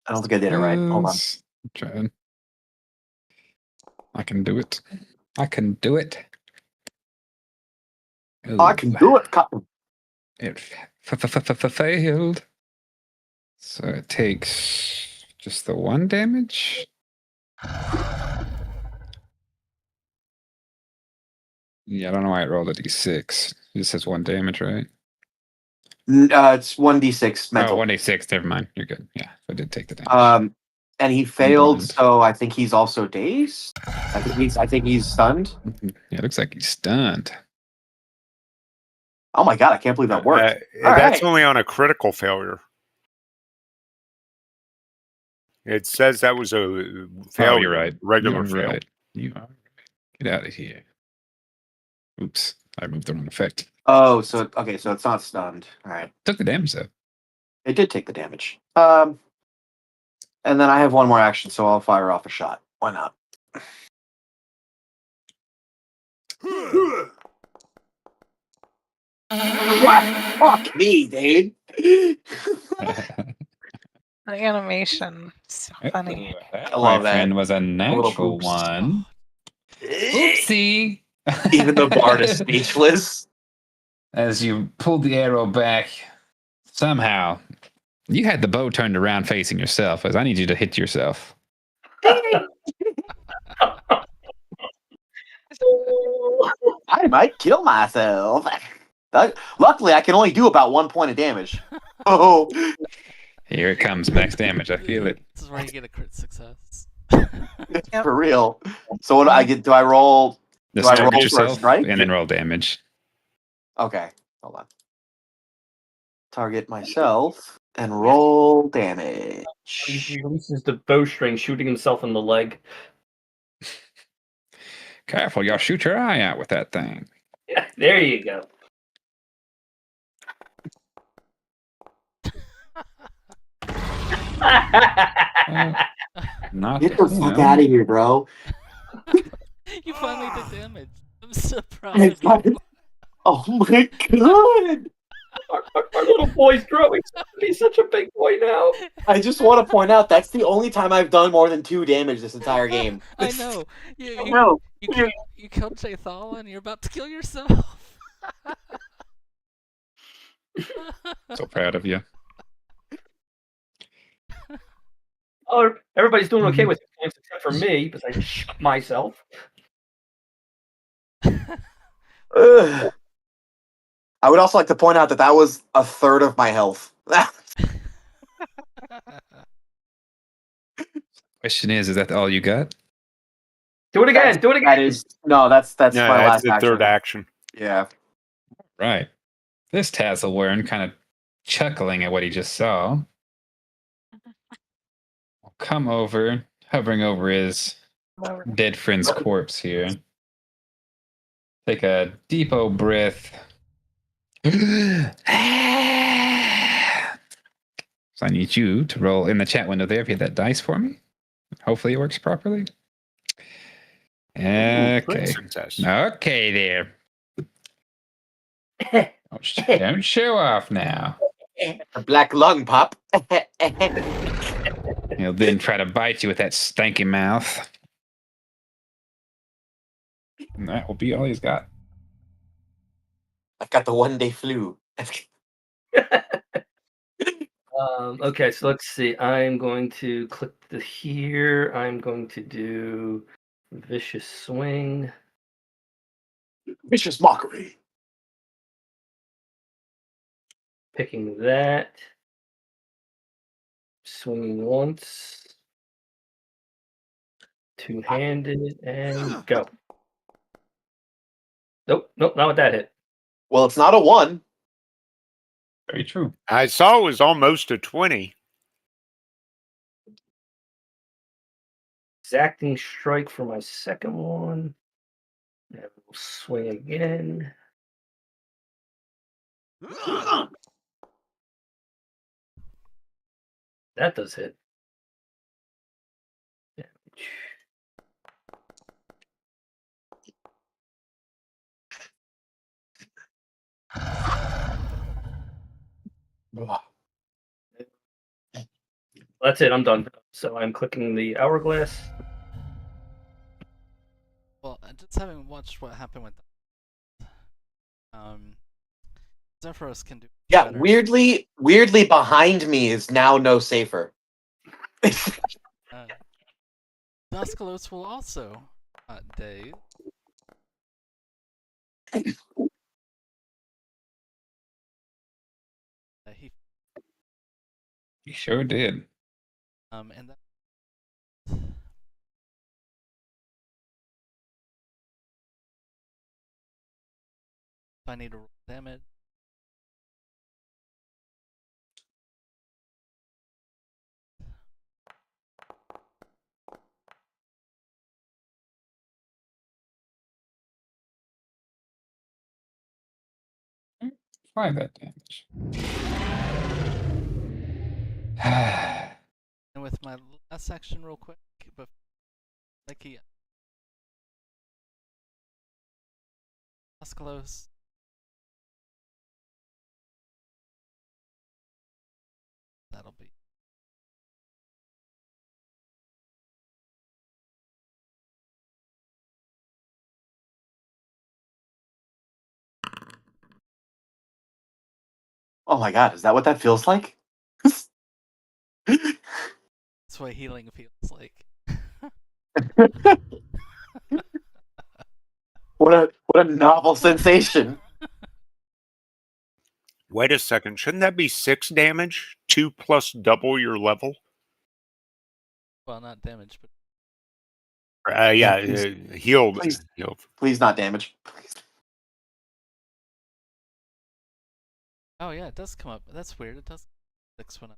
I don't think I did it right. Hold on. Trying. I can do it. I can do it. I can do it, Cotton. It failed. So it takes just the 1 damage. Yeah, I don't know why it rolled a d6. It just says 1 damage, right? It's 1d6 mental. Oh, 1d6. Never mind. You're good. Yeah, I did take the damage. And he failed, Blunt. so I think he's also dazed. I think he's stunned. Yeah, it looks like he's stunned. Oh my god, I can't believe that worked. That's right. only on a critical failure. It says that was a failure. Oh, you're right. Regular You're fail. right. You are right. Get out of here. Oops. I moved the wrong effect. Oh, so it's not stunned. All right. Took the damage though. It did take the damage. And then I have one more action, so I'll fire off a shot. Why not? What? Fuck me, dude. The animation, so funny. That, I love my friend, that. was a natural oops. one. Oopsie. Even the bard is speechless. As you pulled the arrow back, somehow you had the bow turned around facing yourself, as I need you to hit yourself. I might kill myself. Luckily, I can only do about 1 point of damage. Oh, Here it comes, max damage. I feel it. This is where you get a crit success. for real. So what do I get? Do I roll? Just I target roll for a yourself strike? and then roll damage. Okay, hold on. Target myself and roll damage. He releases the bowstring, shooting himself in the leg. Careful, you'll shoot your eye out with that thing. Yeah, there you go. Not Get the fuck out of here, bro. You finally did damage. I'm so proud of you. Oh my god! Our little boy's growing. He's such a big boy now. I just want to point out that's the only time I've done more than 2 damage this entire game. I know. You killed Jathala and you're about to kill yourself. So proud of you. Oh, everybody's doing okay with it except for me, because I shot myself. I would also like to point out that was a third of my health. Question is that all you got? Do it again. Do it again. That is that's No, my that's last the action. third action. Yeah. Right. This tassel worm kind of chuckling at what he just saw. Will come over, hovering over his dead friend's corpse here. Take a deep old breath. So I need you to roll in the chat window there if you hit that dice for me. Hopefully it works properly. Okay. Success. Okay there. Don't show off now. A black lung pop. He'll then try to bite you with that stanky mouth. And that will be all he's got. I've got the 1-day flu. Okay, so let's see. I'm going to click here. I'm going to do Vicious Swing. Vicious mockery. Picking that. Swinging once. Two-handed, and go. Nope, not with that hit. Well, it's not a 1. Very true. I saw it was almost a 20. exacting strike for my second one. And we'll swing again. That does hit. That's it. I'm done. So I'm clicking the hourglass. Well, just having watched what happened with Zephyros can do Yeah, better. weirdly behind me is now no safer. Duscalos will also daze. He sure did. And that I need to roll damage. Try that damage. And with my last section, real quick, but like he Duscalos. That'll be. Oh my god, is that what that feels like? That's what healing feels like. What a novel sensation. Wait a second. Shouldn't that be 6 damage? 2 plus double your level? Well, not damage, but Yeah, healed. Please. Healed. Please not damage. Please. oh yeah, it does come up. That's weird. It does 6 when I.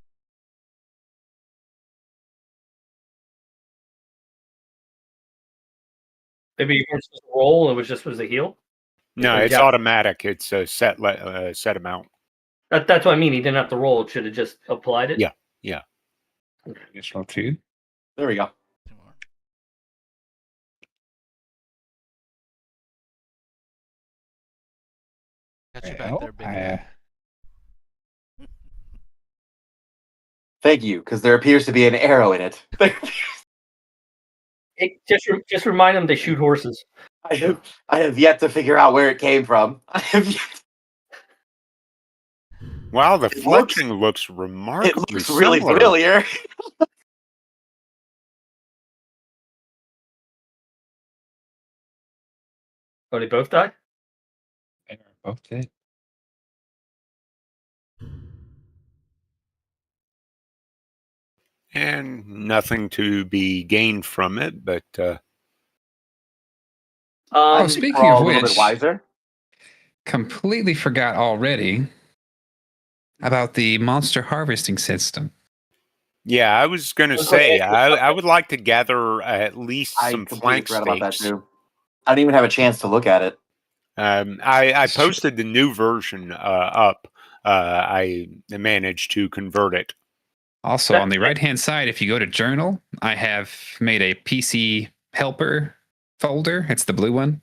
Maybe you weren't supposed to roll. It was just a heal. No, it's automatic. It's a set amount. That's what I mean. He didn't have to roll. It should have just applied it. Yeah. Yeah. Additional 2. There we go. 2 more. Got you back there, big guy. Thank you, because there appears to be an arrow in it. Just remind them they shoot horses. I have yet to figure out where it came from. I have yet. Wow, the fletching looks remarkably It looks really familiar. Oh, they both died? They are both dead. And nothing to be gained from it, but speaking of a which, little bit wiser. Completely forgot already about the monster harvesting system. yeah, I was going to say I would like to gather at least some flank forgot about that stakes. too. I didn't even have a chance to look at it. I posted the new version up. I managed to convert it. Also, on the right-hand side, if you go to Journal, I have made a PC helper folder. It's the blue one.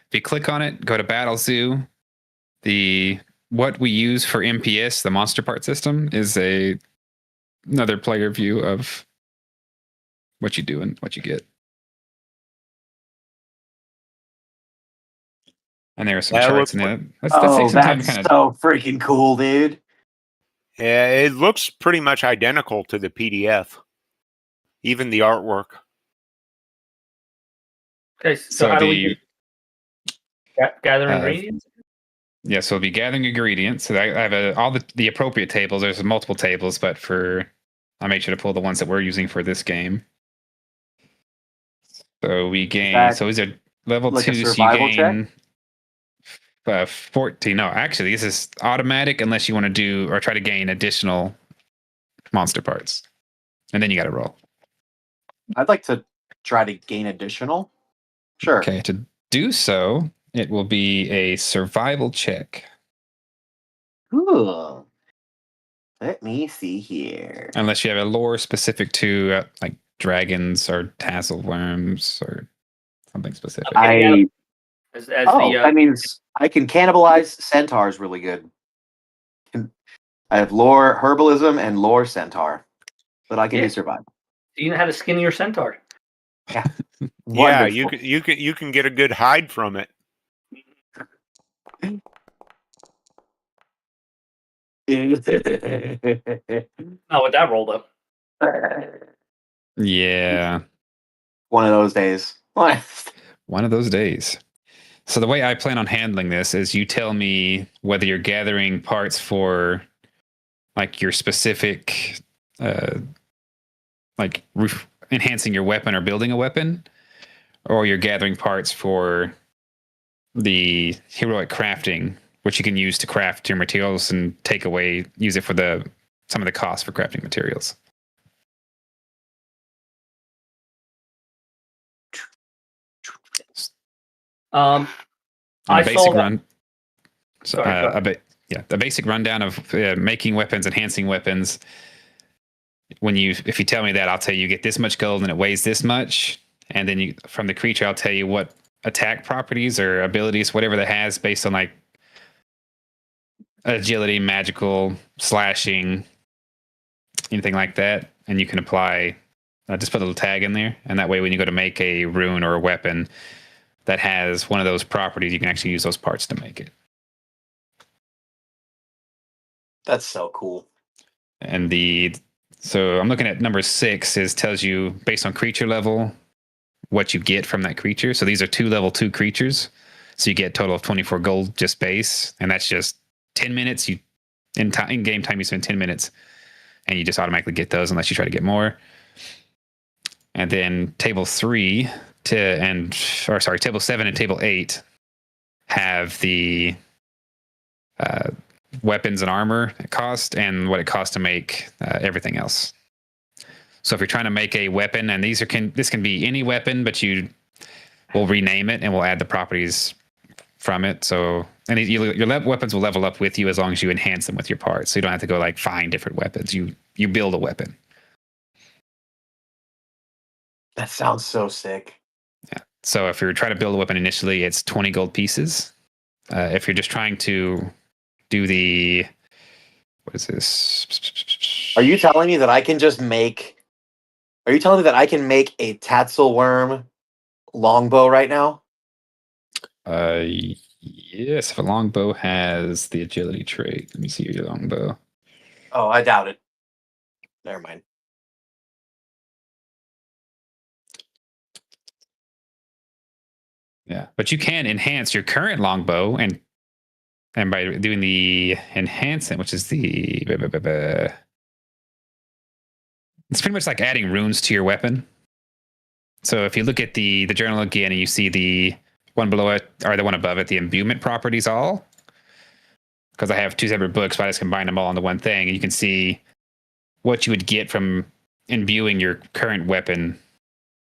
If you click on it, go to Battle Zoo. What we use for MPS, the monster part system, is another player view of what you do and what you get. And there are some charts in there. That takes some time to kind of. So freaking cool, dude. Yeah, it looks pretty much identical to the PDF, even the artwork. Okay, so how do we gather ingredients? Yeah, so we'll be gathering ingredients. So I have all the appropriate tables. There's multiple tables, but I made sure to pull the ones that we're using for this game. So we gain. So these are level like 2. So you gain 14. No, actually, this is automatic unless you want to do or try to gain additional monster parts, and then you got to roll. I'd like to try to gain additional? Sure. Okay, to do so, it will be a survival check. Cool. Let me see here. Unless you have a lore specific to like dragons or tassel worms or something specific. I As means I can cannibalize centaurs really good. I have lore herbalism and lore centaur, but I can do survival. you know how to skin your centaur. Yeah, Yeah, wonderful. you can get a good hide from it. Not with that roll though. Yeah. One of those days. One of those days. So the way I plan on handling this is you tell me whether you're gathering parts for like your specific like enhancing your weapon or building a weapon, or you're gathering parts for the heroic crafting, which you can use to craft your materials and use it for some of the costs for crafting materials. I basic saw run. So, Sorry, the basic rundown of making weapons, enhancing weapons. If you tell me that, I'll tell you get this much gold and it weighs this much, and then from the creature, I'll tell you what attack properties or abilities, whatever that has, based on like agility, magical, slashing, anything like that, and you can apply. Just put a little tag in there, and that way, when you go to make a rune or a weapon that has one of those properties, you can actually use those parts to make it. That's so cool. And so I'm looking at number 6 tells you based on creature level what you get from that creature. So these are 2 level 2 creatures. So you get a total of 24 gold just base, and that's just 10 minutes. In game time you spend 10 minutes, and you just automatically get those unless you try to get more. And then table 7 and table 8 have the weapons and armor cost and what it costs to make everything else. So if you're trying to make a weapon, and this can be any weapon, but we'll rename it and we'll add the properties from it. So your weapons will level up with you as long as you enhance them with your parts. So you don't have to go like find different weapons. You build a weapon. That sounds so sick. Yeah. So if you're trying to build a weapon initially, it's 20 gold pieces. If you're just trying to do what is this? Are you telling me that I can make a tatsel worm longbow right now? Yes, if a longbow has the agility trait. Let me see your longbow. Oh, I doubt it. Never mind. Yeah, but you can enhance your current longbow and by doing the enhancement, which is it's pretty much like adding runes to your weapon. So if you look at the journal again and you see the one below it or the one above it, the imbuement properties all, because I have 2 separate books, but I just combine them all into one thing, and you can see what you would get from imbuing your current weapon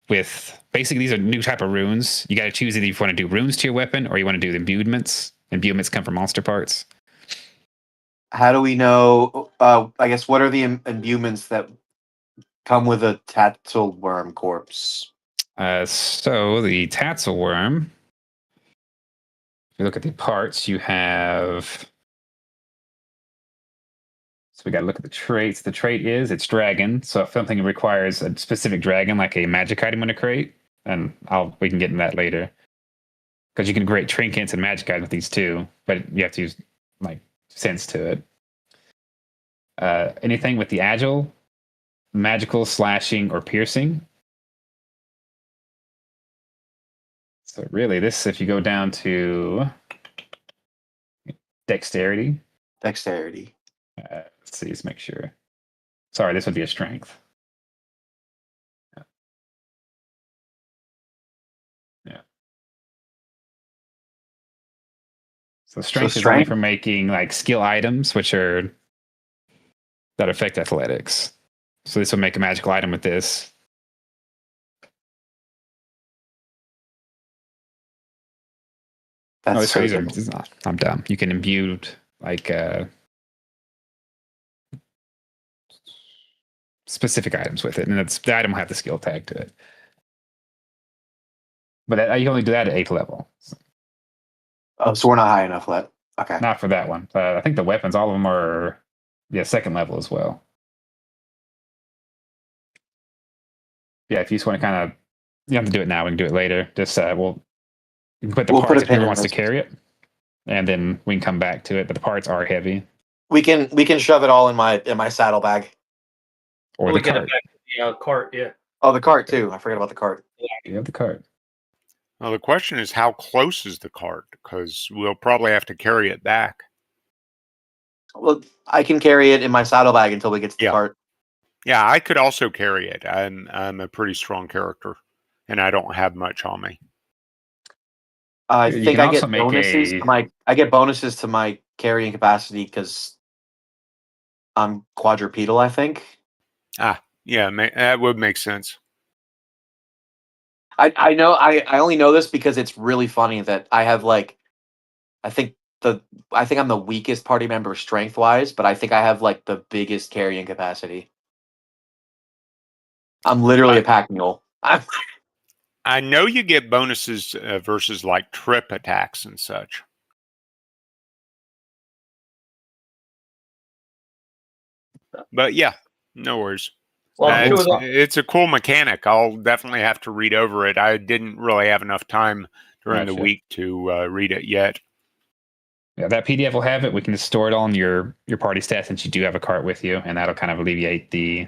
with. Basically, these are new type of runes. You got to choose either if you want to do runes to your weapon or you want to do the imbuements. Imbuements come from monster parts. How do we know? I guess what are the imbuements that come with a tatsel worm corpse? So the tatsel worm. If you look at the parts, you have. So we got to look at the traits. The trait is it's dragon. So if something requires a specific dragon, like a magic item in a crate, and we can get into that later. Because you can create trinkets and magic items with these too, but you have to use like sense to it. Anything with the agile, magical, slashing, or piercing. So really, if you go down to dexterity. Dexterity. Let's see, let's make sure. Sorry, this would be a strength. Yeah. So strength is only for making like skill items, that affect athletics. So this will make a magical item with this. That's so these are, dumb. I'm dumb. You can imbue like specific items with it, and the item will have the skill tag to it. But you only do that at 8th level. Oh, so we're not high enough yet. Okay. Not for that one. I think the weapons, all of them are 2nd level as well. Yeah, if you just want to kind of, you don't have to do it now. We can do it later. Just you can put the We'll put parts a if pin whoever in wants to this. carry it, and then we can come back to it. But the parts are heavy. We can shove it all in my saddlebag. Or we the get cart. it back to the cart, yeah. Oh, the cart too. I forgot about the cart. You have the cart. Well, the question is, how close is the cart? Because we'll probably have to carry it back. Well, I can carry it in my saddlebag until we get to the cart. Yeah, I could also carry it. I'm a pretty strong character, and I don't have much on me. I You think can I also get make bonuses to my carrying capacity because I'm quadrupedal, I think. Yeah, that would make sense. I know I only know this because it's really funny that I have like I think I'm the weakest party member strength wise, but I think I have like the biggest carrying capacity. I'm literally a pack mule. I know you get bonuses versus like trip attacks and such. But yeah, no worries. Well, it's a cool mechanic. I'll definitely have to read over it. I didn't really have enough time during the week to read it yet. Yeah, that PDF will have it. We can just store it on your party stats since you do have a cart with you, and that'll kind of alleviate the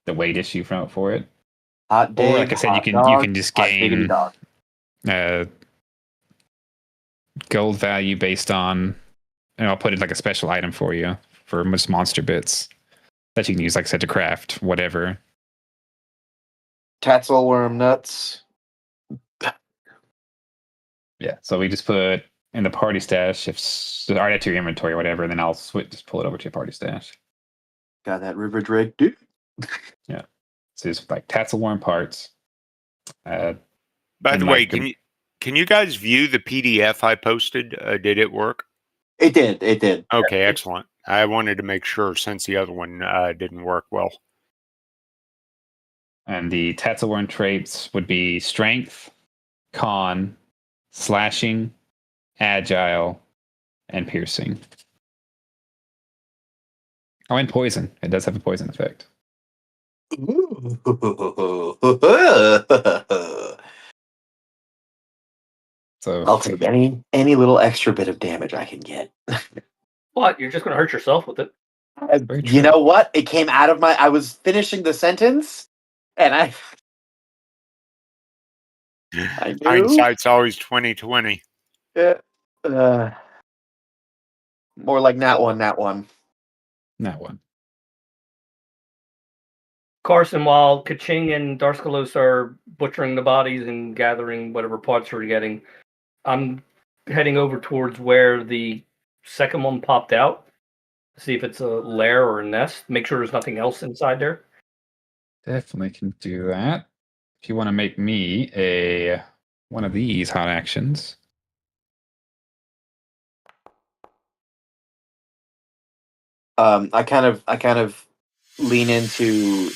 weight issue for it. Hot dig, or like I said, you can just gain gold value based on, and I'll put it like a special item for you for most monster bits that you can use, like I said, to craft whatever. Tatzel worm nuts. Yeah, so we just put in the party stash, add it to your inventory or whatever, and then I'll just pull it over to your party stash. Got that river drake, dude. Yeah, so it's like Tatzelworm parts. By the way, can you guys view the PDF I posted? Did it work? It did. Okay, excellent. I wanted to make sure since the other one didn't work well. And the Tatzelworm traits would be Strength, Con, Slashing, Agile, and Piercing. Oh, and Poison. It does have a poison effect. So I'll take any little extra bit of damage I can get. What? You're just going to hurt yourself with it. You know what? It came out of I was finishing the sentence, and I knew. Hindsight's always 20/20. More like that one. That one. Carson, while Kaching and Darskalos are butchering the bodies and gathering whatever parts we're getting, I'm heading over towards where the second one popped out. See if it's a lair or a nest. Make sure there's nothing else inside there. Definitely can do that. If you want to make me one of these hot actions. I kind of lean into.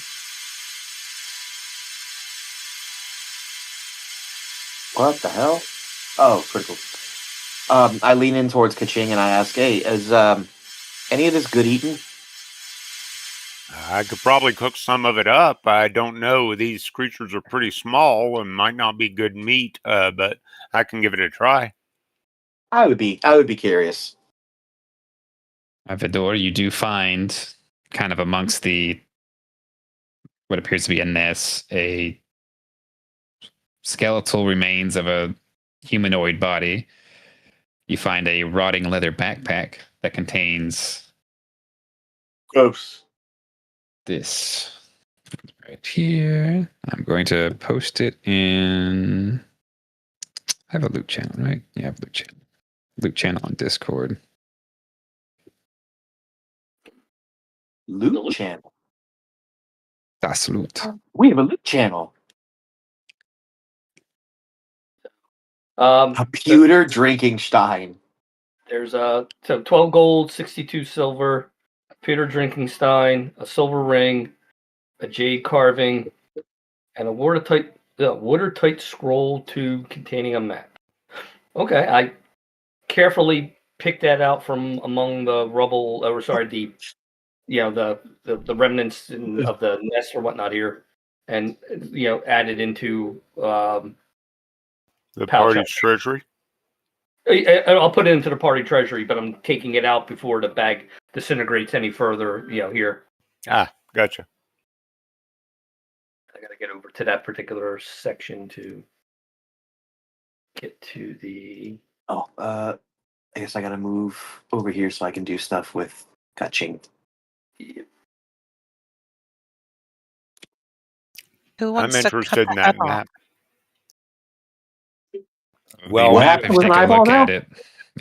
What the hell? Oh, critical. I lean in towards Kaching and I ask, "Hey, is any of this good eating?" I could probably cook some of it up. I don't know. These creatures are pretty small and might not be good meat, but I can give it a try. I would be curious. Vidor, you do find kind of amongst what appears to be a nest, a skeletal remains of a humanoid body. You find a rotting leather backpack that contains gross. This right here. I'm going to post it in. I have a loot channel, right? Yeah, I have a loot channel. Loot channel on Discord. Loot channel. Das Loot. We have a loot channel. The, Computer drinking stein. there's so 12 gold, 62 silver, Peter drinking stein, a silver ring, a jade carving, and a watertight scroll tube containing a map. Okay, I carefully picked that out from among the rubble, or sorry, the remnants of the nest or whatnot here, and added into The pouch. party's treasury. I'll put it into the party treasury, but I'm taking it out before the bag disintegrates any further. Here. Ah, gotcha. I gotta get over to that particular section to get to the. Oh, I guess I gotta move over here so I can do stuff with Kaching. Who I'm wants to cut interested the in head that off? map. Well, what map, happened if with you an take a eyeball look now? at it,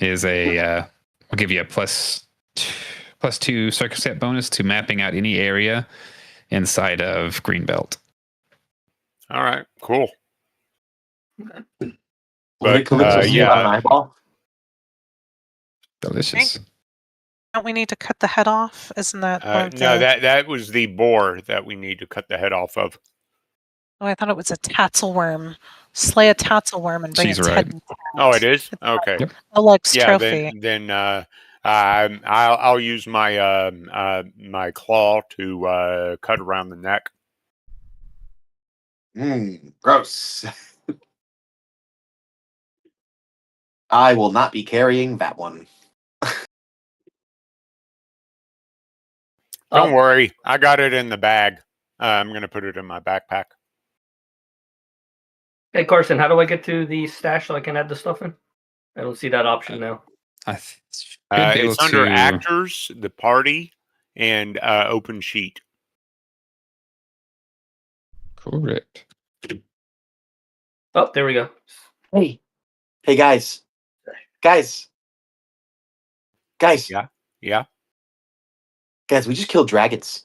is a will give you a +2 circus set bonus to mapping out any area inside of Greenbelt. All right, cool. Would it But an yeah, eyeball? Delicious. Don't we need to cut the head off? Isn't that one of no, the? that was the boar that we need to cut the head off of. Oh, I thought it was a tatzelworm. Slay a tatzelworm and bring She's its right. head intact. Oh, it is? Okay. Yep. Aleg's Yeah, trophy. then I'll use my my claw to cut around the neck. Gross. I will not be carrying that one. Don't worry, I got it in the bag. I'm gonna put it in my backpack. Hey Carson, how do I get to the stash so I can add the stuff in? I don't see that option now. I should be able It's under to. actors, the party, and open sheet. Correct. Oh, there we go. Hey, guys. Yeah. Guys, we just killed dragons.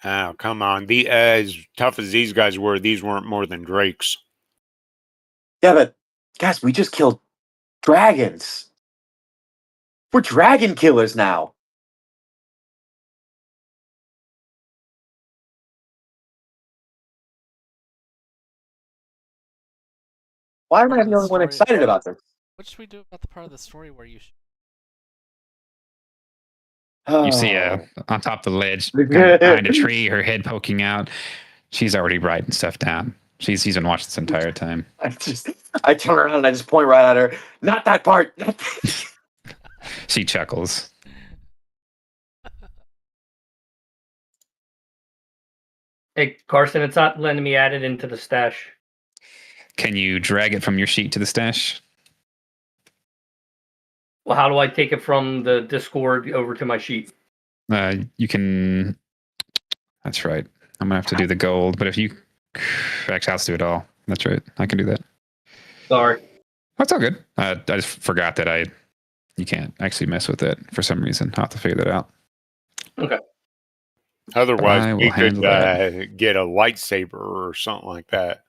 Oh, come on. As tough as these guys were, these weren't more than drakes. Yeah, but guys, we just killed dragons. We're dragon killers now. Why am I the only one excited about this? What should we do about the part of the story where you? You see on top of the ledge, behind a tree, her head poking out. She's already writing stuff down. She's been watching this entire time. I turn around and I just point right at her. Not that part. She chuckles. Hey Carson, it's not letting me add it into the stash. Can you drag it from your sheet to the stash? Well, how do I take it from the Discord over to my sheet? You can. That's right. I'm gonna have to do the gold, but if you actually, I'll just do it all. That's right. I can do that. Sorry. That's all good. I just forgot that you can't actually mess with it for some reason. I'll have to figure that out. Okay. Otherwise, we could that. get a lightsaber or something like that.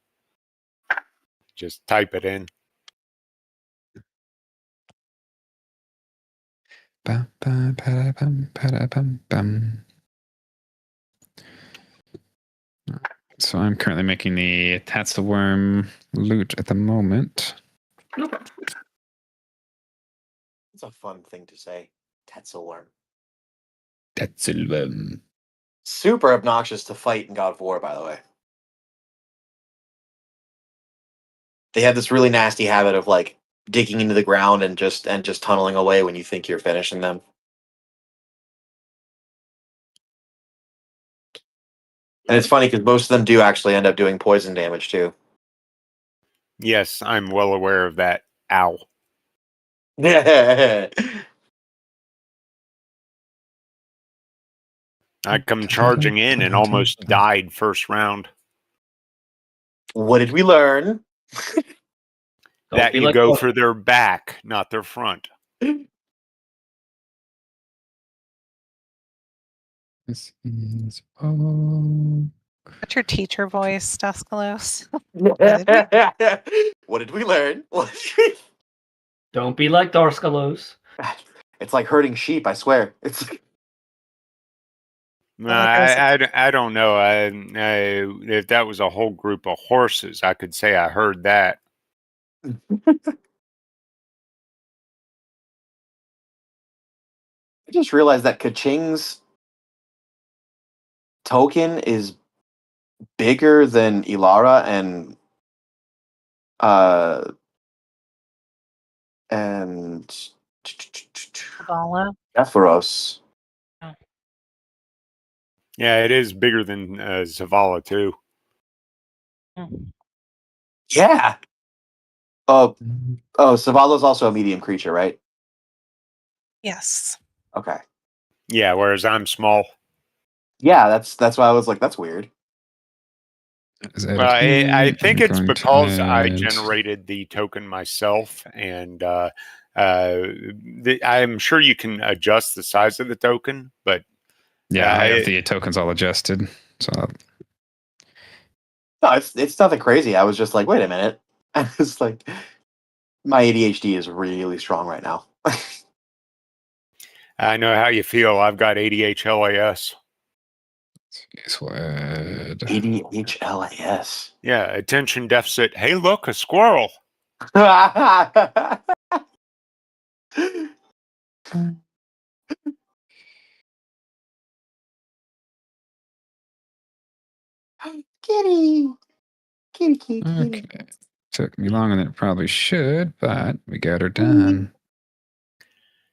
Just type it in. Bum, bum, ba-da, bum, ba-da, bum, bum. So I'm currently making the Tatzelworm loot at the moment. No problem. It's a fun thing to say. Tatzelworm. Tatzelworm. Super obnoxious to fight in God of War, by the way. They have this really nasty habit of like digging into the ground and just tunneling away when you think you're finishing them. And it's funny because most of them do actually end up doing poison damage too. Yes, I'm well aware of that. Ow. I come charging in and almost died first round. What did we learn? That you go for their back, not their front. This is all What's your teacher voice, Daskalos? What did we learn? Don't be like Darskalos. It's like herding sheep, I swear. It's I don't know. If that was a whole group of horses, I could say I heard that. I just realized that Kaching's token is bigger than Ilara and Zavala. Ephoros. Oh. Yeah, it is bigger than Zavala too. Yeah. Oh, Zavala's also a medium creature, right? Yes. Okay. Yeah, whereas I'm small. Yeah, that's why I was like, that's weird. Well, I think it's because I add... generated the token myself, and I'm sure you can adjust the size of the token, but yeah, I have the tokens all adjusted. So no, it's nothing crazy. I was just like, wait a minute. I was like, my ADHD is really strong right now. I know how you feel. I've got ADHLAS. ADHLAS. Yeah, attention deficit. Hey, look, a squirrel. Kitty. Kitty. Okay. Took me longer than it probably should, but we got her done.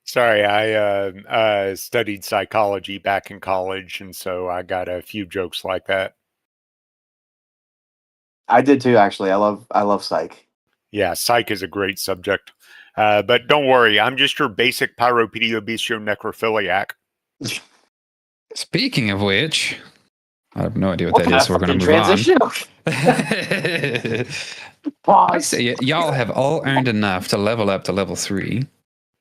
Sorry, I studied psychology back in college, and so I got a few jokes like that. I did too, actually. I love psych. Yeah, psych is a great subject. But don't worry, I'm just your basic pyropedio bistio necrophiliac. Speaking of which, I have no idea what that is, so we're going to move transition? on. I say y'all have all earned enough to level up to level 3.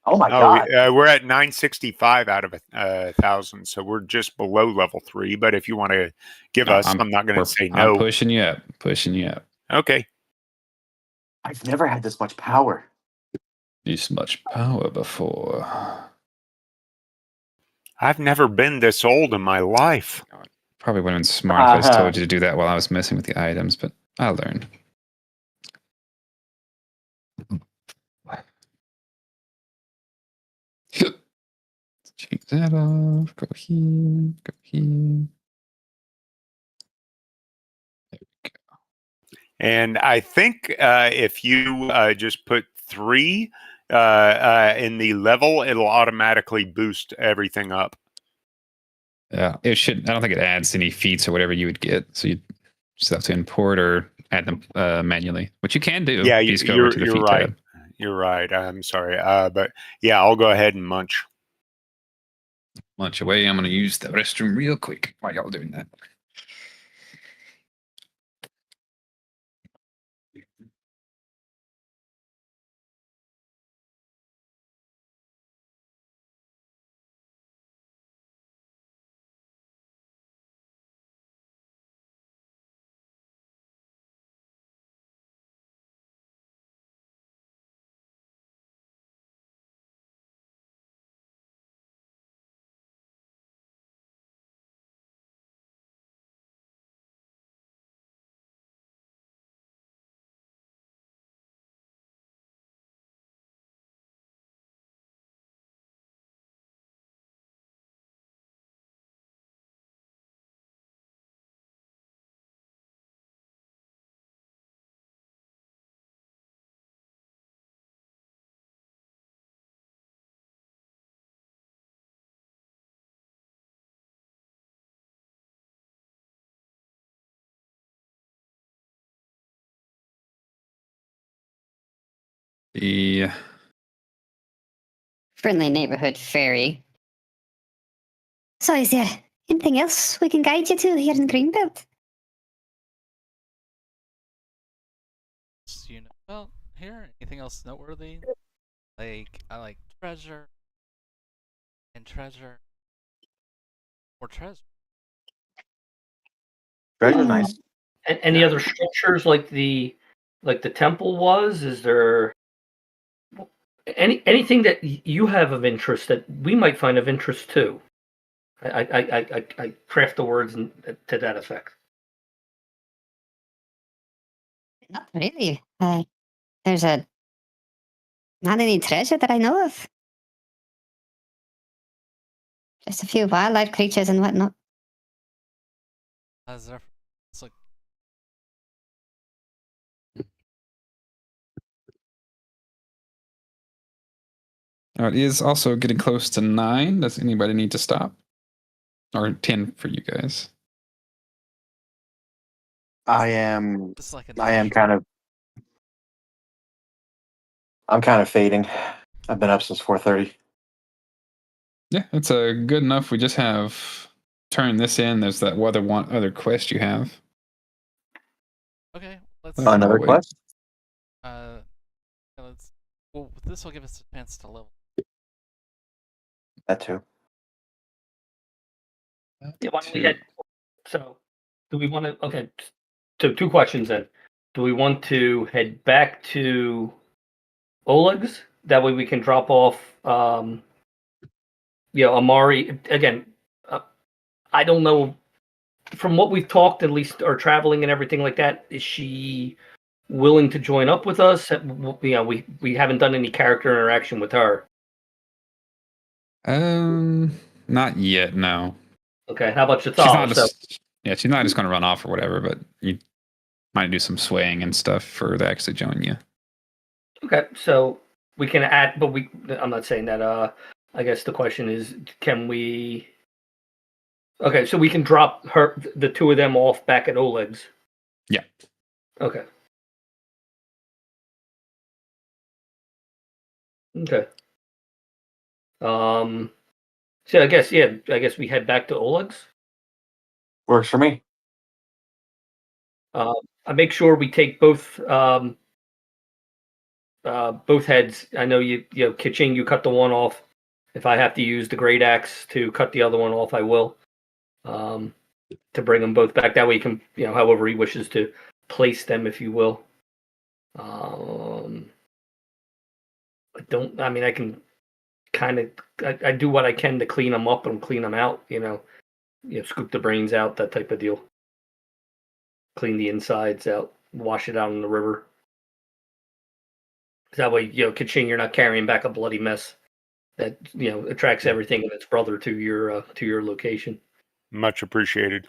Oh my god! We're at 965 out of 1,000, so we're just below level 3. But if you want to give us, I'm not going to say no. I'm pushing you up. Pushing you up. Okay. I've never had this much power. This much power before. I've never been this old in my life. Probably would have been smart if I just told you to do that while I was messing with the items, but I learned. Change that off. Go here. Go here. There we go. And I think if you just put 3 in the level, it'll automatically boost everything up. Yeah, it should. I don't think it adds any feats or whatever you would get. So you just have to import or add them manually, which you can do. Yeah, you just go over to the feat right. tab. You're right. I'm sorry. But yeah, I'll go ahead and munch. Munch away. I'm going to use the restroom real quick while y'all doing that. The Friendly neighborhood fairy. So is there anything else we can guide you to here in Greenbelt? Well, here, anything else noteworthy? Like, I like treasure and treasure or treasure. Very nice. And any other structures like the temple was? Is there anything that you have of interest that we might find of interest too? I craft the words to that effect. Not really. There's not any treasure that I know of. Just a few wildlife creatures and whatnot. It's like It is also getting close to 9. Does anybody need to stop? Or 10 for you guys? I am. it's like I'm kind of fading. I've been up since 4:30. Yeah, it's good enough. We just have turn this in. There's that other quest you have. Okay, let's Another quest. let's. Well, this will give us a chance to level. That too. Yeah, why don't we head? So, do we want to? Okay, so 2 questions then. Do we want to head back to Oleg's? That way we can drop off, Amari. Again, I don't know. From what we've talked, at least, or traveling and everything like that, is she willing to join up with us? We haven't done any character interaction with her. Not yet. No. Okay, how about Chathal? She's not just going to run off or whatever, but you might do some swaying and stuff for her to actually join you. Okay, so we can add, but I'm not saying that. I guess the question is, can we? Okay, so we can drop the 2 of them off back at Oleg's. Yeah. Okay. Okay. So I guess we head back to Oleg's. Works for me. I make sure we take both heads. I know Kitching, you cut the one off. If I have to use the great axe to cut the other one off, I will. To bring them both back. That way, you can, however he wishes to place them, if you will. I can kind of, I do what I can to clean them up and clean them out. Scoop the brains out, that type of deal. Clean the insides out, wash it out in the river. That way, Kitching, you're not carrying back a bloody mess that attracts everything and its brother to your location. Much appreciated.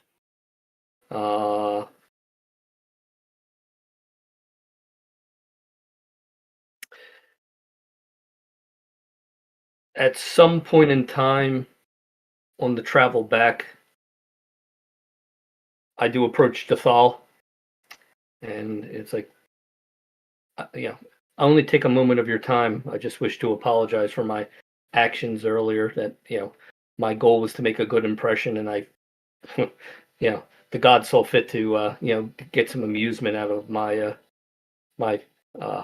At some point in time on the travel back, I do approach Dathal, and it's like, I only take a moment of your time. I just wish to apologize for my actions earlier. That my goal was to make a good impression, and I, the gods saw fit to get some amusement out of my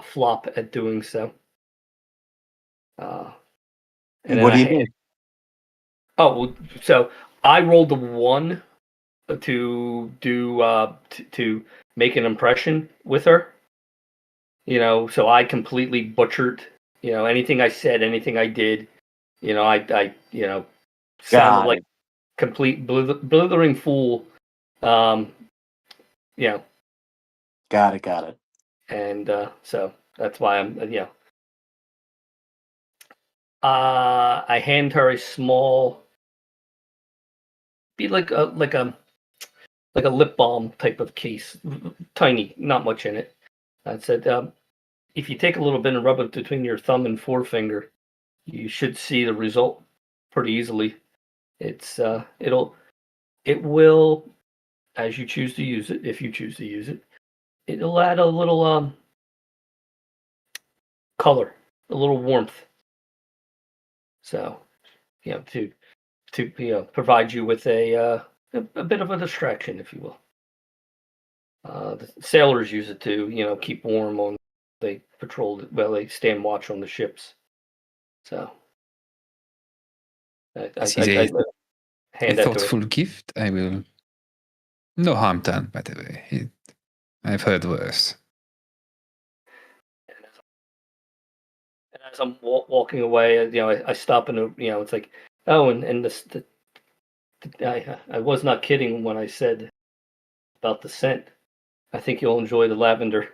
flop at doing so. What do you mean? Oh, well, so I rolled a 1 to do to make an impression with her. So I completely butchered, anything I said, anything I did. I sounded like complete blithering fool. Got it. And so that's why I'm, I hand her a small, be like a lip balm type of case, tiny, not much in it. I said, if you take a little bit and rub it between your thumb and forefinger, you should see the result pretty easily. It will, as you choose to use it, if you choose to use it, it'll add a little color, a little warmth. So, to provide you with a bit of a distraction, if you will. The sailors use it to, keep warm on. They they stand watch on the ships. So, I This is a hand that to her. thoughtful gift. I will No harm done, by the way. I've heard worse. And as I'm walking away, I stop and it's like, oh, and I was not kidding when I said about the scent. I think you'll enjoy the lavender.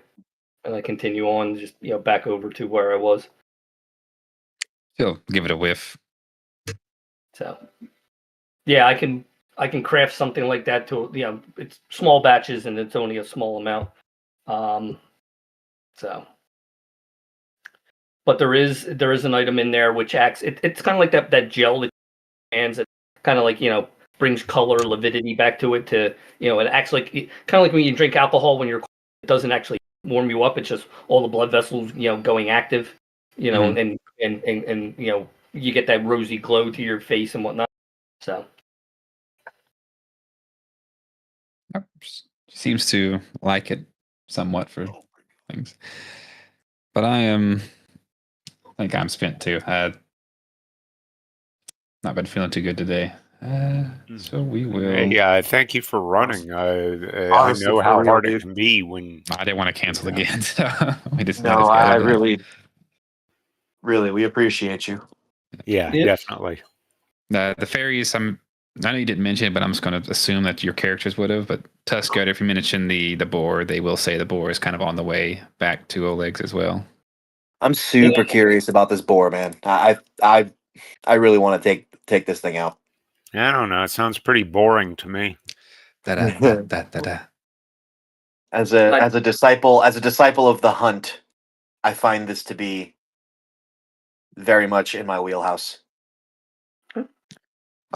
And I continue on, just back over to where I was. She'll give it a whiff. So, yeah, I can craft something like that to it's small batches and it's only a small amount. So, but there is an item in there which acts. It's kind of like that gel that hands that kind of like brings color, lividity back to it. To it acts like kind of like when you drink alcohol when you're it doesn't actually warm you up. It's just all the blood vessels going active. And you get that rosy glow to your face and whatnot. So. Seems to like it somewhat for things. But I think I'm spent too. Not been feeling too good today. So we will. Yeah, thank you for running. I know how hard it can be when. I didn't want to cancel again. So we just I really we appreciate you. Yeah, definitely. The fairies, I know you didn't mention it, but I'm just going to assume that your characters would have. But Tusker, if you mention the boar, they will say the boar is kind of on the way back to Oleg's as well. I'm super curious about this boar, man. I really want to take this thing out. I don't know. It sounds pretty boring to me. As a disciple of the hunt, I find this to be very much in my wheelhouse. I'm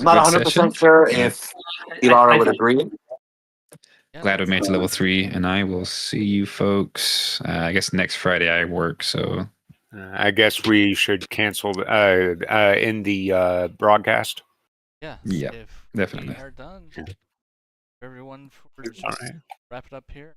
not 100% sure if Ilara would agree. Glad we made it to level 3, and I will see you folks. I guess next Friday I work, so I guess we should cancel in the broadcast. Yeah. Yeah, definitely. We are done. Everyone, for just wrap it up here.